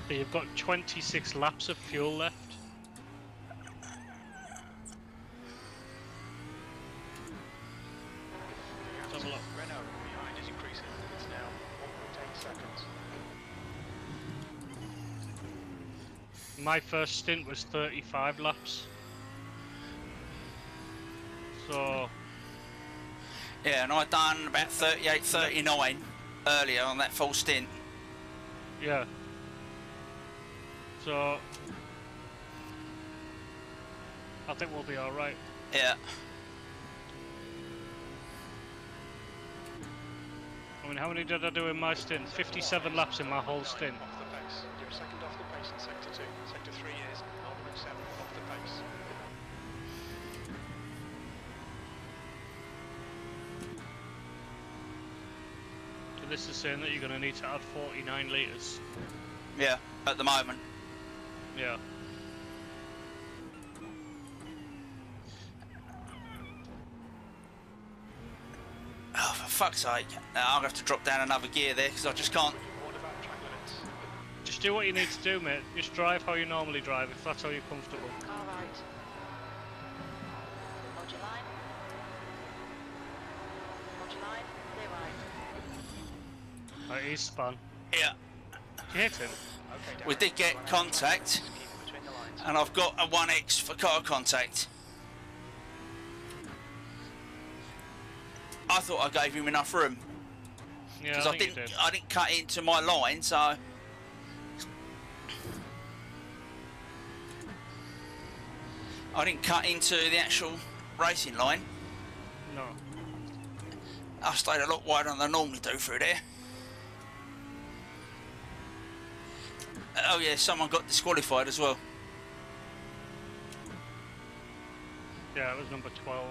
So you've got 26 laps of fuel left. Let's have a look. Renault behind is increasing. It's now 1.8 seconds. My first stint was 35 laps. So, Yeah, and I done about 38, 39 earlier on that full stint. yeah. So, I think we'll be alright. Yeah. I mean, how many did I do in my stint? 57 laps in my whole stint. Off the pace. You're a second off the pace in sector 2. Sector 3 is 0.7 off the pace. this is saying that you're going to need to add 49 litres. Yeah, at the moment. Yeah. Oh, for fuck's sake. Now I'm going to have to drop down another gear there because I just can't. What about track limits? Just do what you need to do, mate. Just drive how you normally drive, if that's how you're comfortable. Car right. Hold your line. Hold your line. Clear right. Right, he's spun. Yeah, Did you hit him? Okay, we Darren, did get run out of contact, track limits, keep it between the lines. and I've got a 1X for car contact. I thought I gave him enough room Yeah, because I I think you didn't. did. I didn't cut into my line, so I didn't cut into the actual racing line. No. I stayed a lot wider than I normally do through there. Oh yeah, someone got disqualified as well. Yeah, it was number 12.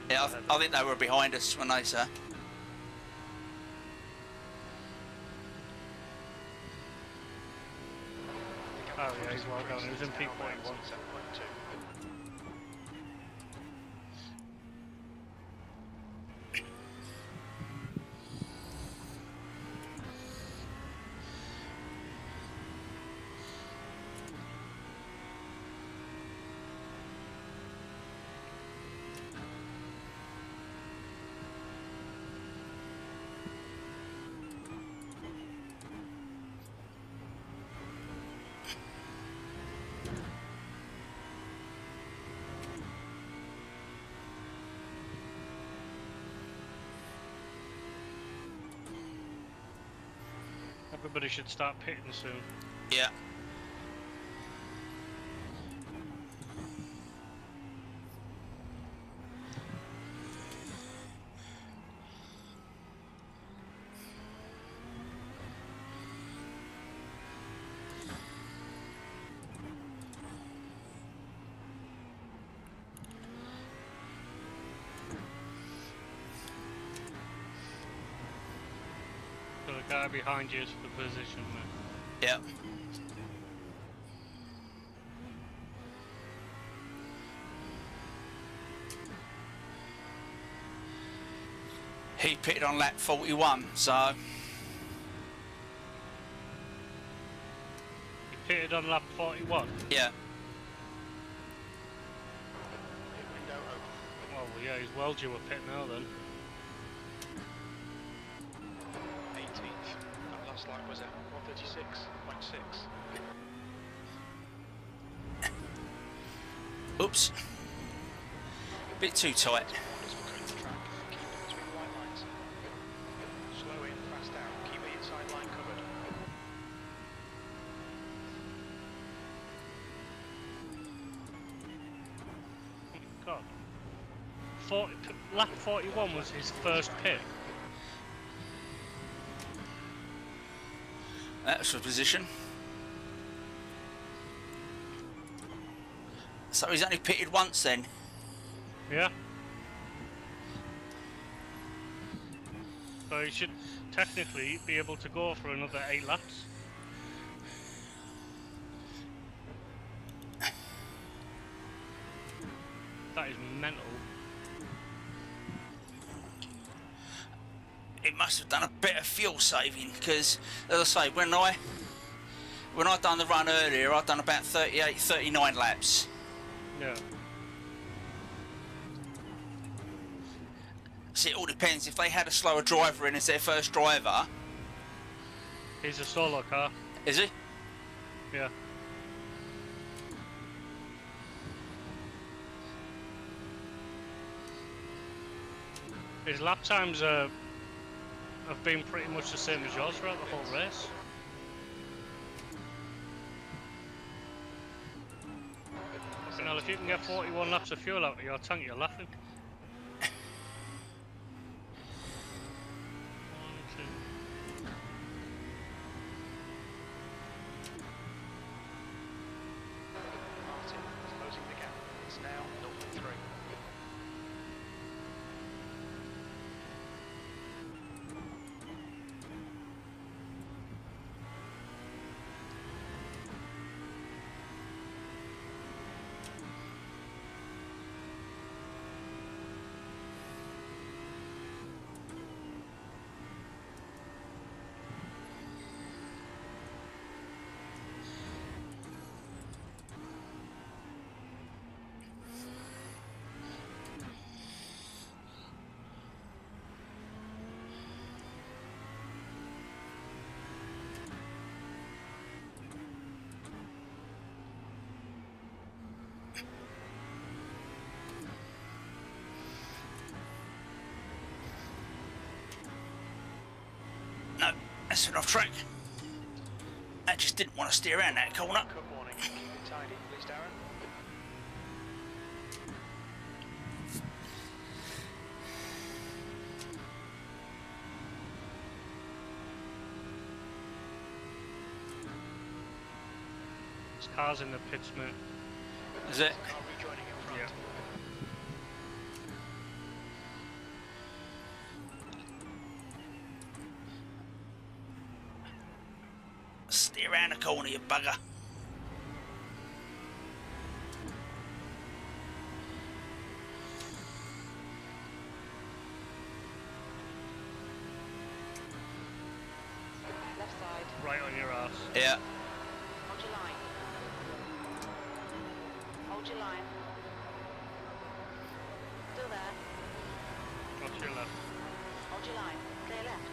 Yeah, I think they were behind us when they said. Oh yeah, he's well done. He was in P41. 7.2. Everybody should start pitting soon. Yeah. So the guy behind you is for the position, mate. Yeah. He pitted on lap 41, so He pitted on lap 41. yeah. Pit window open. Oh well, yeah, he's well due a pit now then. 18th. That last lap was at 136.6. Oops. Bit too tight. Corners between the track. Keep it between the white lines. Slow in, fast out. Keep the inside line covered. God. Lap 41 was his first pit. That's the position. So he's only pitted once then. Yeah. So he should technically be able to go for another 8 laps. That is mental. It must have done a bit of fuel saving because, as I say, when I done the run earlier, I'd done about 38, 39 laps. Yeah. See, it all depends. If they had a slower driver in as their first driver, He's a solo car. is he? Yeah. His lap times have been pretty much the same as yours throughout the whole race. Fucking hell, if you can get 41 laps of fuel out of your tank, you're laughing. Martin is closing the gap. It's now 0.3. No, that's an off track. I just didn't want to steer around that corner. Cut warning. Keep it tidy, please, Darren. There's cars in the pits, mate. Is it? Car rejoining in front. Yeah. Steer around the corner, you bugger. Left side. Right on your ass. Yeah. Hold your line. Hold your line. Still there. Watch your left. Hold your line. Clear left.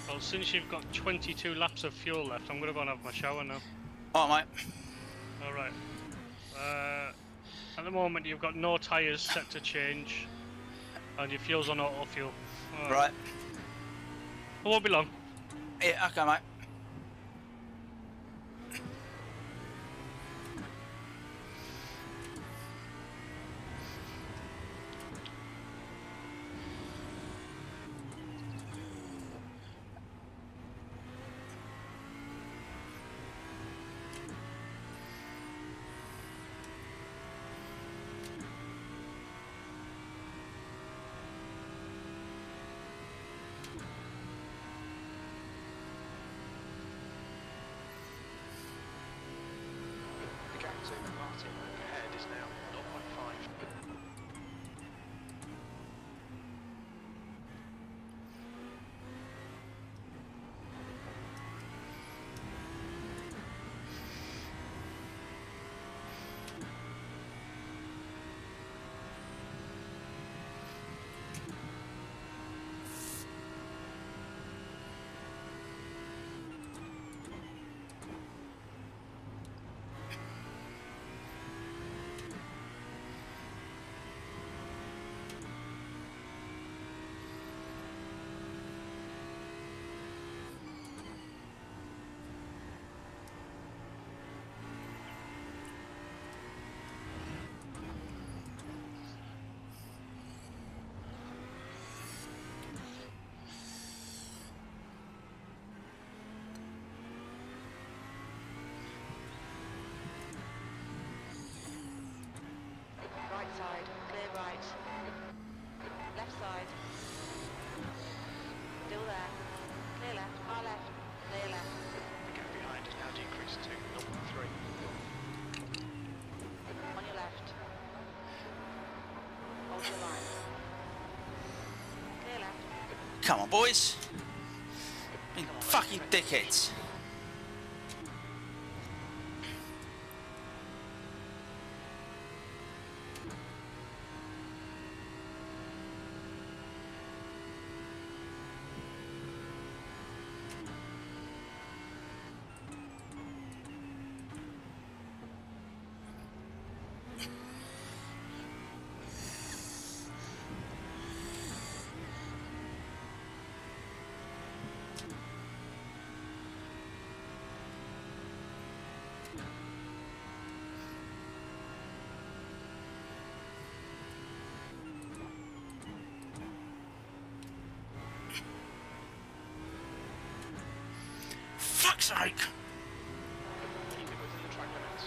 Well, since you've got 22 laps of fuel left, I'm going to go and have my shower now. Alright, mate. Alright. At the moment, you've got no tyres set to change, and your fuel's on auto fuel. Right. It won't be long. Yeah, okay, mate. The gap to Martin ahead is now 0.5. Right side. Clear right. Left side. Still there. Clear left. Far left. Clear left. The gap behind has now decreased to 0.3. On your left. Hold your line. Clear left. Come on, boys. You fucking dickheads. Fuck's sake. Keep it within the track limits.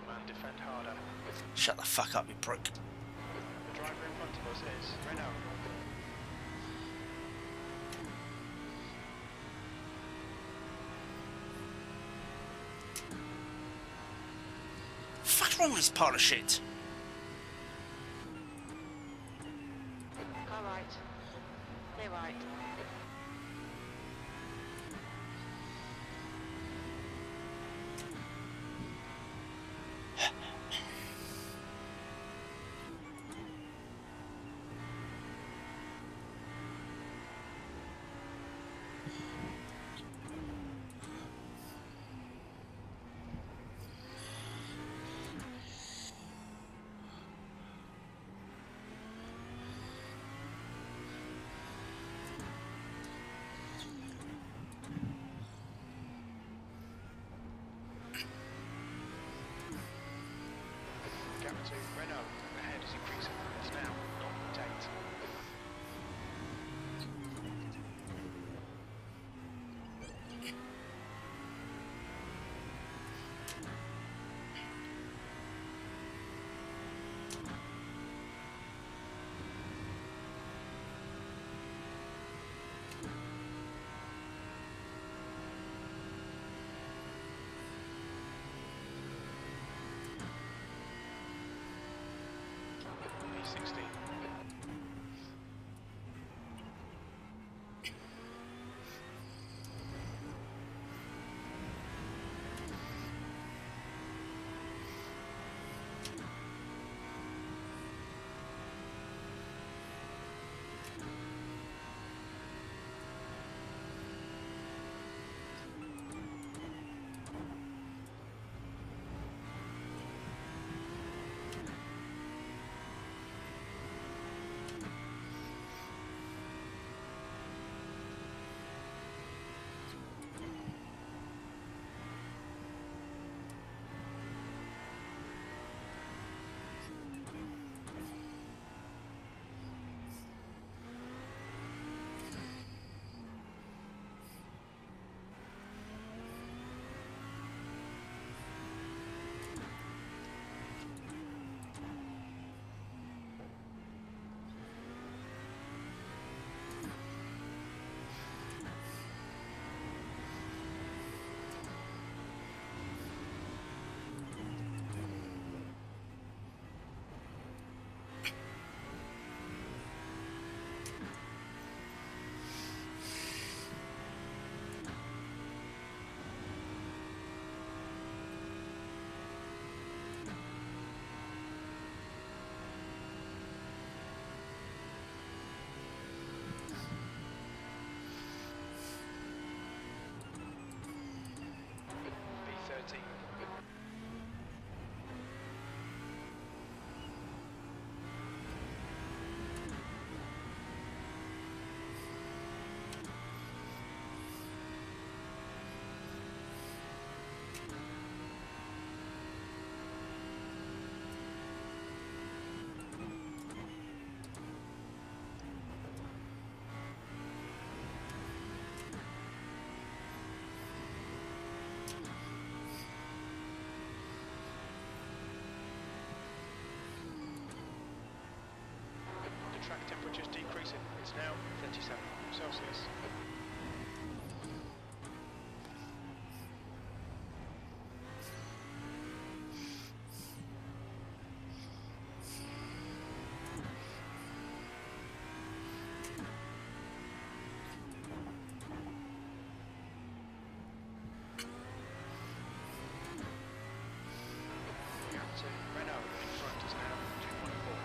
calm and defend harder. Shut the fuck up, you prick. The driver in front of us is Renault. What's wrong with this pile of shit? Car right. Clear right. Gap to Renault. Ahead is increasing. It's now 0.8. P16. B13. The track temperature's decreasing. It's now 37 Celsius. Gap to Renault in front is now 2.4.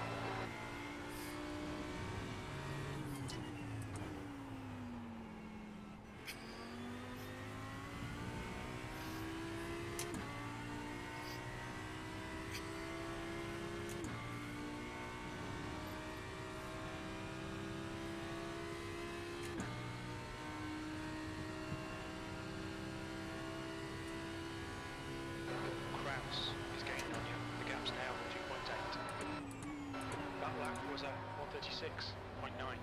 Kraus is gaining on you. The gap's now 2.8. That lap was at 136.9.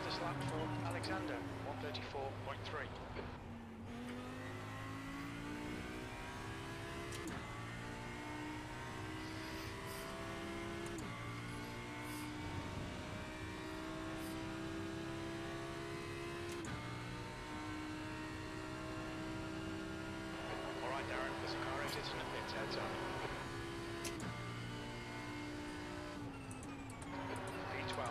fastest lap for Alexander, 1:34.3. All right, Darren, there's a car exit and a pit, heads up. P12.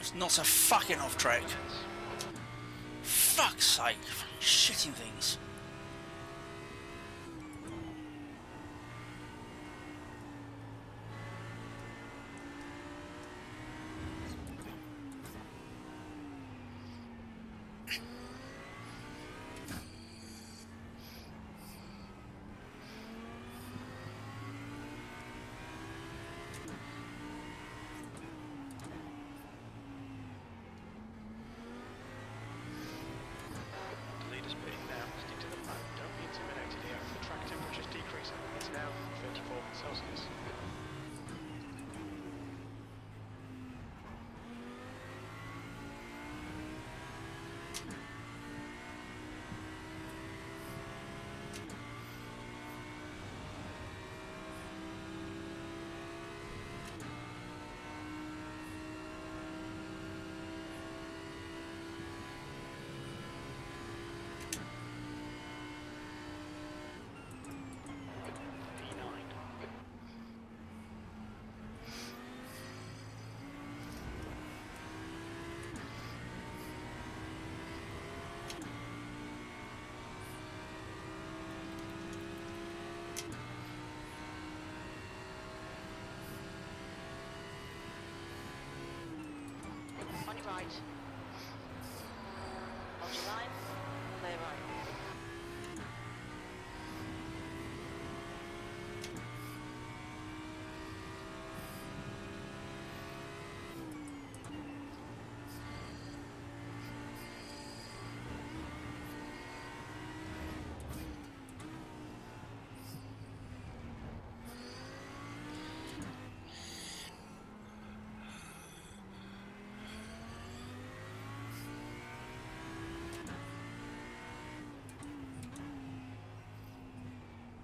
It's not so fucking off track. Fuck's sake, shitting things. The leader's pitting now. Stick to the plan. Don't be intimidated here. The track temperature's decreasing. It's now 34 Celsius. P9. On your right. Hold your line. Clear right.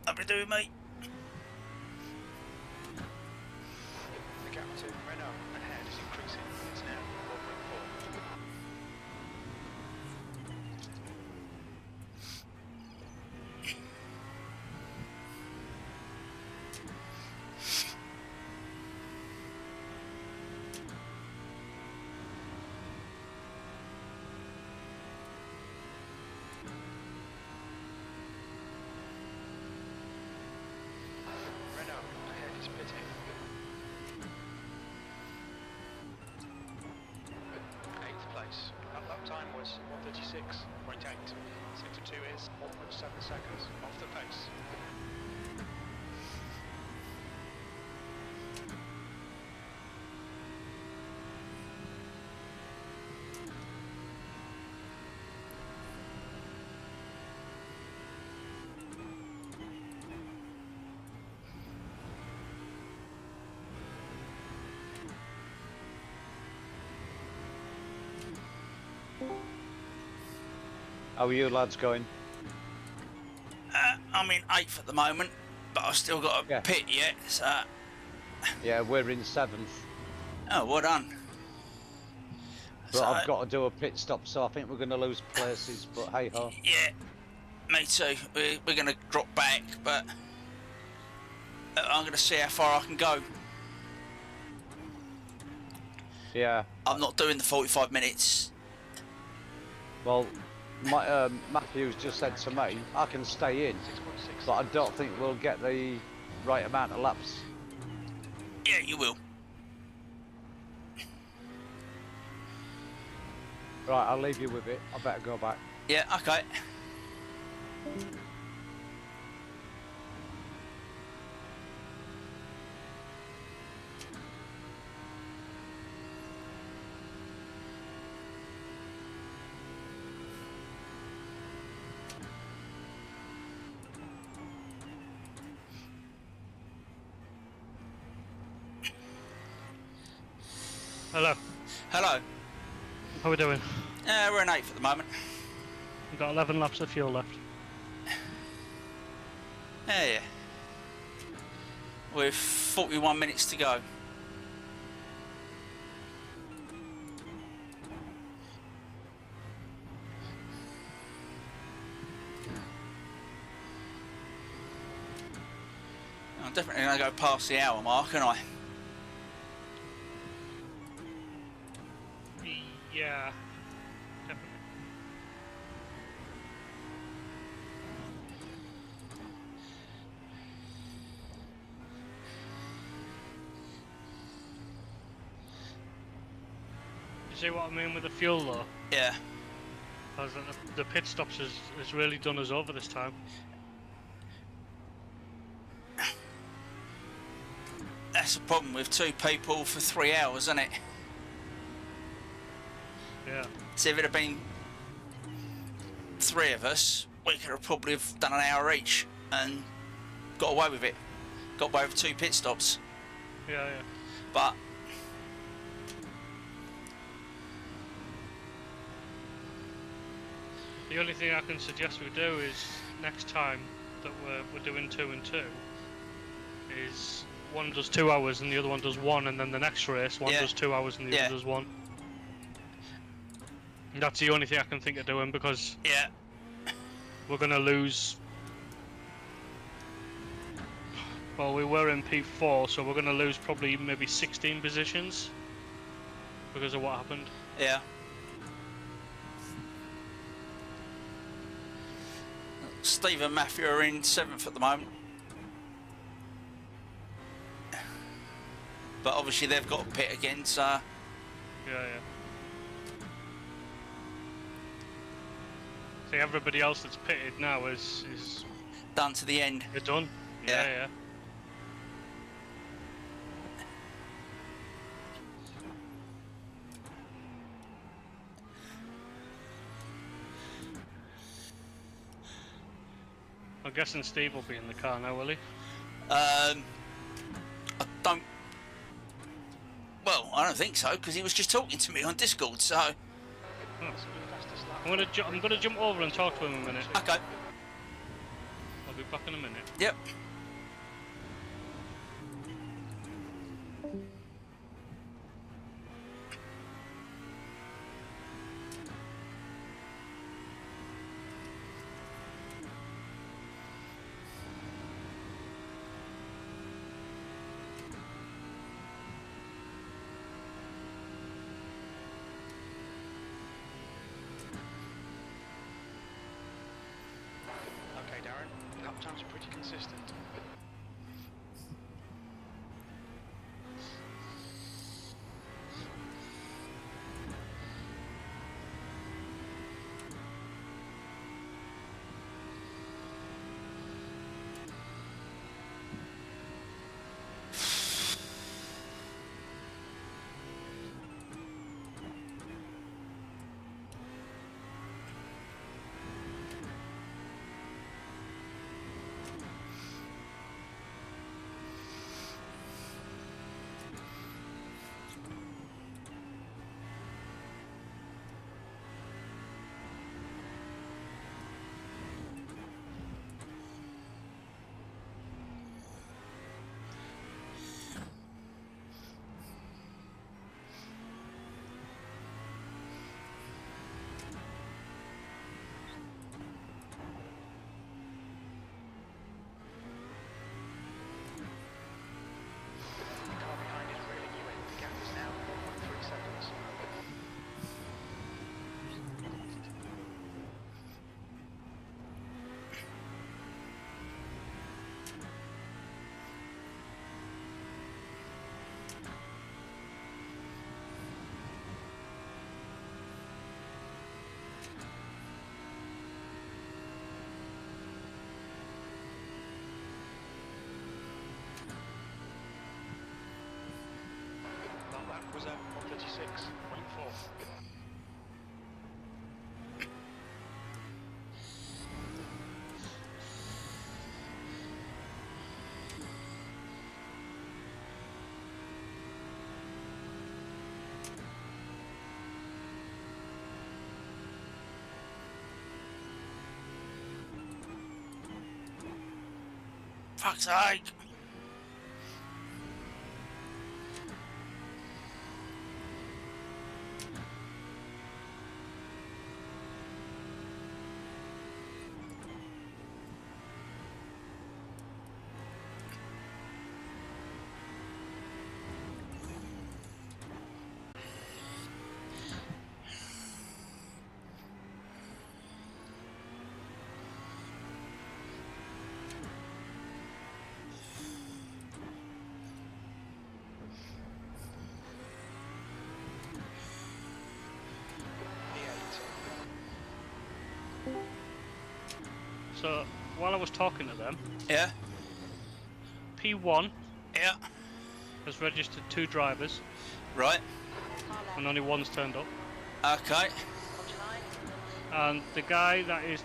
What are we doing, mate? The gap to Renault ahead is increasing. It's now 4.4. Renault ahead is pitting. 8th place. That lap time was 1:36.8. Sector 2 is 1.7 seconds off the pace. How are you lads going? I'm in 8th at the moment, but I've still got a Yeah. pit yet, so... Yeah, we're in 7th. Oh, well done. But So, I've got to do a pit stop, so I think we're going to lose places, but hey ho. yeah, me too. We're going to drop back, but I'm going to see how far I can go. Yeah, I'm not doing the 45 minutes. well, Matthew's just said to me, I can stay in, 6.6. but I don't think we'll get the right amount of laps. Yeah, you will. Right, I'll leave you with it. I better go back. Yeah, okay. Hello. Hello. How we doing? We're in 8th at the moment. We've got 11 laps of fuel left. Yeah. With 41 minutes to go. I'm definitely going to go past the hour mark, aren't I? Yeah, definitely. You see what I mean with the fuel though? Yeah. Because the pit stops has really done us over this time. That's the problem with 2 people for 3 hours, isn't it? Yeah. So if it had been 3 of us, we could have probably have done an hour each and got away with it. Got away with 2 pit stops. Yeah. But The only thing I can suggest we do is next time that we're doing 2 and 2 is one does 2 hours and the other one does 1, and then the next race one does 2 hours and the other does 1. And that's the only thing I can think of doing, because we're gonna lose. Well, we were in P4, so we're gonna lose probably maybe 16 positions because of what happened. yeah. Steve and Matthew are in 7th at the moment. But obviously they've got a pit again, so Yeah. See, everybody else that's pitted now is done to the end. they're done. Yeah. Yeah. I'm guessing Steve will be in the car now, will he? I don't. Well, I don't think so, because he was just talking to me on Discord. So I'm gonna jump over and talk to him a minute. okay. I'll be back in a minute. Yep. Okay, Darren, lap times are pretty consistent. 46.4. Fuck's sake! So while I was talking to them, Yeah, P1 yeah, has registered 2 drivers right, Far left. and only one's turned up. okay, Hold your line. And the guy that is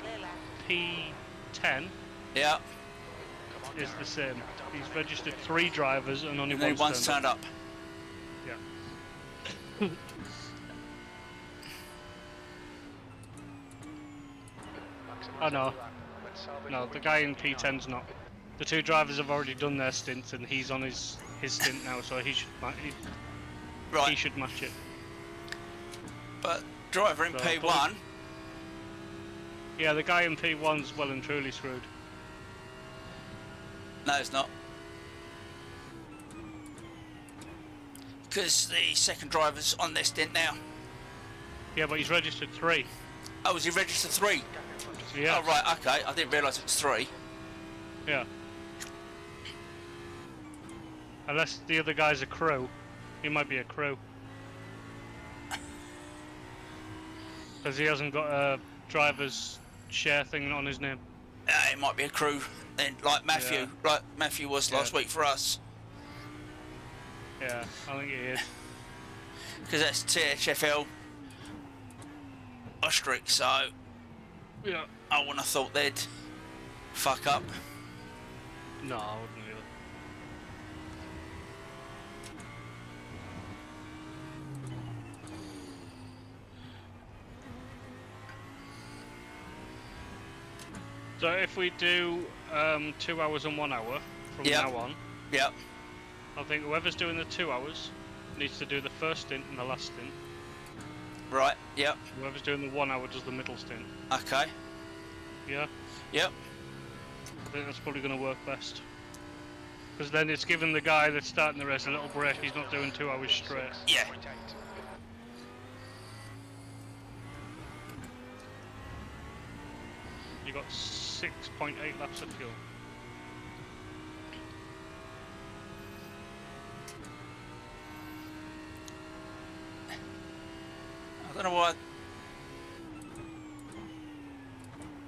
Clear left. P10 yeah, Come on, is Darren. the same. Don't He's panic. registered 3 drivers and only and then one's one's turned up. turned up. Yeah. Maximise Oh no, every lap. Let's salvage no, what the we guy can in from the P10's not. The 2 drivers have already done their stints and he's on his stint now, so he should he Right, should match it. but driver in So, P1, Yeah, the guy in P1's well and truly screwed. no, it's not. Because the second driver's on their stint now. Yeah, but he's registered 3. Oh, was he registered 3? gap in front of Yeah. Oh, right, okay. I didn't realise it was 3. Yeah. Unless the other guy's a crew. He might be a crew. Because he hasn't got a driver's share thing on his name. It might be a crew then, like Matthew, Yeah. like Matthew was last Yeah. week for us. Yeah, I think he is. Because that's THFL Ostrich, so Yeah. I wouldn't have thought they'd fuck up. No, I wouldn't either. So if we do 2 hours and 1 hour from Yep. now on, Yep, I think whoever's doing the 2 hours needs to do the first stint and the last stint. right, yep, Whoever's doing the 1 hour does the middle stint. okay, Yeah, yep, I think that's probably going to work best. Because then it's giving the guy that's starting the race a little break. He's not doing 2 hours straight. yeah. 6.8. You got 6.8 laps of fuel. I don't know why.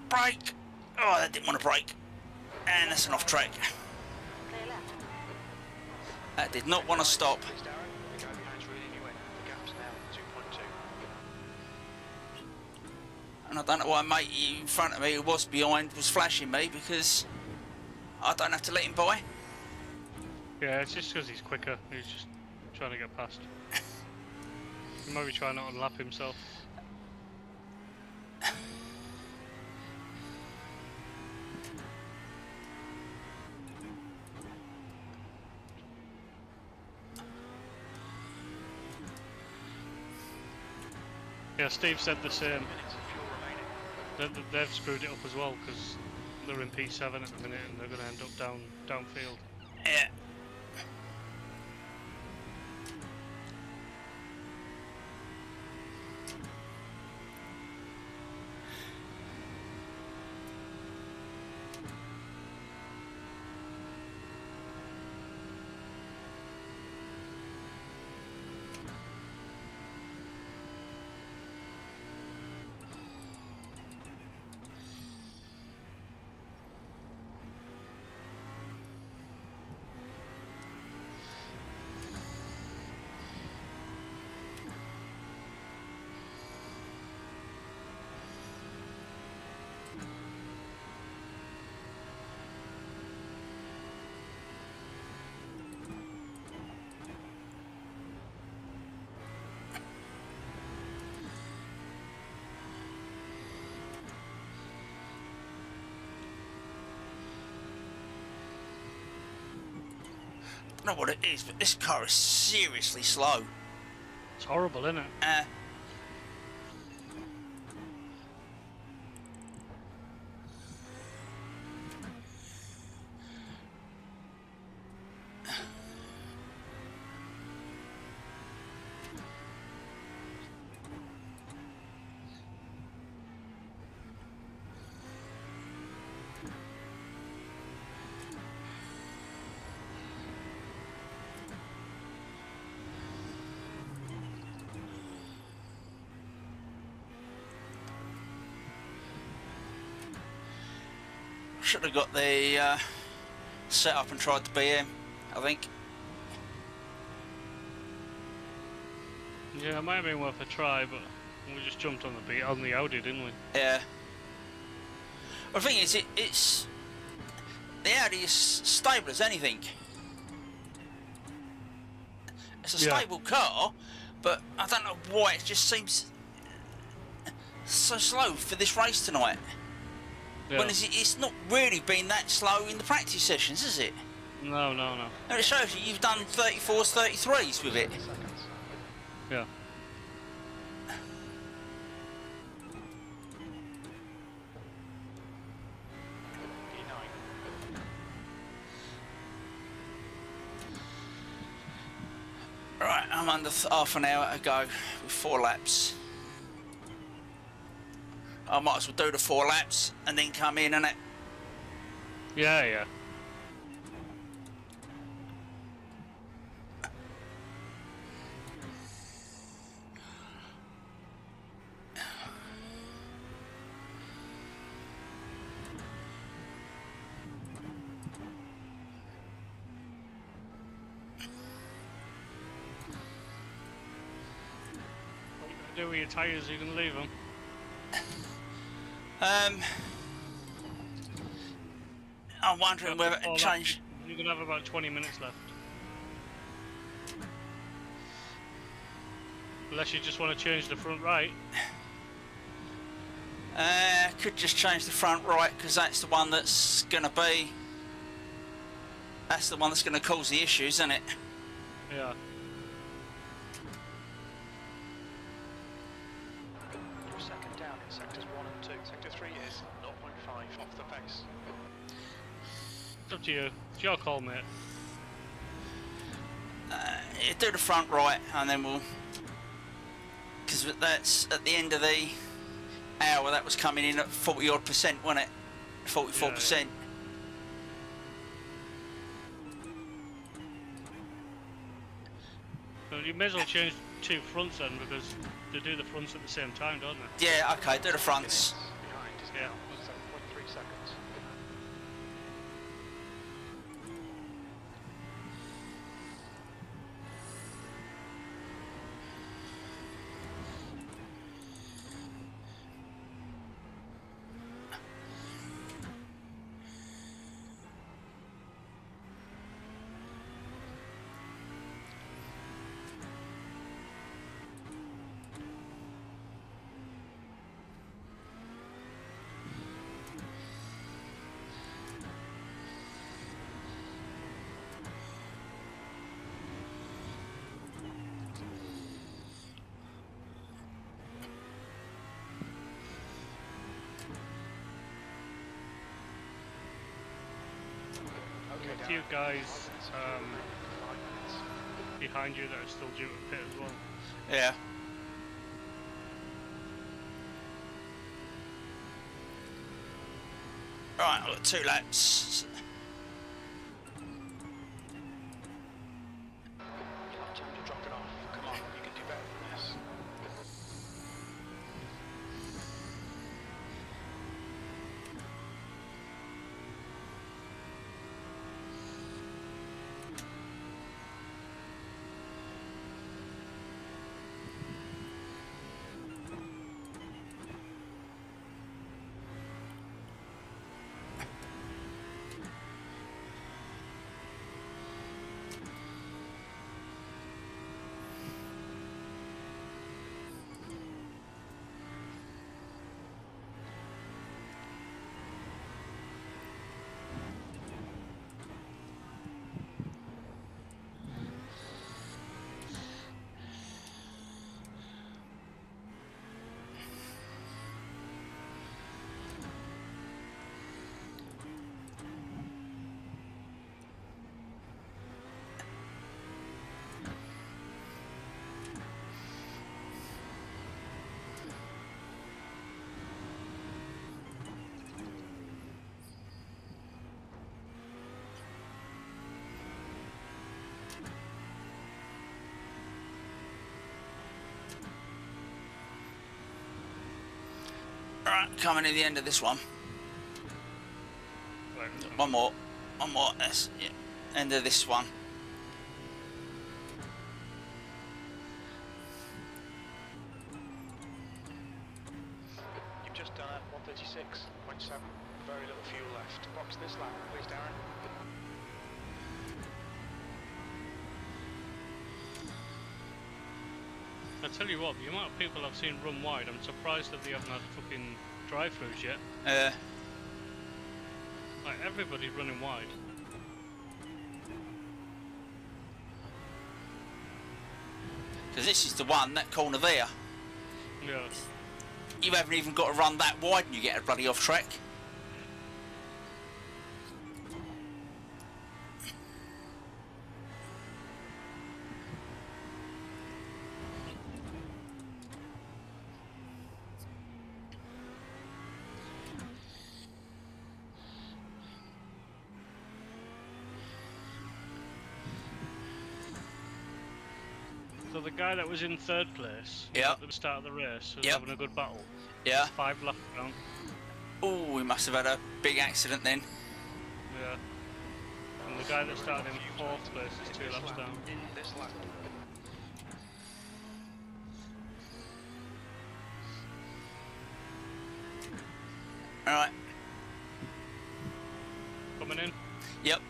Brake! Oh, that didn't want to brake. And that's an off track. Clear left. That did not want to stop. Please, Darren. The guy behind's reeling you in. The gap's now 2.2. And I don't know why mate in front of me who was behind was flashing me because I don't have to let him by. Yeah, it's just because he's quicker. He's just trying to get past. He might be trying not to lap himself. Yeah, Steve said the same. Minutes of fuel remaining. They've screwed it up as well because they're in P7 at the minute and they're going to end up downfield. Yeah. I don't know what it is, but this car is seriously slow. It's horrible, isn't it? Should have got the set up and tried the BM, I think. Yeah, it might have been worth a try, but we just jumped on the Audi, didn't we? Yeah. Well, the thing is, it's the Audi is stable as anything. It's a Yeah. stable car, but I don't know why it just seems so slow for this race tonight. Yeah. When it's not really been that slow in the practice sessions, is it? No. And it shows you you've done 34s, 33s with it. Seconds. Yeah. P9. Right, I'm under half an hour to go with 4 laps. I might as well do the 4 laps and then come in and it. Yeah. What you gonna do with your tyres? You can leave them. I'm wondering whether to change. You can have about 20 minutes left. Unless you just want to change the front right. Could just change the front right because that's the one that's going to be. That's the one that's going to cause the issues, isn't it? Yeah. You're second down in sectors 1 and 2. Sector 3 is 0.5 off the pace. It's up to you. It's your call, mate. Do the front right and then we'll. Because that's at the end of the hour, that was coming in at 40 odd %, wasn't it? 44%. Yeah. So you may as well change 2 fronts then, because they do the fronts at the same time, don't they? Yeah, okay, do the fronts. Behind is Yeah. now 7.3 seconds. A few guys behind you that are still due to pit as well. Yeah. Right, I've got 2 laps. You'll have time to drop it off. Come on, you can do better than this. Alright, coming to the end of this one. Right, One more. That's yeah. End of this one. You've just done at 136.7. Very little fuel left. Box this lap, please, Darren. I tell you what, the amount of people I've seen run wide, I'm surprised that they haven't had fucking drive-throughs yet. Like, everybody's running wide. Because this is the one, that corner there. Yeah. You haven't even got to run that wide and you get a bloody off track. So the guy that was in third place Yep. at the start of the race was Yep. having a good battle. Yeah. 5 laps down. Oh, we must have had a big accident then. Yeah. And the guy that started in fourth place is 2 laps down. In this lap. Alright. Coming in. Yep.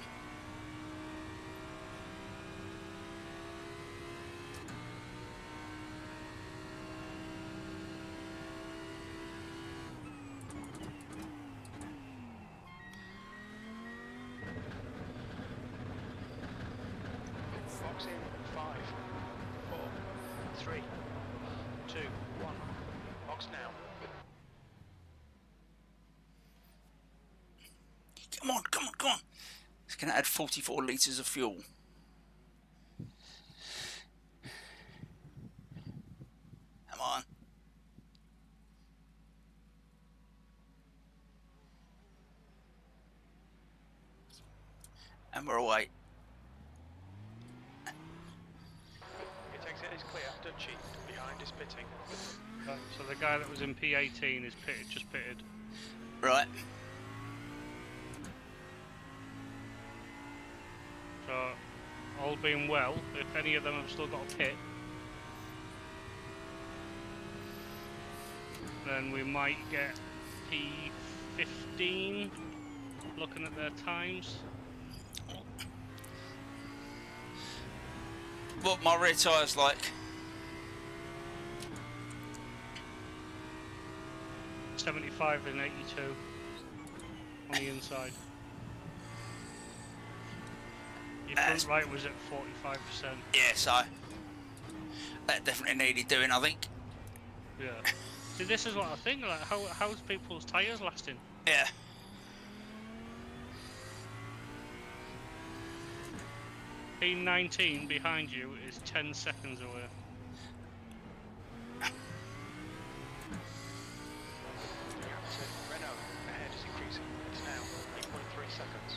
Box in 5, 4, 3, 2, 1. Box now. Come on, come on, come on. It's going to add 44 litres of fuel. Come on. And we're away. It exit is clear. Dutchy behind is pitting. Right, so the guy that was in P18 is pitted, just pitted. Right. So, all being well, if any of them have still got a pit, then we might get P15, looking at their times. What my rear tyre's like? 75 and 82 on the inside. Your front right was at 45%. Yeah, so that definitely needed doing, I think. Yeah. See, this is what I think. Like, how's people's tyres lasting? Yeah. P19 behind you is 10 seconds away. The gap to Renault ahead is increasing. It's now 8.3 seconds.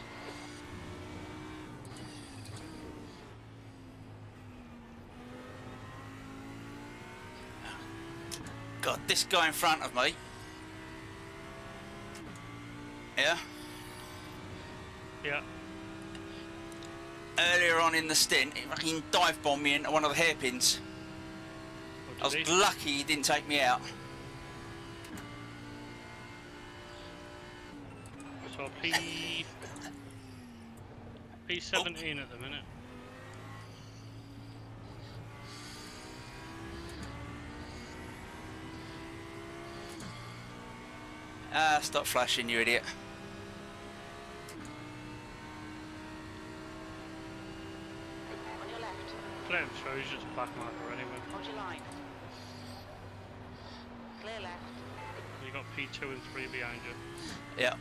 God, this guy in front of me. Yeah. Yeah. Earlier on in the stint, he fucking dive bombed me into one of the hairpins. What I was did he? lucky he didn't take me out. So P17 at the minute. Ah, stop flashing, you idiot. On your left. Let him show, he's just a back marker anyway. Hold your line. Clear left. You got P2 and 3 behind you. Yeah.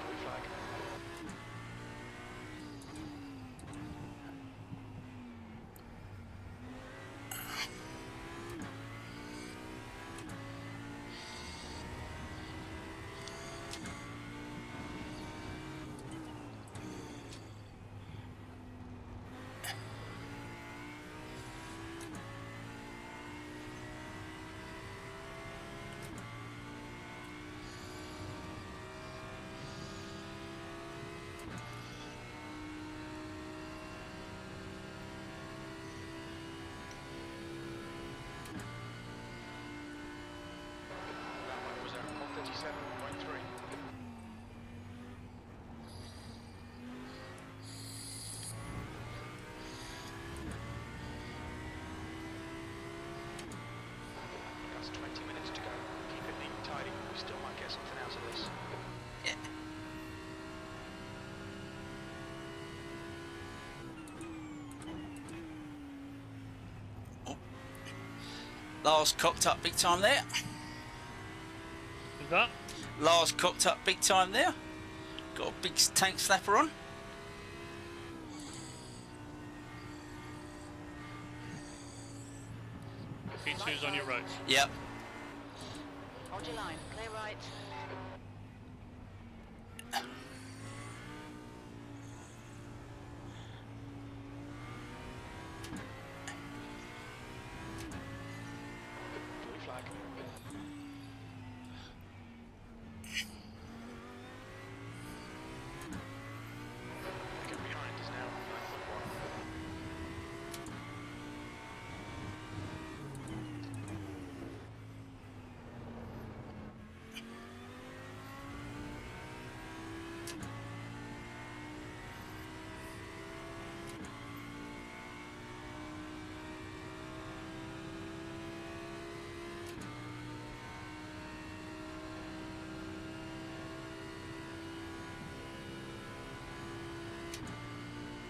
Blue flag. to this. Yeah. Oh. Lars cocked up big time there. Is that? Lars cocked up big time there. Got a big tank slapper on. P2's on your right. Yep. Hold your line. Clear right. Blue flag. Get behind us now. 9.1.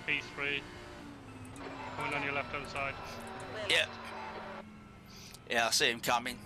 P3. Coming on your left hand side. Clear Yep. left. Yeah, I see him coming.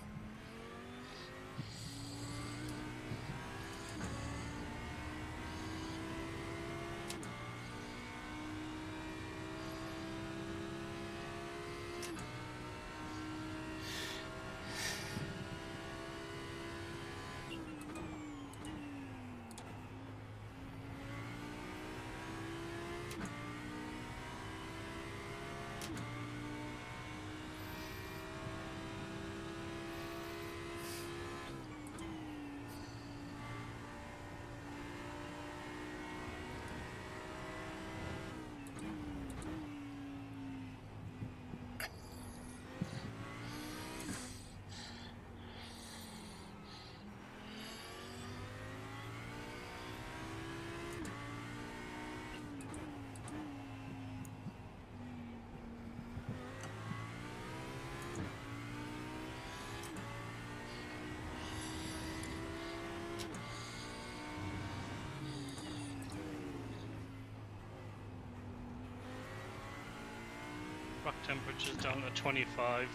Rock temperature's down to 25.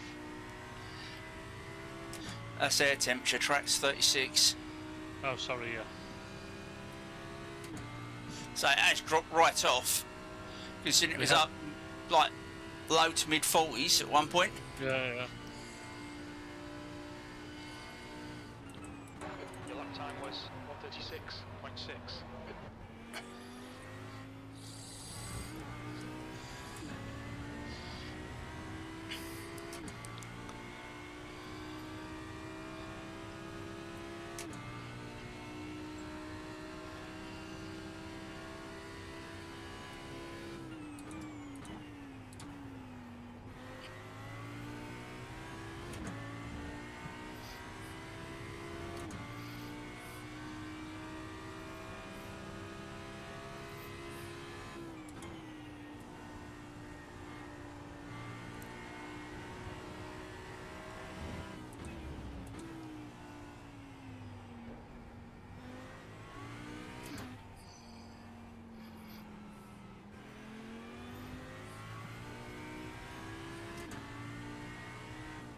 That's air temperature. Track's 36. Oh, sorry, yeah. So it has dropped right off. Considering it was Yeah. up like low to mid 40s at one point. Yeah, yeah. Your lap time was 1:36.6.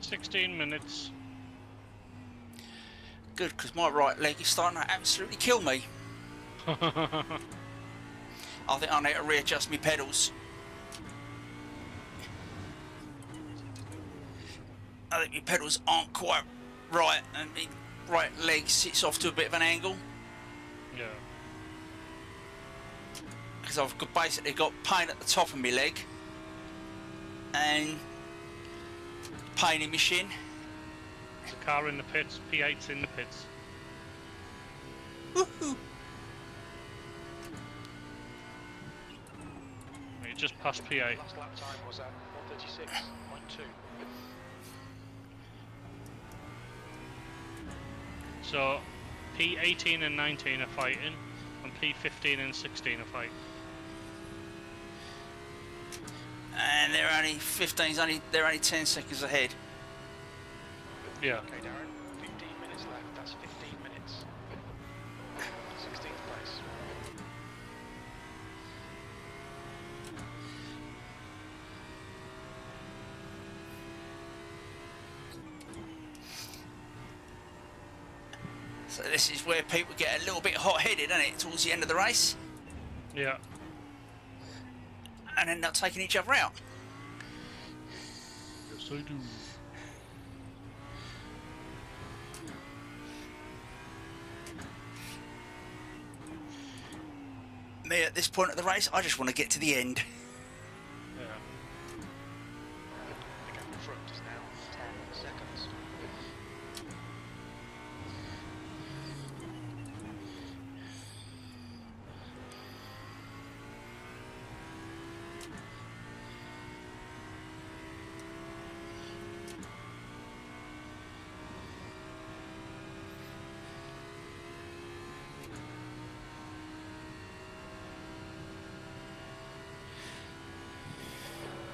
"16 minutes. Good, because my right leg is starting to absolutely kill me. I think I need to readjust my pedals. I think my pedals aren't quite right, and my right leg sits off to a bit of an angle. Yeah. Because I've basically got pain at the top of my leg and pain in my shin. There's a car in the pits. P8's in the pits. Woohoo! You just passed P8. Last lap time was at 1:36.2. So P18 and 19 are fighting, and P15 and 16 are fighting. And they're only 15s, they're only 10 seconds ahead. Yeah. Okay, Darren, 15 minutes left. That's 15 minutes. 16th place. So this is where people get a little bit hot-headed, isn't it, towards the end of the race, Yeah. and end up taking each other out. Yes, I do. Me, at this point of the race, I just want to get to the end. Yeah. The gap in front is now 10 seconds.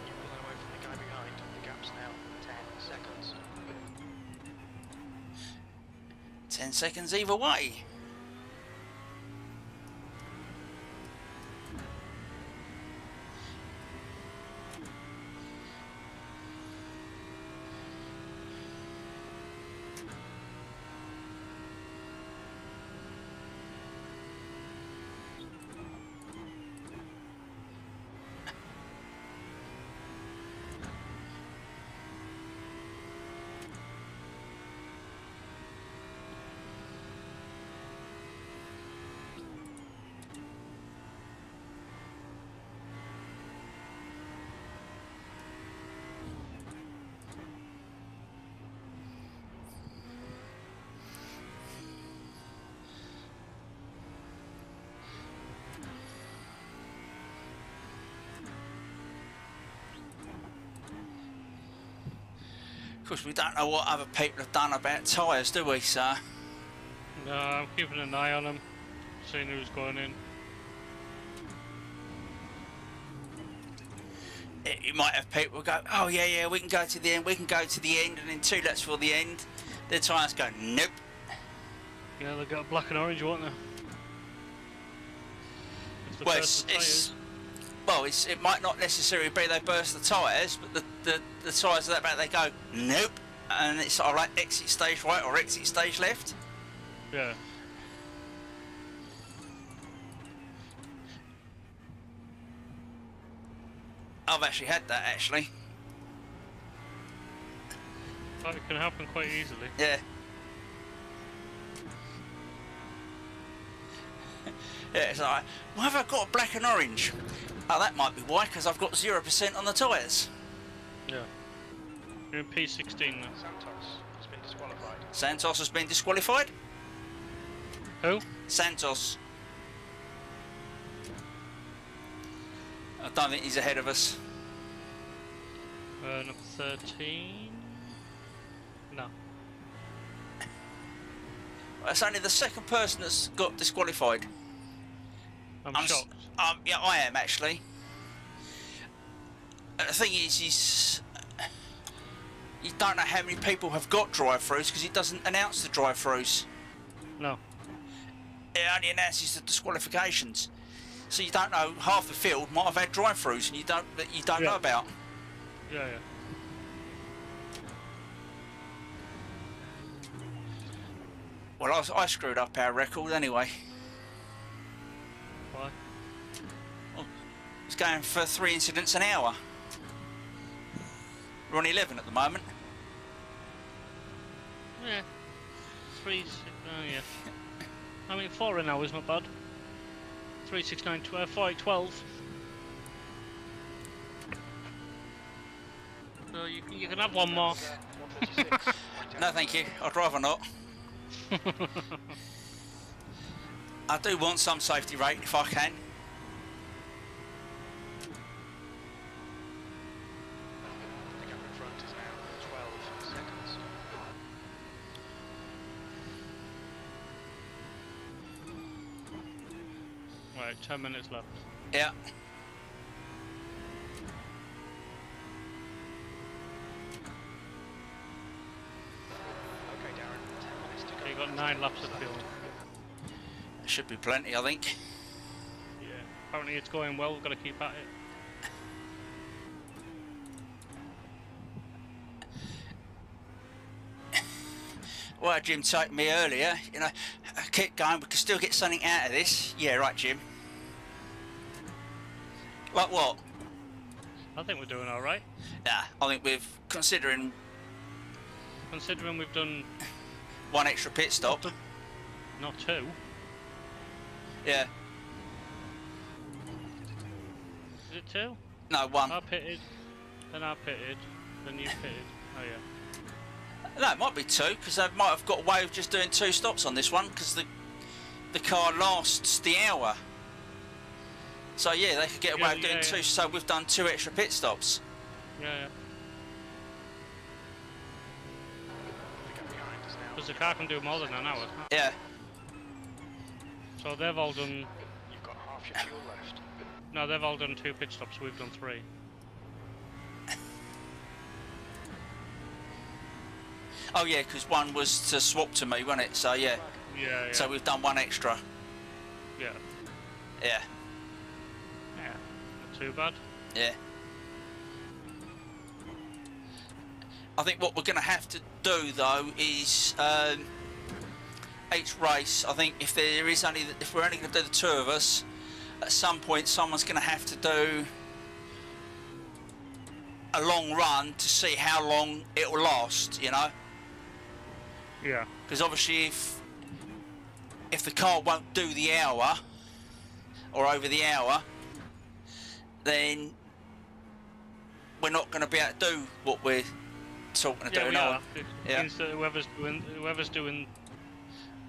You pull away from the guy behind. The gap's now 10 seconds. 10 seconds either way. Of course, we don't know what other people have done about tyres, do we, so... No, I'm keeping an eye on them, seeing who's going in. You might have people go, oh yeah, we can go to the end, and then 2 laps for the end, their tyres go, nope. Yeah, they've got black and orange, won't they? If they Well, burst the tyres. it might not necessarily be they burst the tyres, but the tyres are that bad, they go, nope. And it's sort of like exit stage right or exit stage left. Yeah. I've actually had that, actually. That can happen quite easily. Yeah. Yeah, it's like, why have I got a black and orange? Oh, that might be why, because I've got 0% on the tyres. Yeah. You're in P16 now. Santos has been disqualified. Santos has been disqualified. Who? Santos. I don't think he's ahead of us. Number 13? No. It's only the second person that's got disqualified. I'm s- shocked. Yeah, I am actually. The thing is, you don't know how many people have got drive-throughs because it doesn't announce the drive-throughs. No. It only announces the disqualifications. So you don't know, half the field might have had drive-throughs and you don't Yeah. know about. Yeah, yeah. Well, I screwed up our record anyway. Why? It's going for 3 incidents an hour. We're on 11 at the moment. Yeah. 3, 6, yeah. I mean, 4 an hour is not bad. 3, 6, 9, 12, 5, 12. So you can have one more. 136. No, thank you. I'd rather not. I do want some safety rate if I can. The gap in front is now 12 seconds. Right, 10 minutes left. Yeah. Okay, Darren, 10 minutes to go. So you got 9 laps of fuel. Should be plenty, I think. Yeah. Apparently it's going well. We've got to keep at it. Well, Jim told me earlier, you know, keep going, we can still get something out of this. Yeah, right, Jim. Like what? I think we're doing all right. Yeah, I think we've, considering Considering we've done one extra pit stop. not 2. Yeah. Is it 2? No, one. I pitted, then I pitted, then you pitted. Oh yeah. No, it might be 2, because they might have got away with just doing 2 stops on this one, because the car lasts the hour. So yeah, they could get away with doing 2, so we've done 2 extra pit stops. Yeah. Get behind us now. Because the car can do more than an hour. Yeah. So they've all done. You've got half your fuel left. No, they've all done 2 pit stops. We've done 3. Oh yeah, because one was to swap to me, wasn't it? So yeah. Yeah. So we've done 1 extra. Yeah. Yeah. Yeah. Not too bad. Yeah. I think what we're going to have to do though is each race. I think if we're only going to do the 2 of us, at some point someone's going to have to do a long run to see how long it will last. You know. Yeah. Because obviously, if the car won't do the hour or over the hour, then we're not going to be able to do what we're talking to do. We No. are. It Yeah. means that whoever's doing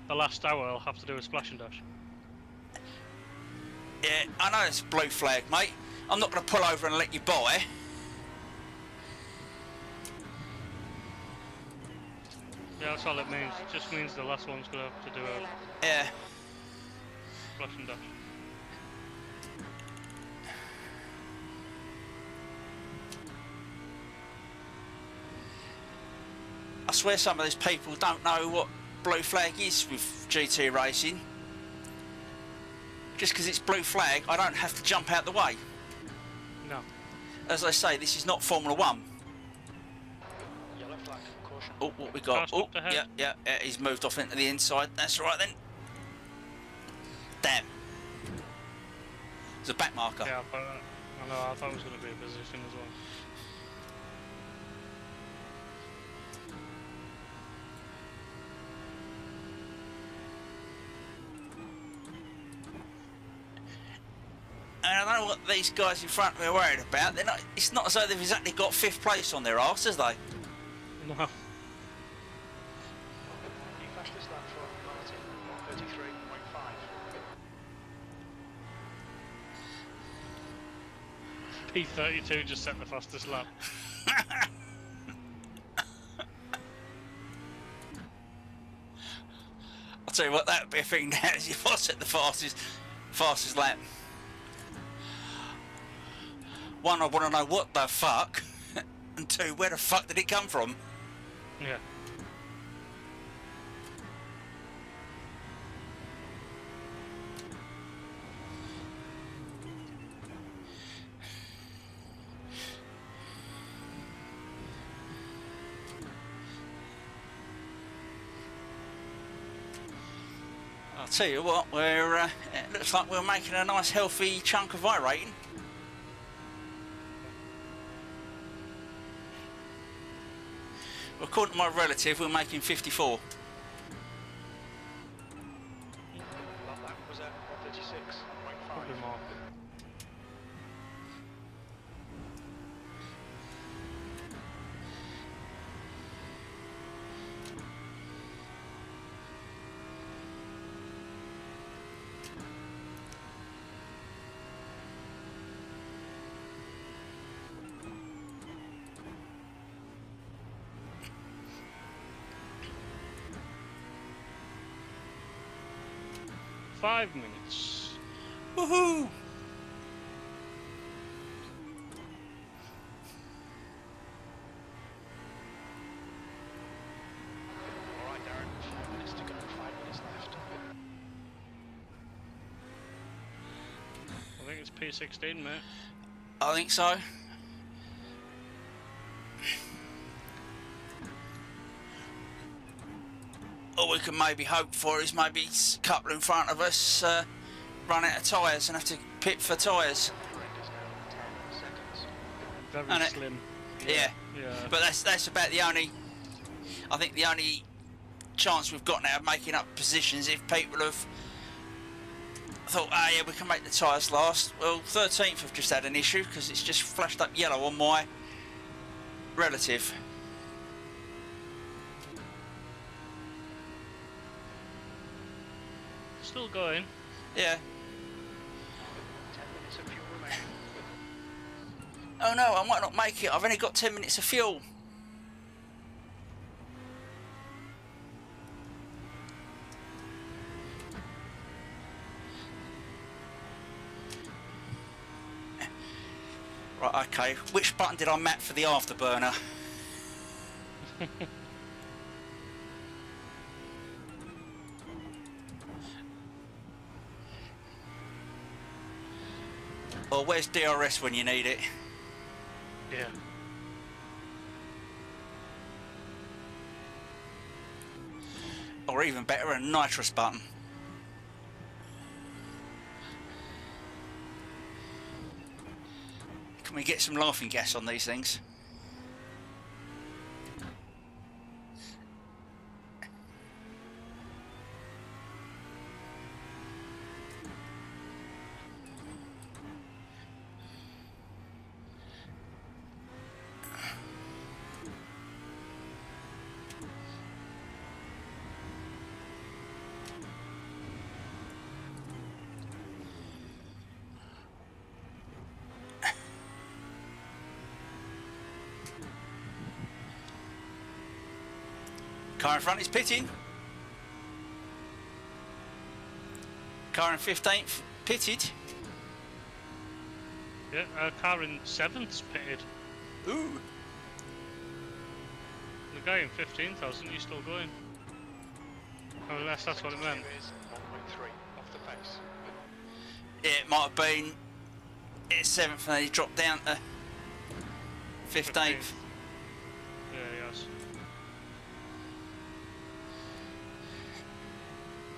the last hour will have to do a splash and dash. Yeah, I know it's a blue flag, mate. I'm not going to pull over and let you by. Yeah, that's all it means. It just means the last one's gonna have to do a Yeah. splash and dash. I swear some of these people don't know what blue flag is with GT racing. Just because it's blue flag, I don't have to jump out the way. No. As I say, this is not Formula 1. Yellow flag, caution. Oh, what we got? Car Oh, stopped ahead. yeah, he's moved off into the inside. That's all right then. Damn. It's a back marker. Yeah, but I know. I thought it was gonna be a position as well. And I don't know what these guys in front of me are worried about. They're not. It's not as though they've exactly got 5th place on their arse, have they? No. You fastest lap for Martin, 133.5. P32 just set the fastest lap. I'll tell you what, that would be a thing now. Is if I set the fastest lap. 1, I want to know what the fuck, and 2, where the fuck did it come from? Yeah. I'll tell you what, it looks like we're making a nice healthy chunk of I-rating. According to my relative, we're making 54. Lap was at 136.5. Probably more. Five minutes. Woohoo! Alright, Darren, 5 minutes to go, 5 minutes left. think it's P16, mate. I think so. All we can maybe hope for is maybe a couple in front of us run out of tyres and have to pit for tyres. End is now 10 seconds. Very And it- slim. Yeah. Yeah. But that's about the only. I think the only chance we've got now of making up positions if people have thought, oh yeah, we can make the tyres last. Well, 13th have just had an issue because it's just flashed up yellow on my relative. Still going. Yeah. 10 minutes of fuel remaining. Oh no, I might not make it. I've only got 10 minutes of fuel. Right, okay. Which button did I map for the afterburner? Or where's DRS when you need it? Yeah. Or even better, a nitrous button. Can we get some laughing gas on these things? Car in front is pitting. Car in 15th pitted. Yeah, our car in 7th's pitted. Ooh. The guy in 15th hasn't, he's still going. Oh, unless that's what it meant. Is 1.3 off the pace. Yeah, it might have been at 7th and then he dropped down to 15th. Yeah, yes.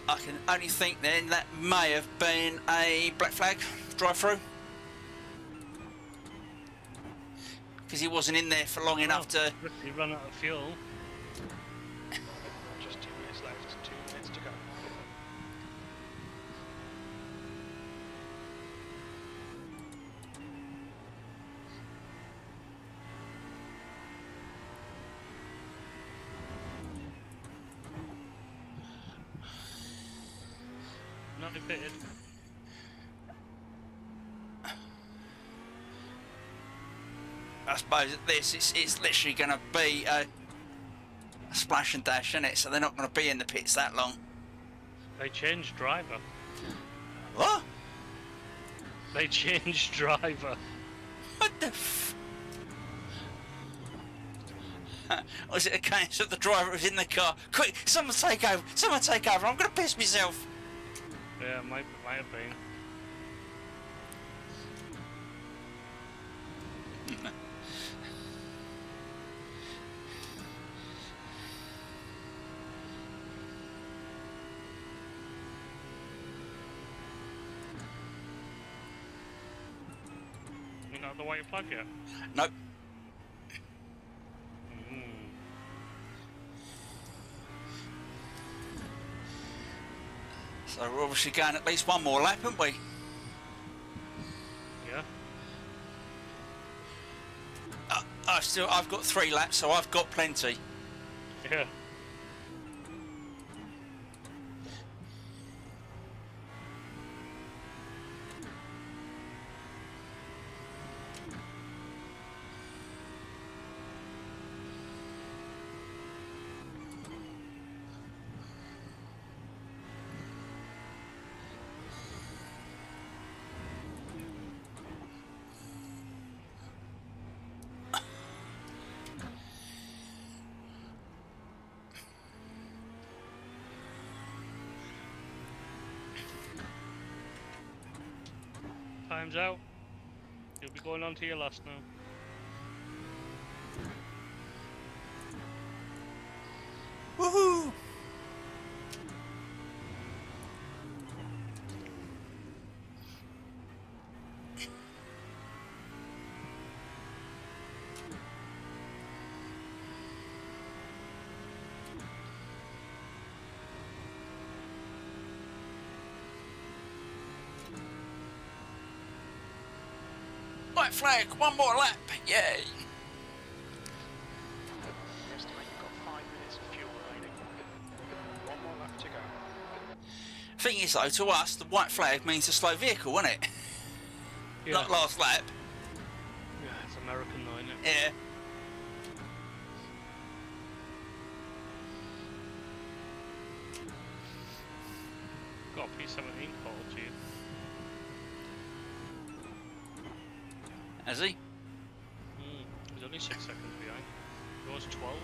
I can only think then that may have been a black flag drive-through. Because he wasn't in there for long enough to... He ran out of fuel. Just 2 minutes left, 2 minutes to go. Not pitted. I suppose at this, it's literally going to be a splash and dash, isn't it? So they're not going to be in the pits that long. They changed driver. What? They changed driver. What the f... Was it a case that the driver was in the car? Quick, someone take over! Someone take over! I'm going to piss myself! Yeah, might have been. You not the white flag yet? Nope. Mm. So we're obviously going at least one more lap, haven't we? Yeah. I've got 3 laps, so I've got plenty. Yeah. Time's out. You'll be going on to your last now. Woohoo! White flag, one more lap, yay! We estimate you've got 5 minutes of fuel remaining. One more lap to go. Thing is though, to us, the white flag means a slow vehicle, isn't it? Yeah. Not last lap. Yeah, it's American though, isn't it? Yeah. Got a P17 call to you. Has he? He's only 6 seconds behind. Yours 12.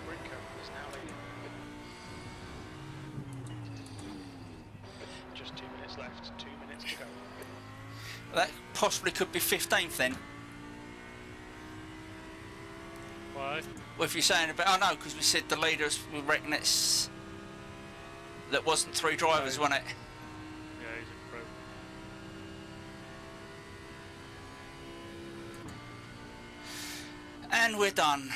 Brinker is now leading. Just 2 minutes left, 2 minutes to go. That possibly could be 15th then. Why? Well, if you're saying about, oh no, because we said the leaders, we reckon it's that wasn't 3 drivers, wasn't it? Yeah, he's a pro. And we're done.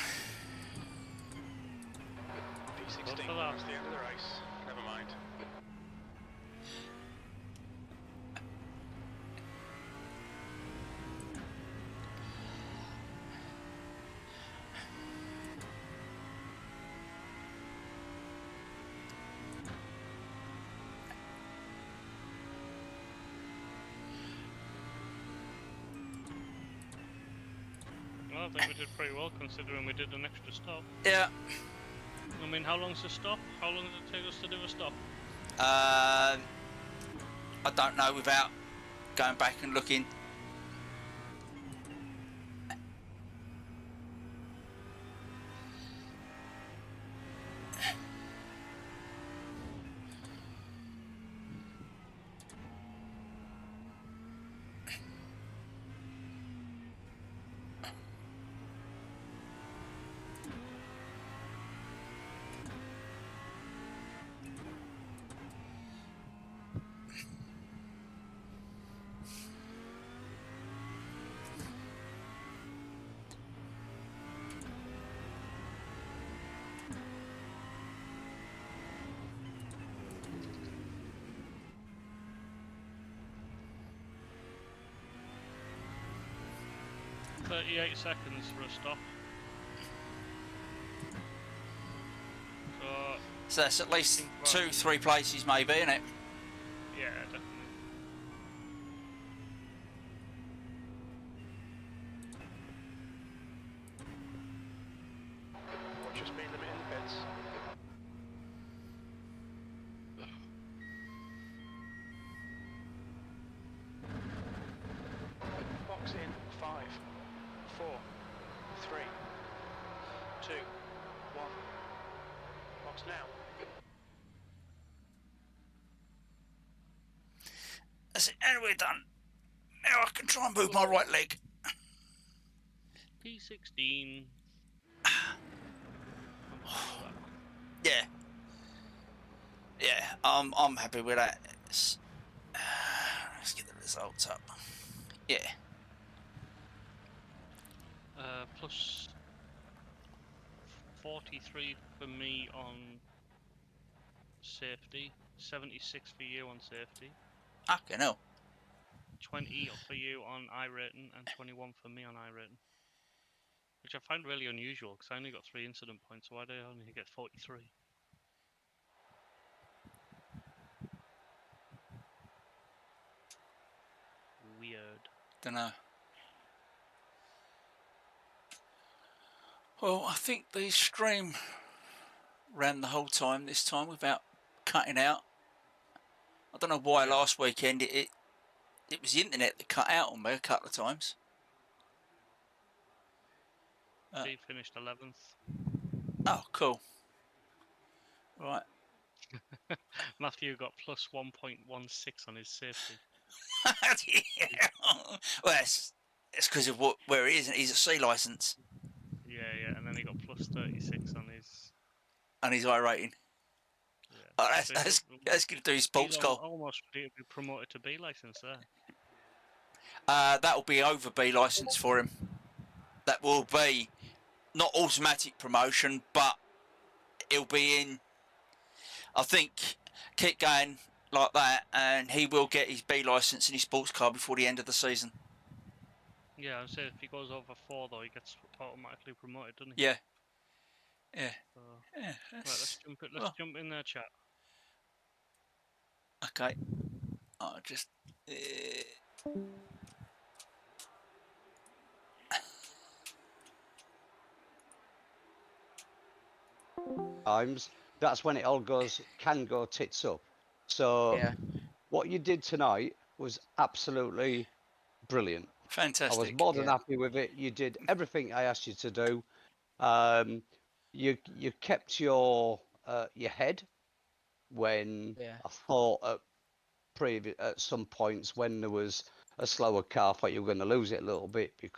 P16 Good for that. was the end of the race. Never mind. Well, I think we did pretty well considering we did an extra stop. Yeah. I mean, how long's the stop? How long does it take us to do a stop? I don't know without going back and looking. $38 seconds for a stop. So that's at least 2-3 places maybe, isn't it? Yeah, definitely. Watch your speed limit in the pits. Box in 5, 4, 3, 2, 1. Box now. That's it, and we're done. Now I can try and move my right leg. P16. Yeah. Yeah, I'm happy with that. Let's get the results up. Yeah. Plus 43 for me on safety, 76 for you on safety, Okay, no. 20 for you on I rating, and 21 for me on I rating. which I find really unusual because I only got 3 incident points. So why do I only get 43? Weird. Dunno. Well, I think the stream ran the whole time this time without cutting out. I don't know why Yeah. last weekend it was the internet that cut out on me a couple of times. He finished 11th. Oh, cool. Right. Matthew got plus 1.16 on his safety. Yeah. Well, it's because of where it is, and he's a C licence. Yeah, and then he got plus 36 on his. And his I rating. Yeah. Oh, So that's going to do his sports he's car. almost ready to be promoted to B license there. That'll be over B licence for him. That will be not automatic promotion, but he'll be in. I think keep going like that, and he will get his B licence and his sports car before the end of the season. Yeah, I'd say if he goes over 4 though, he gets automatically promoted, doesn't he? Yeah. Yeah. So, Yeah. right, let's jump in there, chat. Okay. I'll just. Times, that's when it all can go tits up. So Yeah. what you did tonight was absolutely brilliant. Fantastic. I was more than happy with it. You did everything I asked you to do. You kept your head when I thought at some points when there was a slower car, I thought you were going to lose it a little bit because